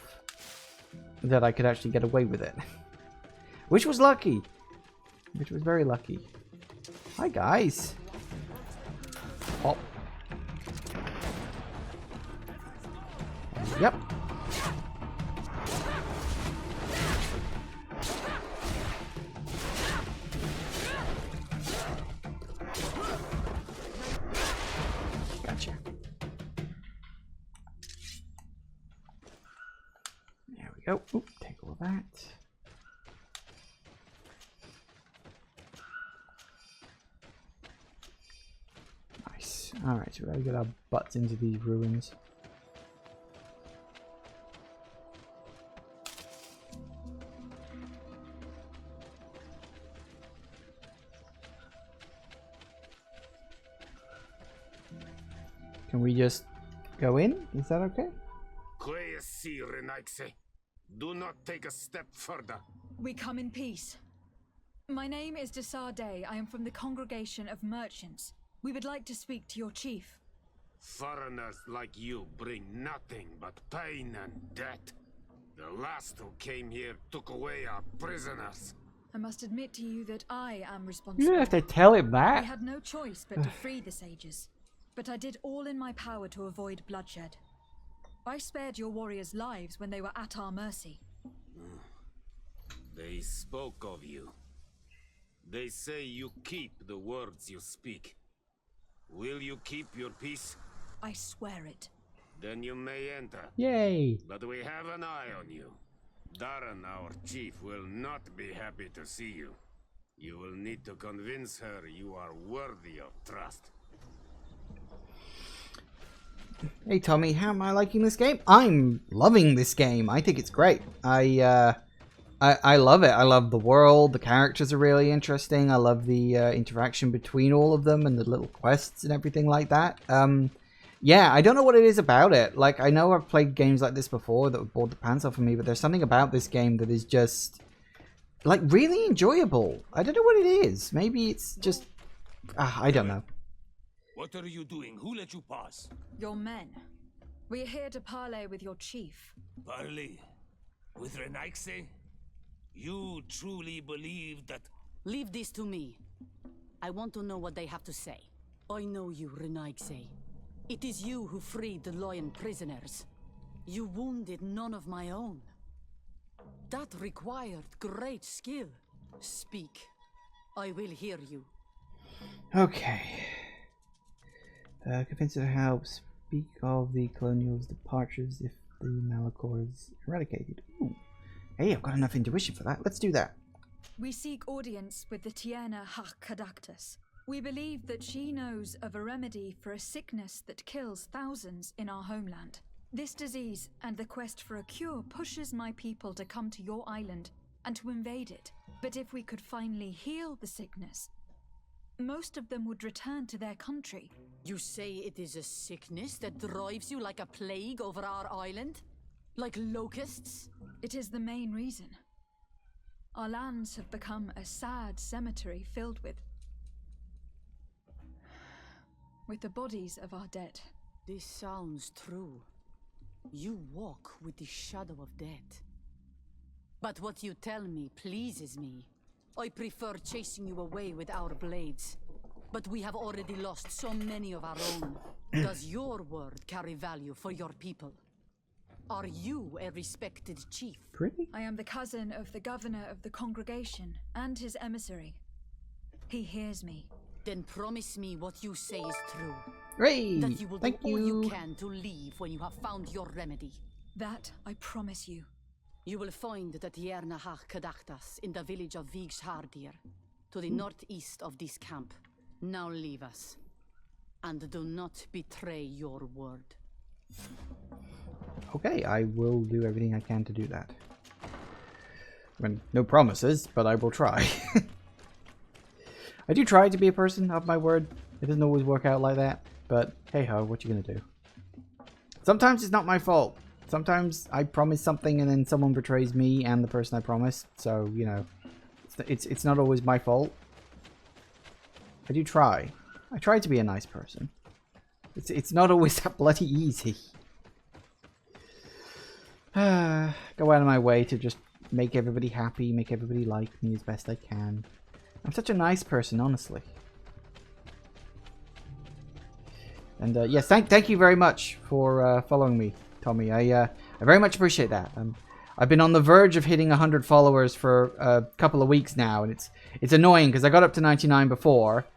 that I could actually get away with it. Which was lucky. Which was very lucky. Hi, guys. Pop. Yep. Gotcha. There we go. Oop, take all that. Nice. Alright, so we gotta get our butts into these ruins. Can we just go in? Is that okay? Quiesci, Renaigse. Do not take a step further. We come in peace. My name is Desarde. I am from the Congregation of Merchants. We would like to speak to your chief. Foreigners like you bring nothing but pain and death. The last who came here took away our prisoners. I must admit to you that I am responsible. You don't have to tell him that. I had no choice but to free the sages. But I did all in my power to avoid bloodshed. I spared your warriors' lives when they were at our mercy. They spoke of you. They say you keep the words you speak. Will you keep your peace? I swear it. Then you may enter. Yay! But we have an eye on you. Darren, our chief, will not be happy to see you. You will need to convince her you are worthy of trust. Hey Tommy, how am I liking this game? I'm loving this game. I think it's great. I love it. I love the world. The characters are really interesting. I love the interaction between all of them and the little quests and everything like that. Yeah, I don't know what it is about it. Like, I know I've played games like this before that have bored the pants off of me, but there's something about this game that is just, like, really enjoyable. I don't know what it is. Maybe it's just, I don't know. What are you doing? Who let you pass? Your men. We are here to parley with your chief. Parley? With Renaigse? You truly believe that... Leave this to me. I want to know what they have to say. I know you, Renaigse. It is you who freed the lion prisoners. You wounded none of my own. That required great skill. Speak. I will hear you. Okay. Convince her to help speak of the colonials' departures if the Malachor is eradicated. Ooh. Hey, I've got enough intuition for that. Let's do that. We seek audience with the Tierna Hakadactus. We believe that she knows of a remedy for a sickness that kills thousands in our homeland. This disease and the quest for a cure pushes my people to come to your island and to invade it. But if we could finally heal the sickness, most of them would return to their country. You say it is a sickness that drives you like a plague over our island? Like locusts? It is the main reason. Our lands have become a sad cemetery filled with the bodies of our dead. This sounds true. You walk with the shadow of death. But what you tell me pleases me. I prefer chasing you away with our blades. But we have already lost so many of our own. Does your word carry value for your people? Are you a respected chief? Pretty? I am the cousin of the governor of the congregation and his emissary. He hears me. Then promise me what you say is true. Hey, that you will thank do all you. you can to leave when you have found your remedy. That I promise you. You will find the Tierna Kadaktas in the village of Vigshardir, to the northeast of this camp. Now leave us. And do not betray your word. Okay, I will do everything I can to do that. I mean, no promises, but I will try. I do try to be a person of my word. It doesn't always work out like that, but hey ho, what you gonna do? Sometimes it's not my fault. Sometimes I promise something and then someone betrays me and the person I promised. So, you know, it's not always my fault. I do try. I try to be a nice person. It's not always that bloody easy. Go out of my way to just make everybody happy, make everybody like me as best I can. I'm such a nice person, honestly. And yes, thank you very much for following me, Tommy. I very much appreciate that. I've been on the verge of hitting 100 followers for a couple of weeks now, and it's annoying because I got up to 99 before,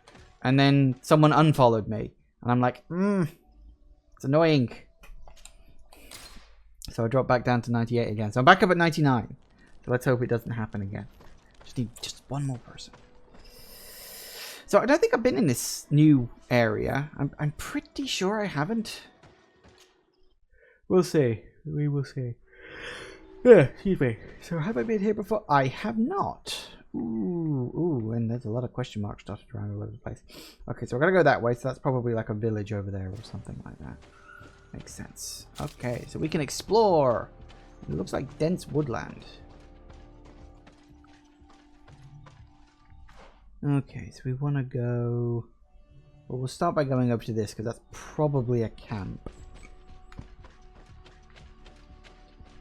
and then someone unfollowed me, and I'm like, it's annoying. So I dropped back down to 98 again. So I'm back up at 99. So let's hope it doesn't happen again. Just need just one more person. So I don't think I've been in this new area. I'm pretty sure I haven't. We'll see. We will see. Yeah, excuse me. So have I been here before? I have not. Ooh, and there's a lot of question marks dotted around all over the place. Okay, so we're gonna go that way, so that's probably like a village over there or something like that. Makes sense. Okay, so we can explore. It looks like dense woodland. Okay, so we want to go... Well, we'll start by going over to this, because that's probably a camp.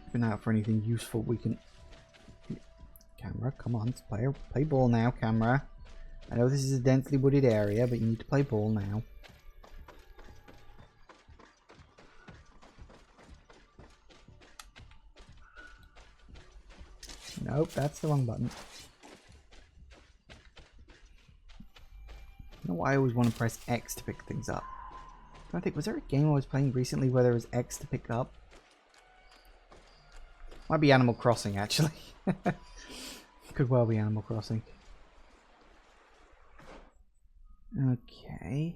Looking out for anything useful we can... Camera, come on, let's play ball now, camera. I know this is a densely wooded area, but you need to play ball now. Nope, that's the wrong button. I don't know why I always want to press X to pick things up. I think, was there a game I was playing recently where there was X to pick up? Might be Animal Crossing, actually. Could well be Animal Crossing. Okay.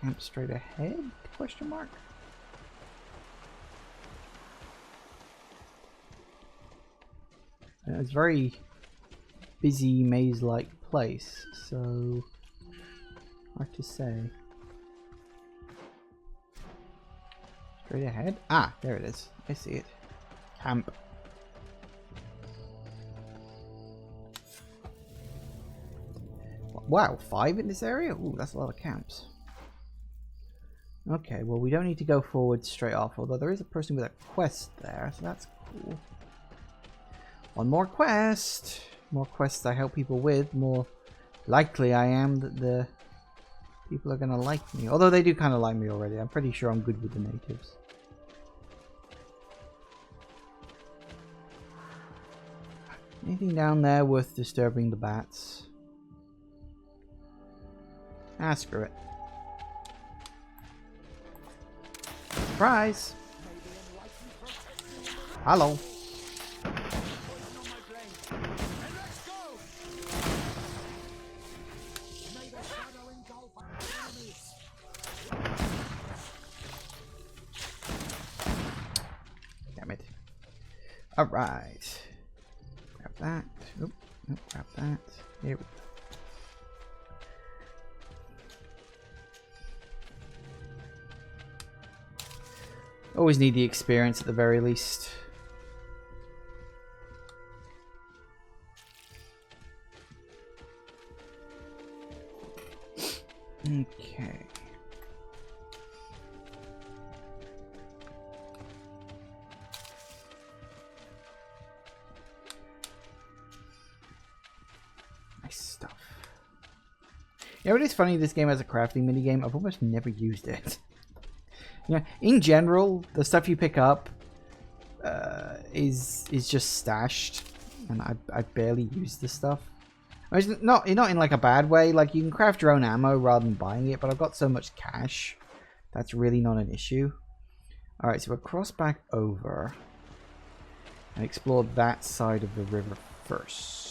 Camp straight ahead? Question mark? It's a very busy maze-like place, so hard to say. Straight ahead? Ah, there it is. I see it. Camp. Wow, 5 in this area? Ooh, that's a lot of camps. Okay, well, we don't need to go forward straight off, although there is a person with a quest there, so that's cool. One more quest! More quests I help people with, more likely I am that the people are going to like me. Although they do kind of like me already. I'm pretty sure I'm good with the natives. Anything down there worth disturbing the bats? Ah, screw it. Surprise! Hello. Damn it. Alright. Grab that. Oop, nope, grab that. There we go. Always need the experience at the very least. Okay. Nice stuff. You know what is funny? This game has a crafting minigame. I've almost never used it. Yeah, in general, the stuff you pick up is just stashed, and I barely use this stuff. I mean, not in like a bad way. Like, you can craft your own ammo rather than buying it, but I've got so much cash that's really not an issue. All right, so we'll cross back over and explore that side of the river first.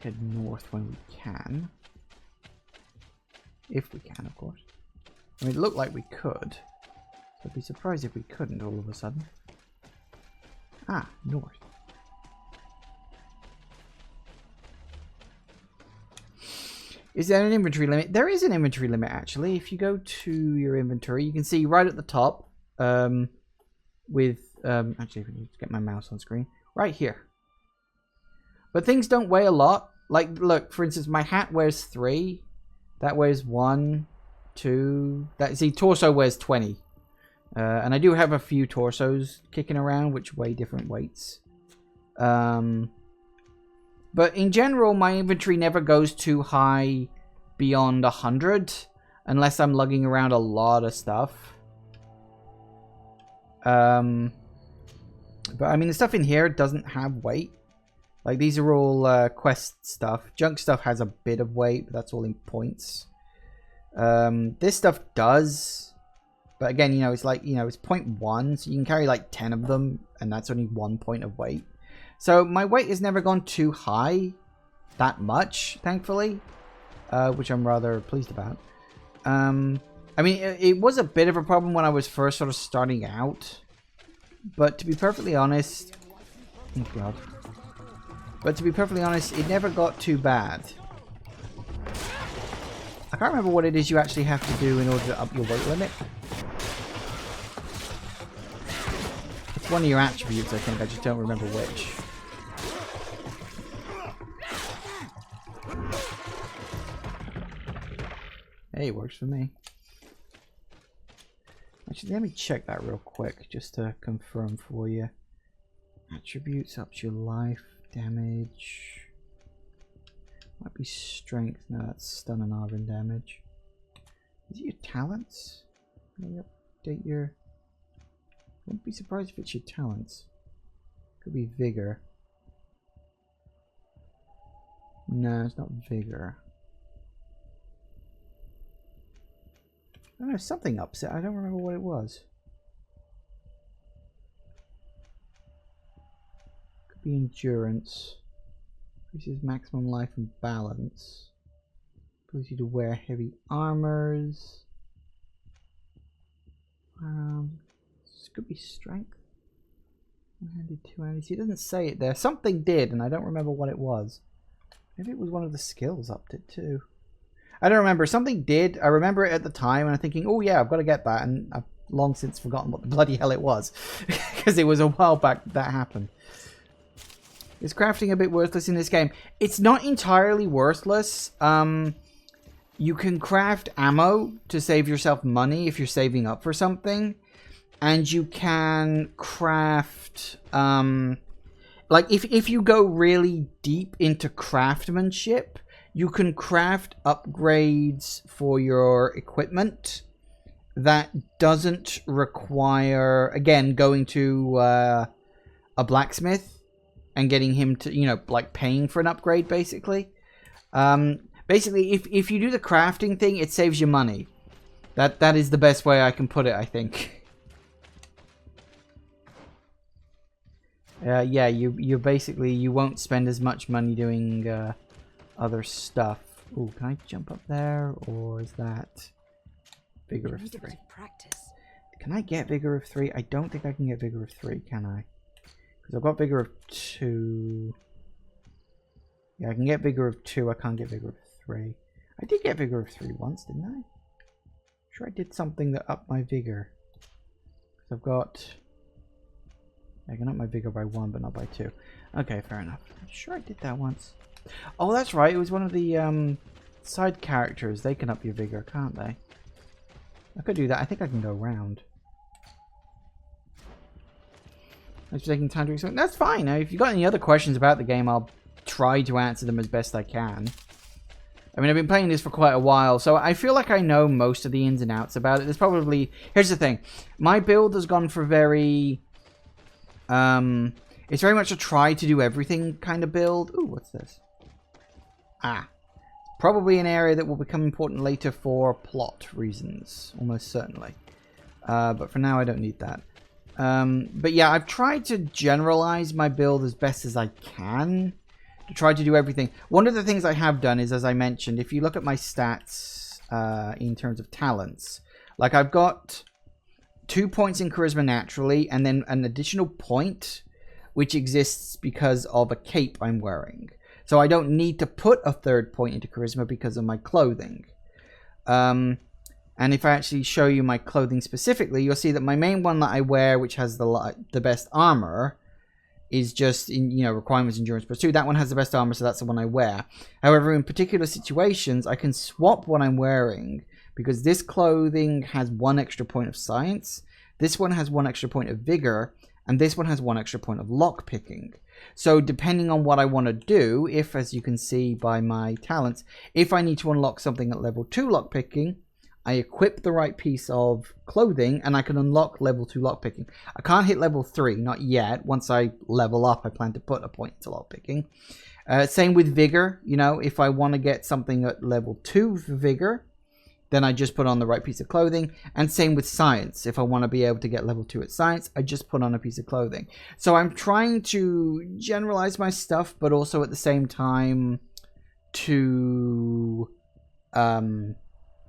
Head north when we can. If we can, of course. I mean, it looked like we could. So I'd be surprised if we couldn't all of a sudden. Ah, north. Is there an inventory limit? There is an inventory limit, actually. If you go to your inventory, you can see right at the top actually, if I need to get my mouse on screen. Right here. But things don't weigh a lot. Like, look, for instance, my hat wears 3. That weighs 1, 2. See, torso wears 20. And I do have a few torsos kicking around, which weigh different weights. But in general, my inventory never goes too high beyond 100. Unless I'm lugging around a lot of stuff. But, I mean, the stuff in here doesn't have weight. Like, these are all quest stuff. Junk stuff has a bit of weight, but that's all in points. This stuff does. But again, you know, it's like, you know, it's 0.1. So you can carry like 10 of them, and that's only 1 point of weight. So my weight has never gone too high. That much, thankfully. Which I'm rather pleased about. I mean, it was a bit of a problem when I was first sort of starting out. But to be perfectly honest... Oh, God. But to be perfectly honest, it never got too bad. I can't remember what it is you actually have to do in order to up your weight limit. It's one of your attributes, I think. I just don't remember which. Hey, it works for me. Actually, let me check that real quick, just to confirm for you. Attributes ups your life, damage. Might be strength. No, that's stun and Arvin damage. Is it your talents? Can you update your... Wouldn't be surprised if it's your talents. Could be vigor. No, it's not vigor. I don't know, something upset. I don't remember what it was. Could be endurance. This is maximum life and balance. Allows you to wear heavy armors. This could be strength. One-handed, two-handed. See, it doesn't say it there. Something did, and I don't remember what it was. Maybe it was one of the skills upped it too. I don't remember. Something did. I remember it at the time, and I'm thinking, oh yeah, I've got to get that. And I've long since forgotten what the bloody hell it was. Because it was a while back that happened. Is crafting a bit worthless in this game? It's not entirely worthless. You can craft ammo to save yourself money if you're saving up for something. And you can craft... like, if you go really deep into craftsmanship... You can craft upgrades for your equipment that doesn't require, again, going to a blacksmith and getting him to, you know, like paying for an upgrade, basically. Basically, if you do the crafting thing, it saves you money. That is the best way I can put it, I think. Yeah, you basically, you won't spend as much money doing... other stuff. Oh, can I jump up there, or is that Vigor of 3? Can I get Vigor of 3? I don't think I can get Vigor of 3, can I? Because I've got Vigor of 2. Yeah, I can get Vigor of 2. I can't get Vigor of 3. I did get Vigor of 3 once, didn't I? Sure, I did something that upped my Vigor. I've got... I can up my Vigor by 1, but not by 2. Okay, fair enough. I'm sure I did that once. Oh, that's right. It was one of the side characters. They can up your vigor, can't they? I could do that. I think I can go around. I'm just taking time to explain. That's fine. Now, if you've got any other questions about the game, I'll try to answer them as best I can. I mean, I've been playing this for quite a while, so I feel like I know most of the ins and outs about it. There's probably... Here's the thing. My build has gone for very... It's very much a try to do everything kind of build. Ooh, what's this? Ah, probably an area that will become important later for plot reasons, almost certainly. But for now, I don't need that. But yeah, I've tried to generalize my build as best as I can to try to do everything. One of the things I have done is, as I mentioned, if you look at my stats in terms of talents, like I've got 2 points in charisma naturally, and then an additional point which exists because of a cape I'm wearing. So I don't need to put a 3rd point into charisma because of my clothing. And if I actually show you my clothing specifically, you'll see that my main one that I wear, which has the best armor, is just in, you know, requirements endurance plus 2. That one has the best armor, so that's the one I wear. However, in particular situations, I can swap what I'm wearing because this clothing has 1 extra point of science, this one has 1 extra point of vigor, and this one has 1 extra point of lockpicking. So depending on what I want to do, if, as you can see by my talents, if I need to unlock something at level 2 lockpicking, I equip the right piece of clothing and I can unlock level 2 lockpicking. I can't hit level 3, not yet. Once I level up, I plan to put a point to lockpicking. Same with vigor. You know, if I want to get something at level 2 for vigor, then I just put on the right piece of clothing. And same with science. If I want to be able to get level 2 at science, I just put on a piece of clothing. So I'm trying to generalize my stuff, but also at the same time to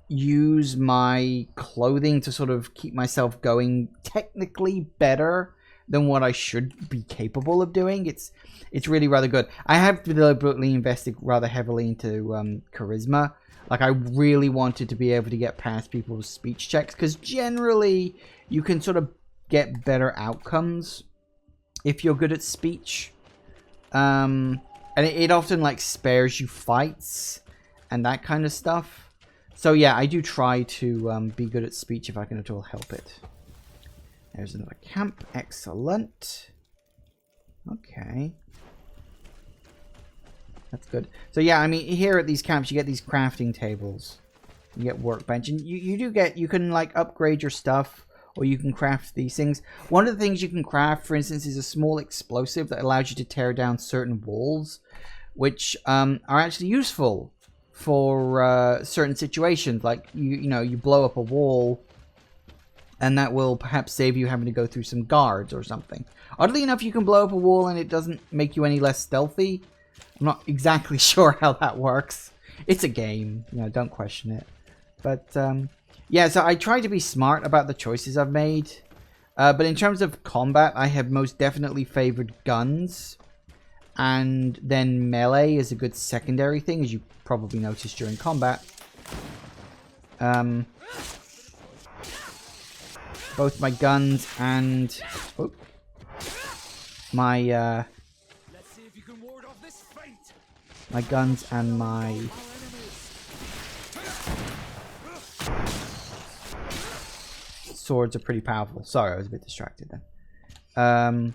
use my clothing to sort of keep myself going technically better than what I should be capable of doing. It's really rather good. I have deliberately invested rather heavily into charisma. Like, I really wanted to be able to get past people's speech checks, because generally you can sort of get better outcomes if you're good at speech. And it often, like, spares you fights and that kind of stuff. So yeah, I do try to be good at speech if I can at all help it. There's another camp. Excellent. Okay. That's good. So yeah, I mean, here at these camps, you get these crafting tables. You get workbench. And you can, like, upgrade your stuff, or you can craft these things. One of the things you can craft, for instance, is a small explosive that allows you to tear down certain walls, which are actually useful for certain situations. Like, you blow up a wall, and that will perhaps save you having to go through some guards or something. Oddly enough, you can blow up a wall and it doesn't make you any less stealthy. I'm not exactly sure how that works. It's a game, don't question it. But yeah, so I try to be smart about the choices I've made. But in terms of combat, I have most definitely favored guns. And then melee is a good secondary thing, as you probably noticed during combat. Both my guns and my my guns and my swords are pretty powerful. Sorry, I was a bit distracted then.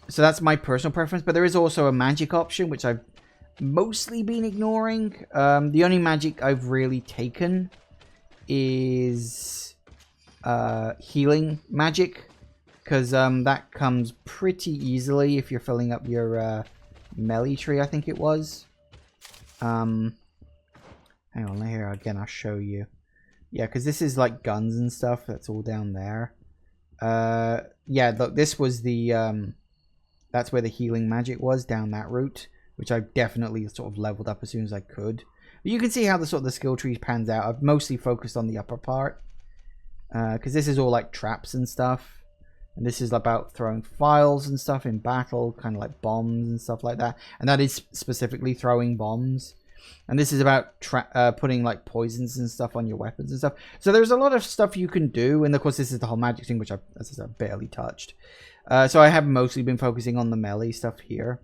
So that's my personal preference, but there is also a magic option, which I've mostly been ignoring. The only magic I've really taken is healing magic, because that comes pretty easily if you're filling up your melee tree, I think it was. Hang on, here again, I'll show you. Yeah, because this is like guns and stuff. That's all down there. Yeah, look, this was the that's where the healing magic was, down that route, which I've definitely sort of leveled up as soon as I could. But you can see how the sort of the skill tree pans out. I've mostly focused on the upper part, because this is all like traps and stuff, and this is about throwing files and stuff in battle, kind of like bombs and stuff like that. And that is specifically throwing bombs. And this is about putting like poisons and stuff on your weapons and stuff. So there's a lot of stuff you can do, and of course this is the whole magic thing, which I've, as I said, barely touched. So I have mostly been focusing on the melee stuff here.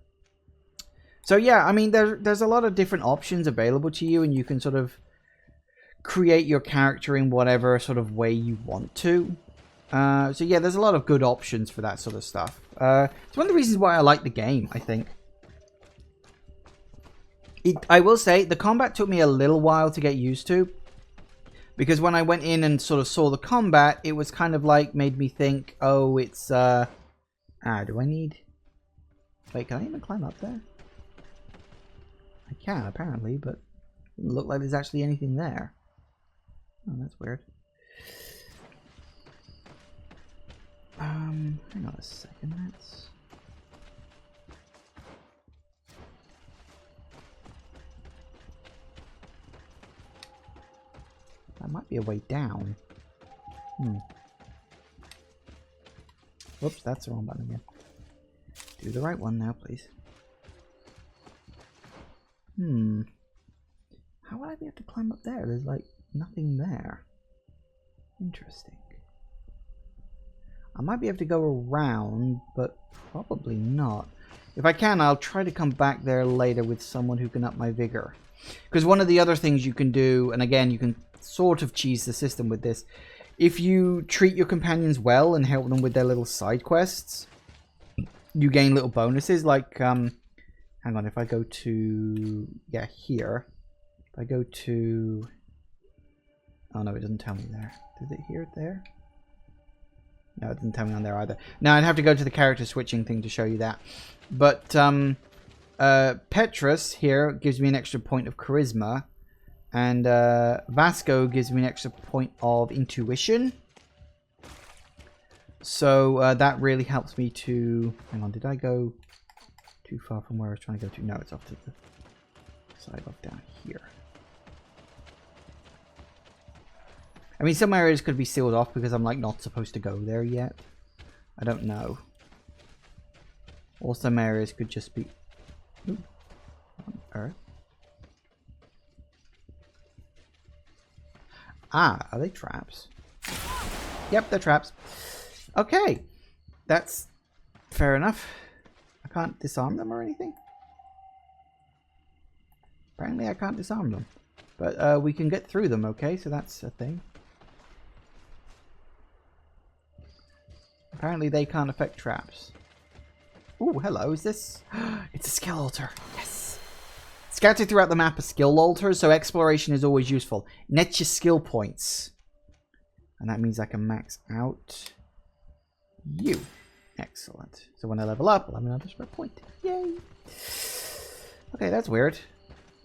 So yeah, I mean, there's a lot of different options available to you, and you can sort of create your character in whatever sort of way you want to. So yeah, there's a lot of good options for that sort of stuff. It's one of the reasons why I like the game, I think. I will say, the combat took me a little while to get used to. Because when I went in and sort of saw the combat, it was kind of like, made me think, oh, it's, do I need... Wait, can I even climb up there? I can, apparently, but it doesn't look like there's actually anything there. Oh, that's weird. Hang on a second, that's... That might be a way down. Whoops, that's the wrong button again. Do the right one now, please. How would I be able to climb up there? There's like nothing there. Interesting. I might be able to go around, but probably not. If I can, I'll try to come back there later with someone who can up my vigor. Because one of the other things you can do, and again, you can sort of cheese the system with this, if you treat your companions well and help them with their little side quests, you gain little bonuses. Like, hang on, if I go to, yeah, here. If I go to, oh no, it doesn't tell me there. Did it hear it there? No, it doesn't tell me on there either. Now, I'd have to go to the character switching thing to show you that. But, Petrus here gives me an extra point of charisma. And, Vasco gives me an extra point of intuition. So, that really helps me to... Hang on, did I go too far from where I was trying to go to? No, it's off to the side, off down here. I mean, some areas could be sealed off because I'm like not supposed to go there yet. I don't know. Or some areas could just be... Ooh. On Earth. Ah, are they traps? Yep, they're traps. Okay. That's fair enough. I can't disarm them or anything? Apparently I can't disarm them. But we can get through them, okay? So that's a thing. Apparently they can't affect traps. Ooh, hello, is this... It's a skill altar. Yes! Scattered throughout the map are skill altars, so exploration is always useful. Net your skill points. And that means I can max out you. Excellent. So when I level up, I'll have another spare point. Yay! Okay, that's weird.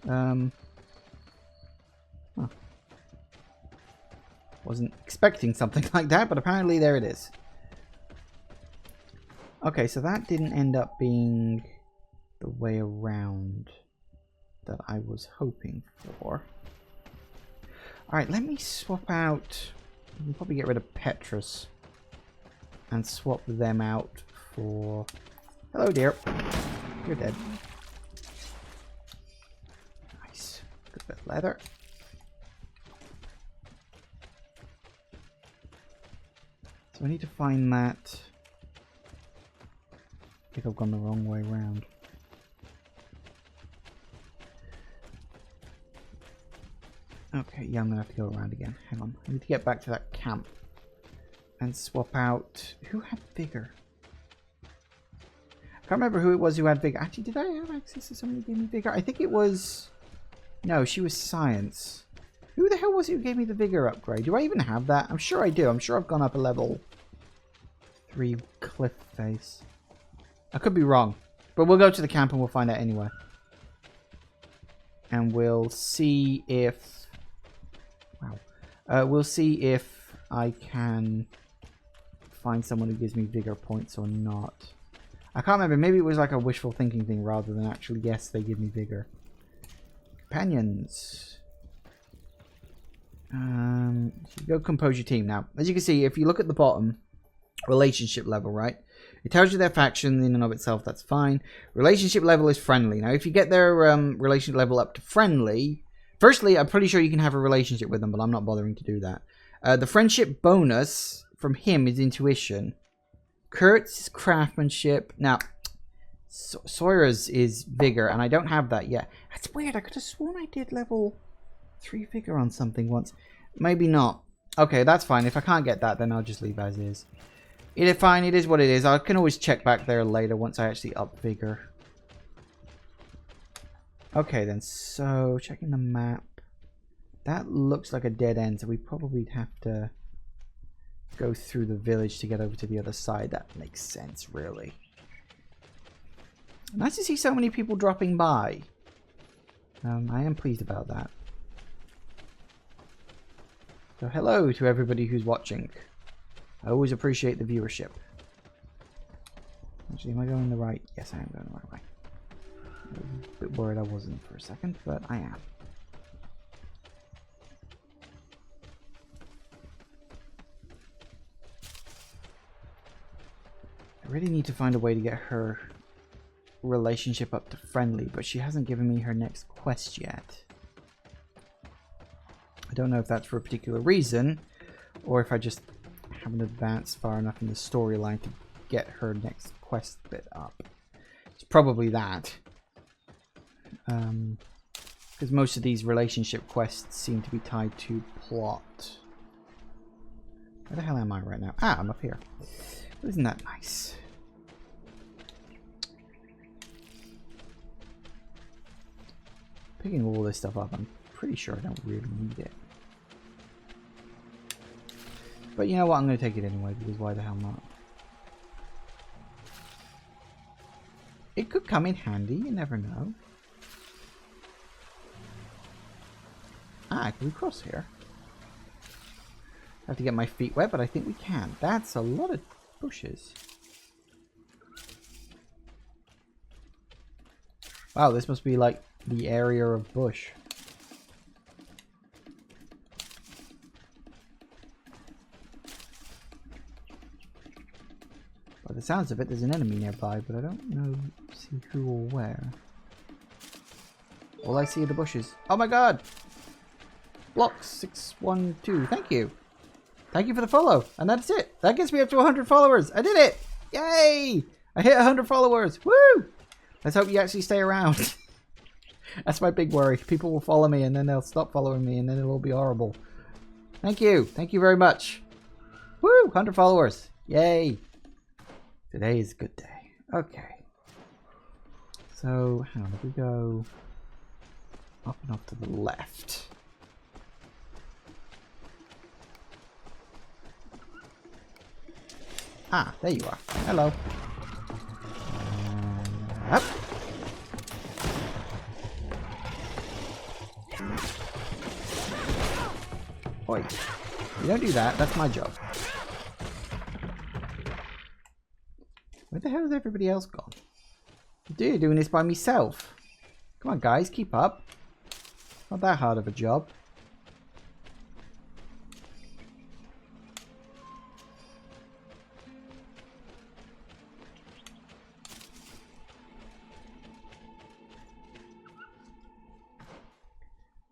Huh. Wasn't expecting something like that, but apparently there it is. Okay, so that didn't end up being the way around that I was hoping for. Alright, let me swap out... We'll probably get rid of Petrus and swap them out for... Hello, dear. You're dead. Nice. Good bit of leather. So I need to find that... I think I've gone the wrong way round. Okay, yeah, I'm gonna have to go around again. Hang on. I need to get back to that camp and swap out... Who had vigor? I can't remember who it was who had vigor. Actually, did I have access to somebody who gave me vigor? I think it was... No, she was science. Who the hell was it who gave me the vigor upgrade? Do I even have that? I'm sure I do. I'm sure I've gone up a level 3 cliff face. I could be wrong. But we'll go to the camp and we'll find out anyway. And we'll see if... Wow. We'll see if I can find someone who gives me vigor points or not. I can't remember. Maybe it was like a wishful thinking thing rather than actually, yes, they give me vigor. Companions. So go compose your team. Now, as you can see, if you look at the bottom, relationship level, right? It tells you their faction in and of itself. That's fine. Relationship level is friendly. Now, if you get their relationship level up to friendly... Firstly, I'm pretty sure you can have a relationship with them, but I'm not bothering to do that. The friendship bonus from him is intuition. Kurt's is craftsmanship. Now, Sawyer's is vigor, and I don't have that yet. That's weird. I could have sworn I did level 3 vigor on something once. Maybe not. Okay, that's fine. If I can't get that, then I'll just leave as is. It is fine. It is what it is. I can always check back there later once I actually up vigor. Okay then, so checking the map. That looks like a dead end, so we probably have to go through the village to get over to the other side. That makes sense, really. Nice to see so many people dropping by. I am pleased about that. So hello to everybody who's watching. I always appreciate the viewership. Actually, am I going the right? Yes, I am going the right way. I was a bit worried I wasn't for a second, but I am. I really need to find a way to get her relationship up to friendly, but she hasn't given me her next quest yet. I don't know if that's for a particular reason, or if I just haven't advanced far enough in the storyline to get her next quest bit up. It's probably that. Because most of these relationship quests seem to be tied to plot. Where the hell am I right now? Ah, I'm up here. Isn't that nice? Picking all this stuff up, I'm pretty sure I don't really need it. But you know what? I'm going to take it anyway, because why the hell not? It could come in handy, you never know. Ah, can we cross here? I have to get my feet wet, but I think we can. That's a lot of bushes. Wow, this must be like the area of bush. the sounds of it, there's an enemy nearby, but I don't know, see who or where. All I see are the bushes. Oh my god! Block 612. Thank you. Thank you for the follow. And that's it. That gets me up to 100 followers. I did it! Yay! I hit 100 followers. Woo! Let's hope you actually stay around. That's my big worry. People will follow me and then they'll stop following me and then it'll be horrible. Thank you. Thank you very much. Woo! 100 followers. Yay! Today is a good day. Okay. So, hang on. If we go up and off to the left. Ah, there you are. Hello. Up. Oi. You don't do that. That's my job. Where the hell is everybody else gone? Dude, doing this by myself. Come on, guys. Keep up. Not that hard of a job.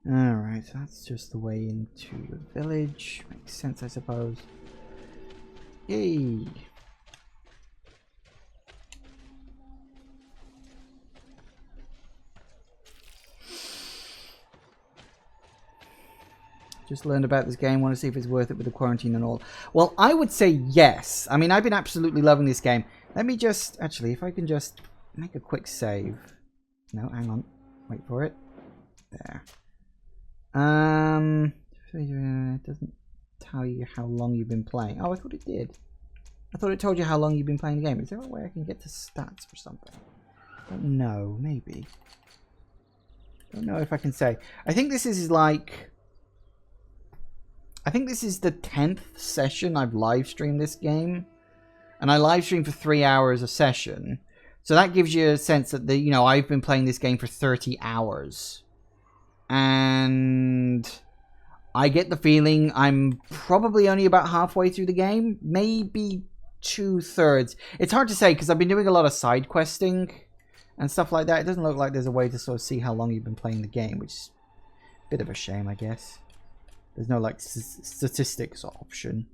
Alright, so that's just the way into the village. Makes sense, I suppose. Yay! Just learned about this game. Want to see if it's worth it with the quarantine and all. Well, I would say yes. I mean, I've been absolutely loving this game. Let me just... Actually, if I can just make a quick save. No, hang on. Wait for it. There. It doesn't tell you how long you've been playing. Oh, I thought it did. I thought it told you how long you've been playing the game. Is there a way I can get to stats or something? I don't know. Maybe. Don't know if I can say. I think this is like... I think this is the 10th session I've live streamed this game. And I live streamed for 3 hours a session. So that gives you a sense that I've been playing this game for 30 hours. And I get the feeling I'm probably only about halfway through the game. Maybe 2/3. It's hard to say because I've been doing a lot of side questing and stuff like that. It doesn't look like there's a way to sort of see how long you've been playing the game, which is a bit of a shame, I guess. There's no like statistics option,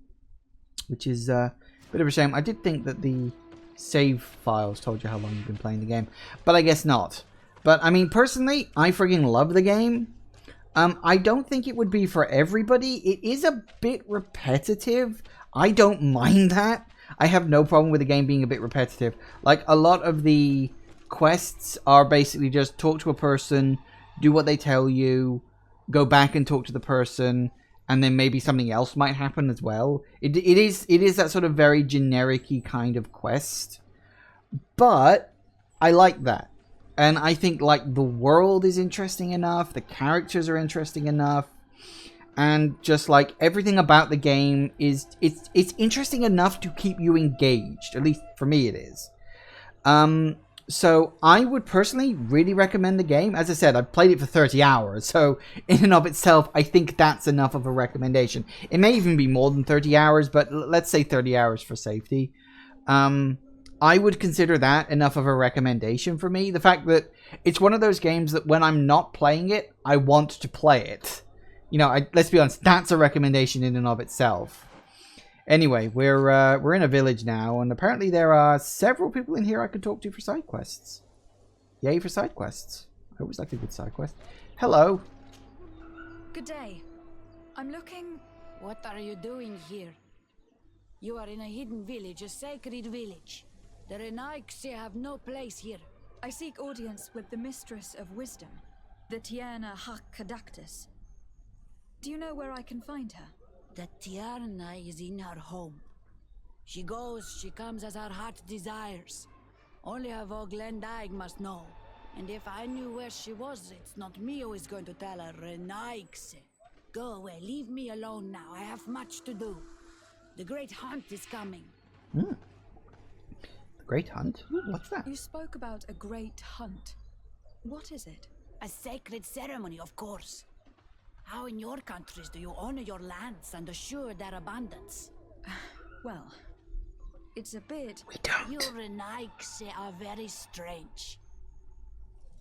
which is a bit of a shame. I did think that the save files told you how long you've been playing the game, but I guess not. But, I mean, personally, I friggin' love the game. I don't think it would be for everybody. It is a bit repetitive. I don't mind that. I have no problem with the game being a bit repetitive. Like, a lot of the quests are basically just talk to a person, do what they tell you, go back and talk to the person, and then maybe something else might happen as well. It is that sort of very generic-y kind of quest. But I like that. And I think, like, the world is interesting enough, the characters are interesting enough, and just, like, everything about the game is... It's interesting enough to keep you engaged. At least, for me, it is. So, I would personally really recommend the game. As I said, I've played it for 30 hours, so in and of itself, I think that's enough of a recommendation. It may even be more than 30 hours, but let's say 30 hours for safety. I would consider that enough of a recommendation for me. The fact that it's one of those games that when I'm not playing it, I want to play it. Let's be honest, that's a recommendation in and of itself. Anyway, we're in a village now, and apparently there are several people in here I could talk to for side quests. Yay for side quests. I always like a good side quest. Hello. Good day. I'm looking... What are you doing here? You are in a hidden village, a sacred village. The Renaiks have no place here. I seek audience with the Mistress of Wisdom, the Tierna Hakkadactus. Do you know where I can find her? The Tierna is in her home. She goes, she comes as her heart desires. Only her Voglendaig must know. And if I knew where she was, it's not me who is going to tell her. Renaiks. Go away, leave me alone now. I have much to do. The great hunt is coming. Great hunt? What's that? You spoke about a great hunt. What is it? A sacred ceremony, of course. How in your countries do you honor your lands and assure their abundance? Well, It's a bit... We don't. You Renaigse are very strange.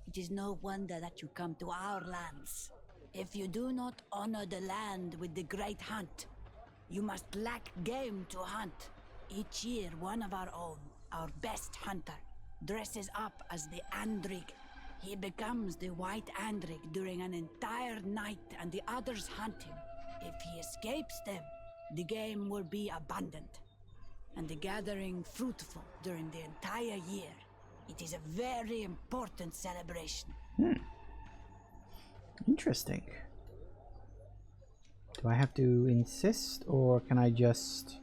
It is no wonder that you come to our lands. If you do not honor the land with the great hunt, you must lack game to hunt. Each year, one of our own, our best hunter, dresses up as the Andrig. He becomes the White Andrig during an entire night and the others hunt him. If he escapes them, the game will be abundant and the gathering fruitful during the entire year. It is a very important celebration. Interesting. Do I have to insist, or can I just...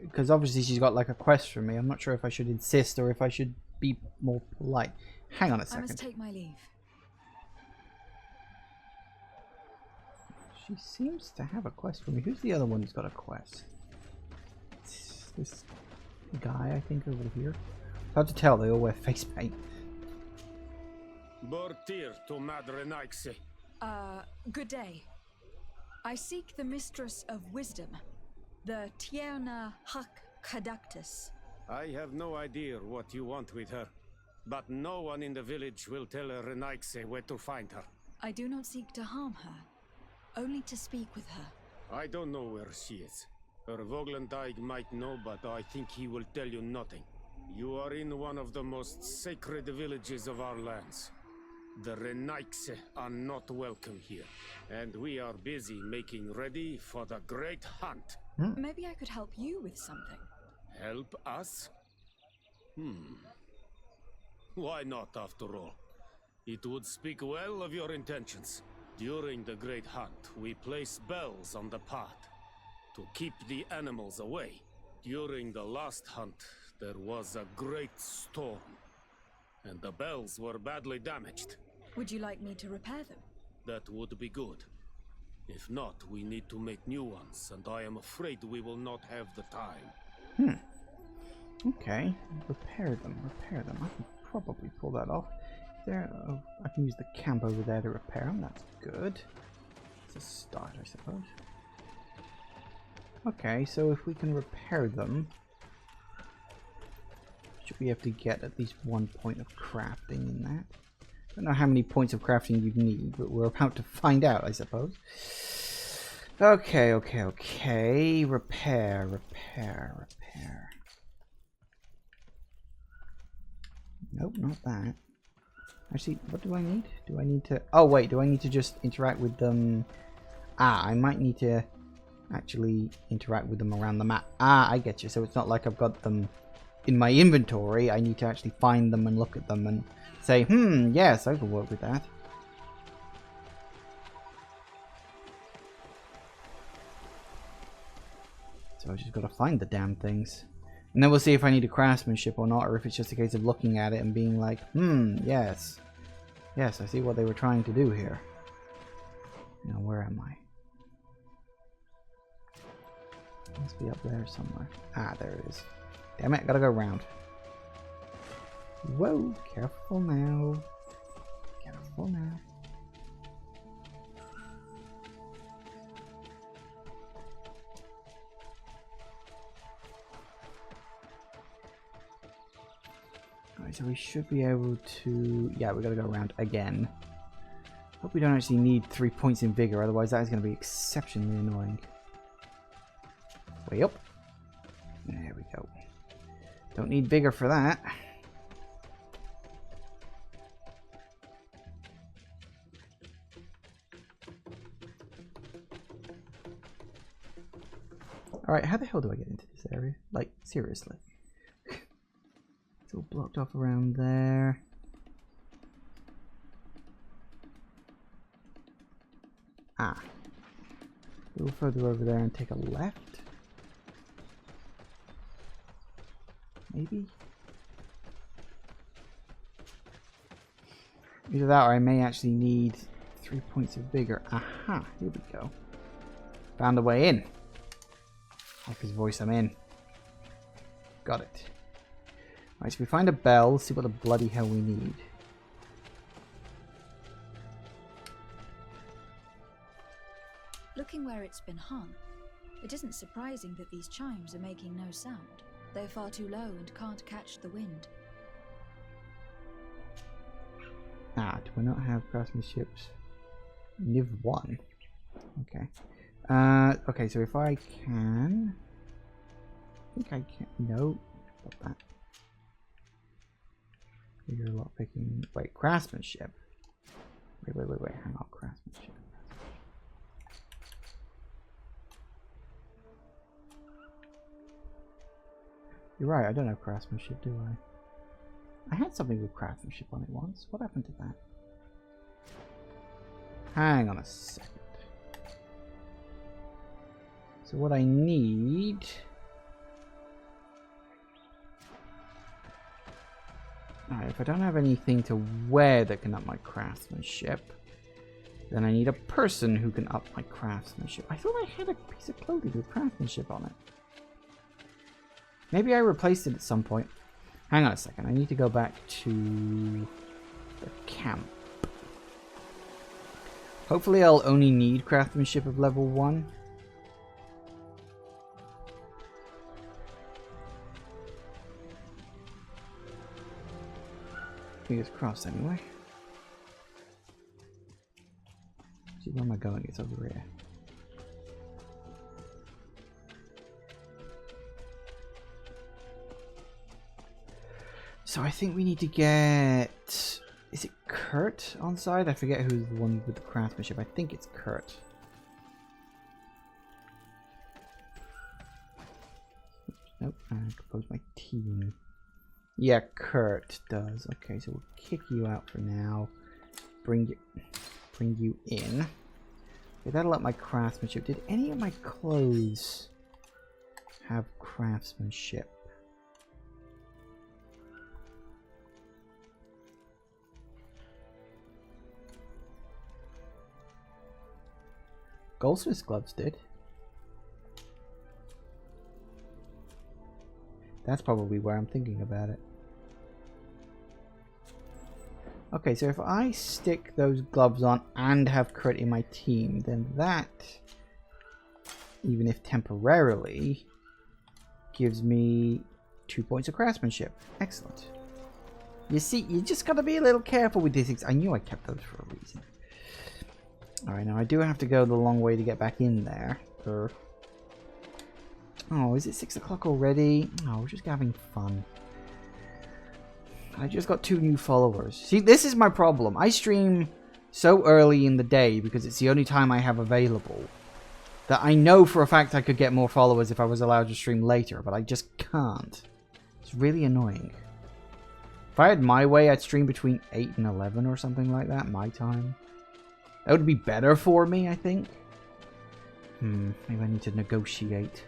Because obviously she's got like a quest for me. I'm not sure if I should insist or if I should be more polite. Hang on a I second. must take my leave. She seems to have a quest for me. Who's the other one who's got a quest? It's this guy, I think, over here. It's hard to tell. They all wear face paint. Bortir to Madre Naixe. Good day. I seek the Mistress of Wisdom, the Tierna Hak Kadactus. I have no idea what you want with her, but no one in the village will tell Renaigse where to find her. I do not seek to harm her, only to speak with her. I don't know where she is. Her Voglendaig might know, but I think he will tell you nothing. You are in one of the most sacred villages of our lands. The Renaigse are not welcome here, and we are busy making ready for the great hunt. Maybe I could help you with something. Help us? Why not, after all? It would speak well of your intentions. During the great hunt, we place bells on the path to keep the animals away. During the last hunt, there was a great storm, and the bells were badly damaged. Would you like me to repair them? That would be good. If not, we need to make new ones, and I am afraid we will not have the time. Okay, repair them. I can probably pull that off. There, oh, I can use the camp over there to repair them. That's good. It's a start, I suppose. Okay, so if we can repair them, should we have to get at least 1 point of crafting in that? I don't know how many points of crafting you'd need, but we're about to find out, I suppose. Okay. Repair. Nope, not that. Actually, what do I need? Do I need to... Oh, wait, do I need to just interact with them? I might need to actually interact with them around the map. I get you. So it's not like I've got them in my inventory. I need to actually find them and look at them and say, yes, I can work with that. So I just got to find the damn things. And then we'll see if I need a craftsmanship or not, or if it's just a case of looking at it and being like, yes. Yes, I see what they were trying to do here. Now, where am I? Must be up there somewhere. There it is. Damn it, gotta go around. Whoa, careful now. Careful now. Alright, so we should be able to... Yeah, we gotta go around again. Hope we don't actually need 3 points in vigor, otherwise that is going to be exceptionally annoying. Way up. There we go. Don't need vigor for that. Alright, how the hell do I get into this area? Like, seriously. It's all blocked off around there. A little further over there and take a left. Maybe? Either that or I may actually need 3 points of vigor. Aha, here we go. Found a way in. Like his voice, I'm in. Got it. Alright, so we find a bell, see what the bloody hell we need. Looking where it's been hung, It isn't surprising that these chimes are making no sound. They're far too low and can't catch the wind. Ah, do we not have craftsmanships? Niv 1. Okay. Okay, so if I can... I think I can... No. Stop that. You're lot picking... Wait, craftsmanship. Wait. Hang on, craftsmanship. You're right, I don't have craftsmanship, do I? I had something with craftsmanship on it once. What happened to that? Hang on a second. So what I need... Alright, if I don't have anything to wear that can up my craftsmanship, then I need a person who can up my craftsmanship. I thought I had a piece of clothing with craftsmanship on it. Maybe I replaced it at some point. Hang on a second, I need to go back to the camp. Hopefully I'll only need craftsmanship of level 1. Fingers crossed anyway. See, where am I going? It's over here. So I think we need to get... Is it Kurt on side? I forget who's the one with the craftsmanship. I think it's Kurt. Oops, nope, I compose my team. Yeah, Kurt does. Okay, so we'll kick you out for now. Bring you in. Okay, that'll up my craftsmanship. Did any of my clothes have craftsmanship? Goldsmith's gloves did. That's probably where I'm thinking about it. Okay, so if I stick those gloves on and have Kurt in my team, then that, even if temporarily, gives me 2 points of craftsmanship. Excellent. You see, you just gotta be a little careful with these things. I knew I kept those for a reason. Alright, now I do have to go the long way to get back in there. Oh, is it 6 o'clock already? Oh, we're just having fun. I just got 2 new followers. See, this is my problem. I stream so early in the day because it's the only time I have available that I know for a fact I could get more followers if I was allowed to stream later, but I just can't. It's really annoying. If I had my way, I'd stream between 8 and 11 or something like that, my time. That would be better for me, I think. Maybe I need to negotiate.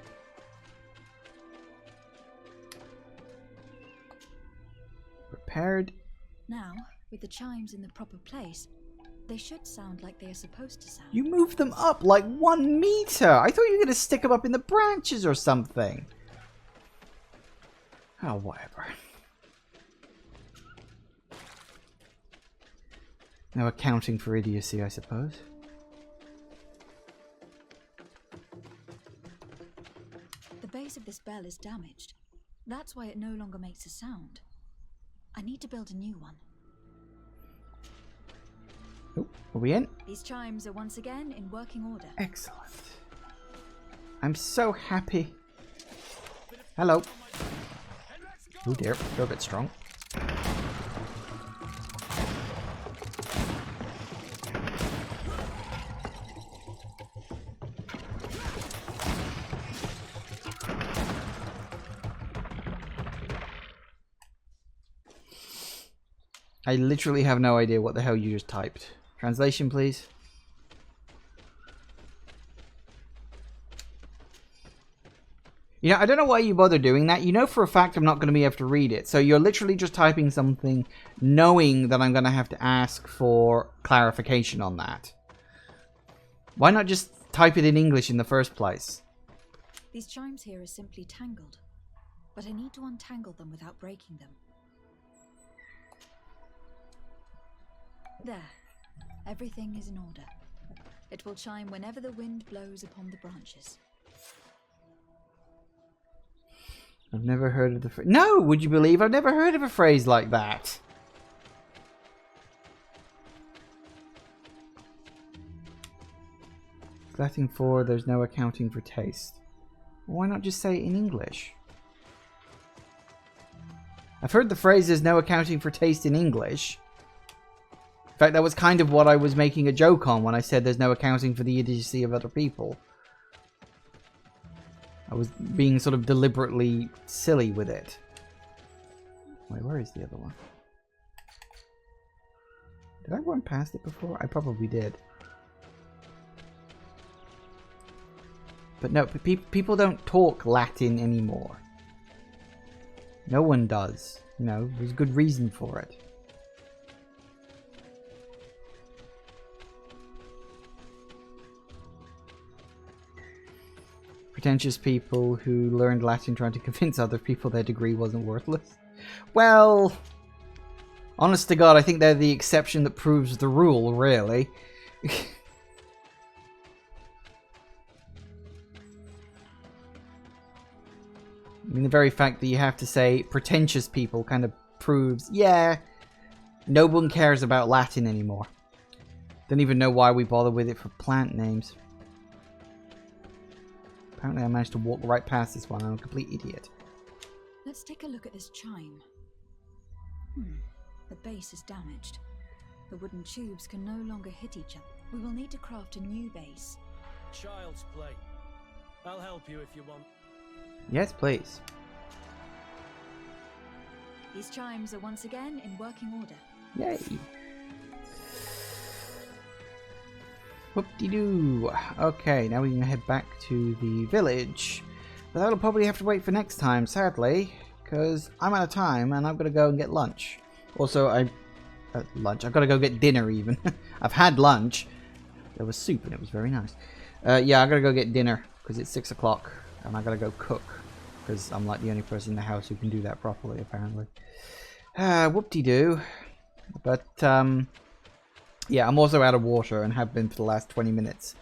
Prepared. Now, with the chimes in the proper place, they should sound like they are supposed to sound. You moved them up like 1 meter! I thought you were going to stick them up in the branches or something. Oh, whatever. No accounting for idiocy, I suppose. The base of this bell is damaged. That's why it no longer makes a sound. I need to build a new one. Oh, are we in? These chimes are once again in working order. Excellent. I'm so happy. Hello. Oh dear, you're a bit strong. I literally have no idea what the hell you just typed. Translation, please. You know, I don't know why you bother doing that. You know for a fact I'm not going to be able to read it. So you're literally just typing something knowing that I'm going to have to ask for clarification on that. Why not just type it in English in the first place? These chimes here are simply tangled, but I need to untangle them without breaking them. There. Everything is in order. It will chime whenever the wind blows upon the branches. I've never heard of the phrase. No, would you believe I've never heard of a phrase like that? Latin for there's no accounting for taste. Why not just say it in English? I've heard the phrase there's no accounting for taste in English. In fact, that was kind of what I was making a joke on when I said there's no accounting for the idiocy of other people. I was being sort of deliberately silly with it. Wait, where is the other one? Did I run past it before? I probably did. But no, people don't talk Latin anymore. No one does. You know, there's good reason for it. Pretentious people who learned Latin trying to convince other people their degree wasn't worthless. Well, honest to God, I think they're the exception that proves the rule, really. I mean, the very fact that you have to say pretentious people kind of proves, yeah, no one cares about Latin anymore. Don't even know why we bother with it for plant names. Apparently I managed to walk right past this one. I'm a complete idiot. Let's take a look at this chime. The base is damaged. The wooden tubes can no longer hit each other. We will need to craft a new base. Child's play. I'll help you if you want. Yes, please. These chimes are once again in working order. Yay. Whoop-de-doo. Okay, now we can head back to the village. But that'll probably have to wait for next time, sadly. Because I'm out of time and I've got to go and get lunch. Also, I've got to go get dinner even. I've had lunch. There was soup and it was very nice. Yeah, I've got to go get dinner because it's 6 o'clock. And I gotta go cook, because I'm like the only person in the house who can do that properly, apparently. Whoop-de-doo. But, yeah, I'm also out of water and have been for the last 20 minutes.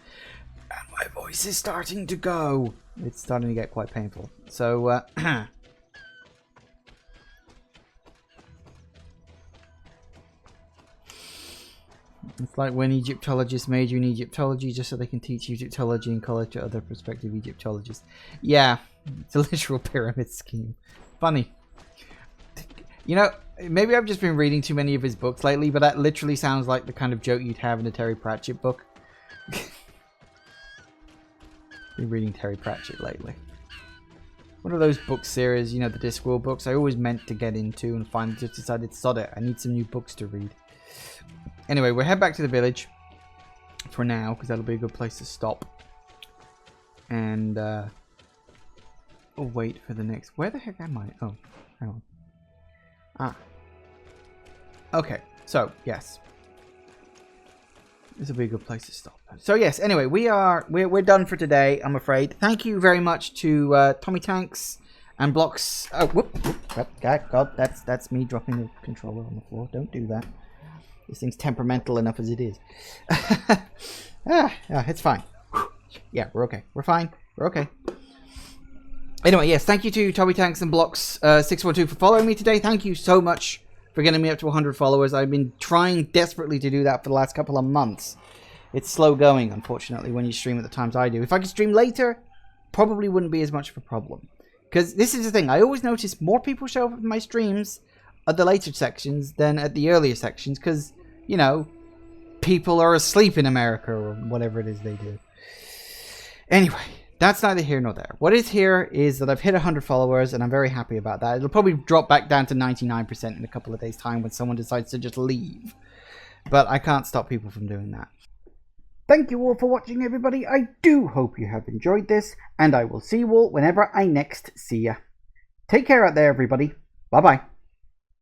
And my voice is starting to go. It's starting to get quite painful. So, it's like when Egyptologists major in Egyptology just so they can teach Egyptology in college to other prospective Egyptologists. Yeah, it's a literal pyramid scheme. Funny. You know, maybe I've just been reading too many of his books lately, but that literally sounds like the kind of joke you'd have in a Terry Pratchett book. Been reading Terry Pratchett lately. One of those book series, you know, the Discworld books I always meant to get into and finally just decided, sod it, I need some new books to read. Anyway, we'll head back to the village for now, because that'll be a good place to stop. And, we'll wait for the next... Where the heck am I? Oh, hang on. Ah. Okay, so, yes. This will be a good place to stop. So, yes, anyway, we're done for today, I'm afraid. Thank you very much to Tommy Tanks and Blocks... Oh, whoop, God, that's me dropping the controller on the floor. Don't do that. This thing's temperamental enough as it is. It's fine. Yeah, we're okay. We're fine. We're okay. Anyway, yes, thank you to Tommy Tanks and Blocks 612 for following me today. Thank you so much for getting me up to 100 followers. I've been trying desperately to do that for the last couple of months. It's slow going, unfortunately, when you stream at the times I do. If I could stream later, probably wouldn't be as much of a problem. Because this is the thing, I always notice more people show up in my streams at the later sections than at the earlier sections, because, you know, people are asleep in America or whatever it is they do. Anyway, that's neither here nor there. What is here is that I've hit 100 followers, and I'm very happy about that. It'll probably drop back down to 99% in a couple of days' time when someone decides to just leave. But I can't stop people from doing that. Thank you all for watching, everybody. I do hope you have enjoyed this, and I will see you all whenever I next see ya. Take care out there, everybody. Bye-bye.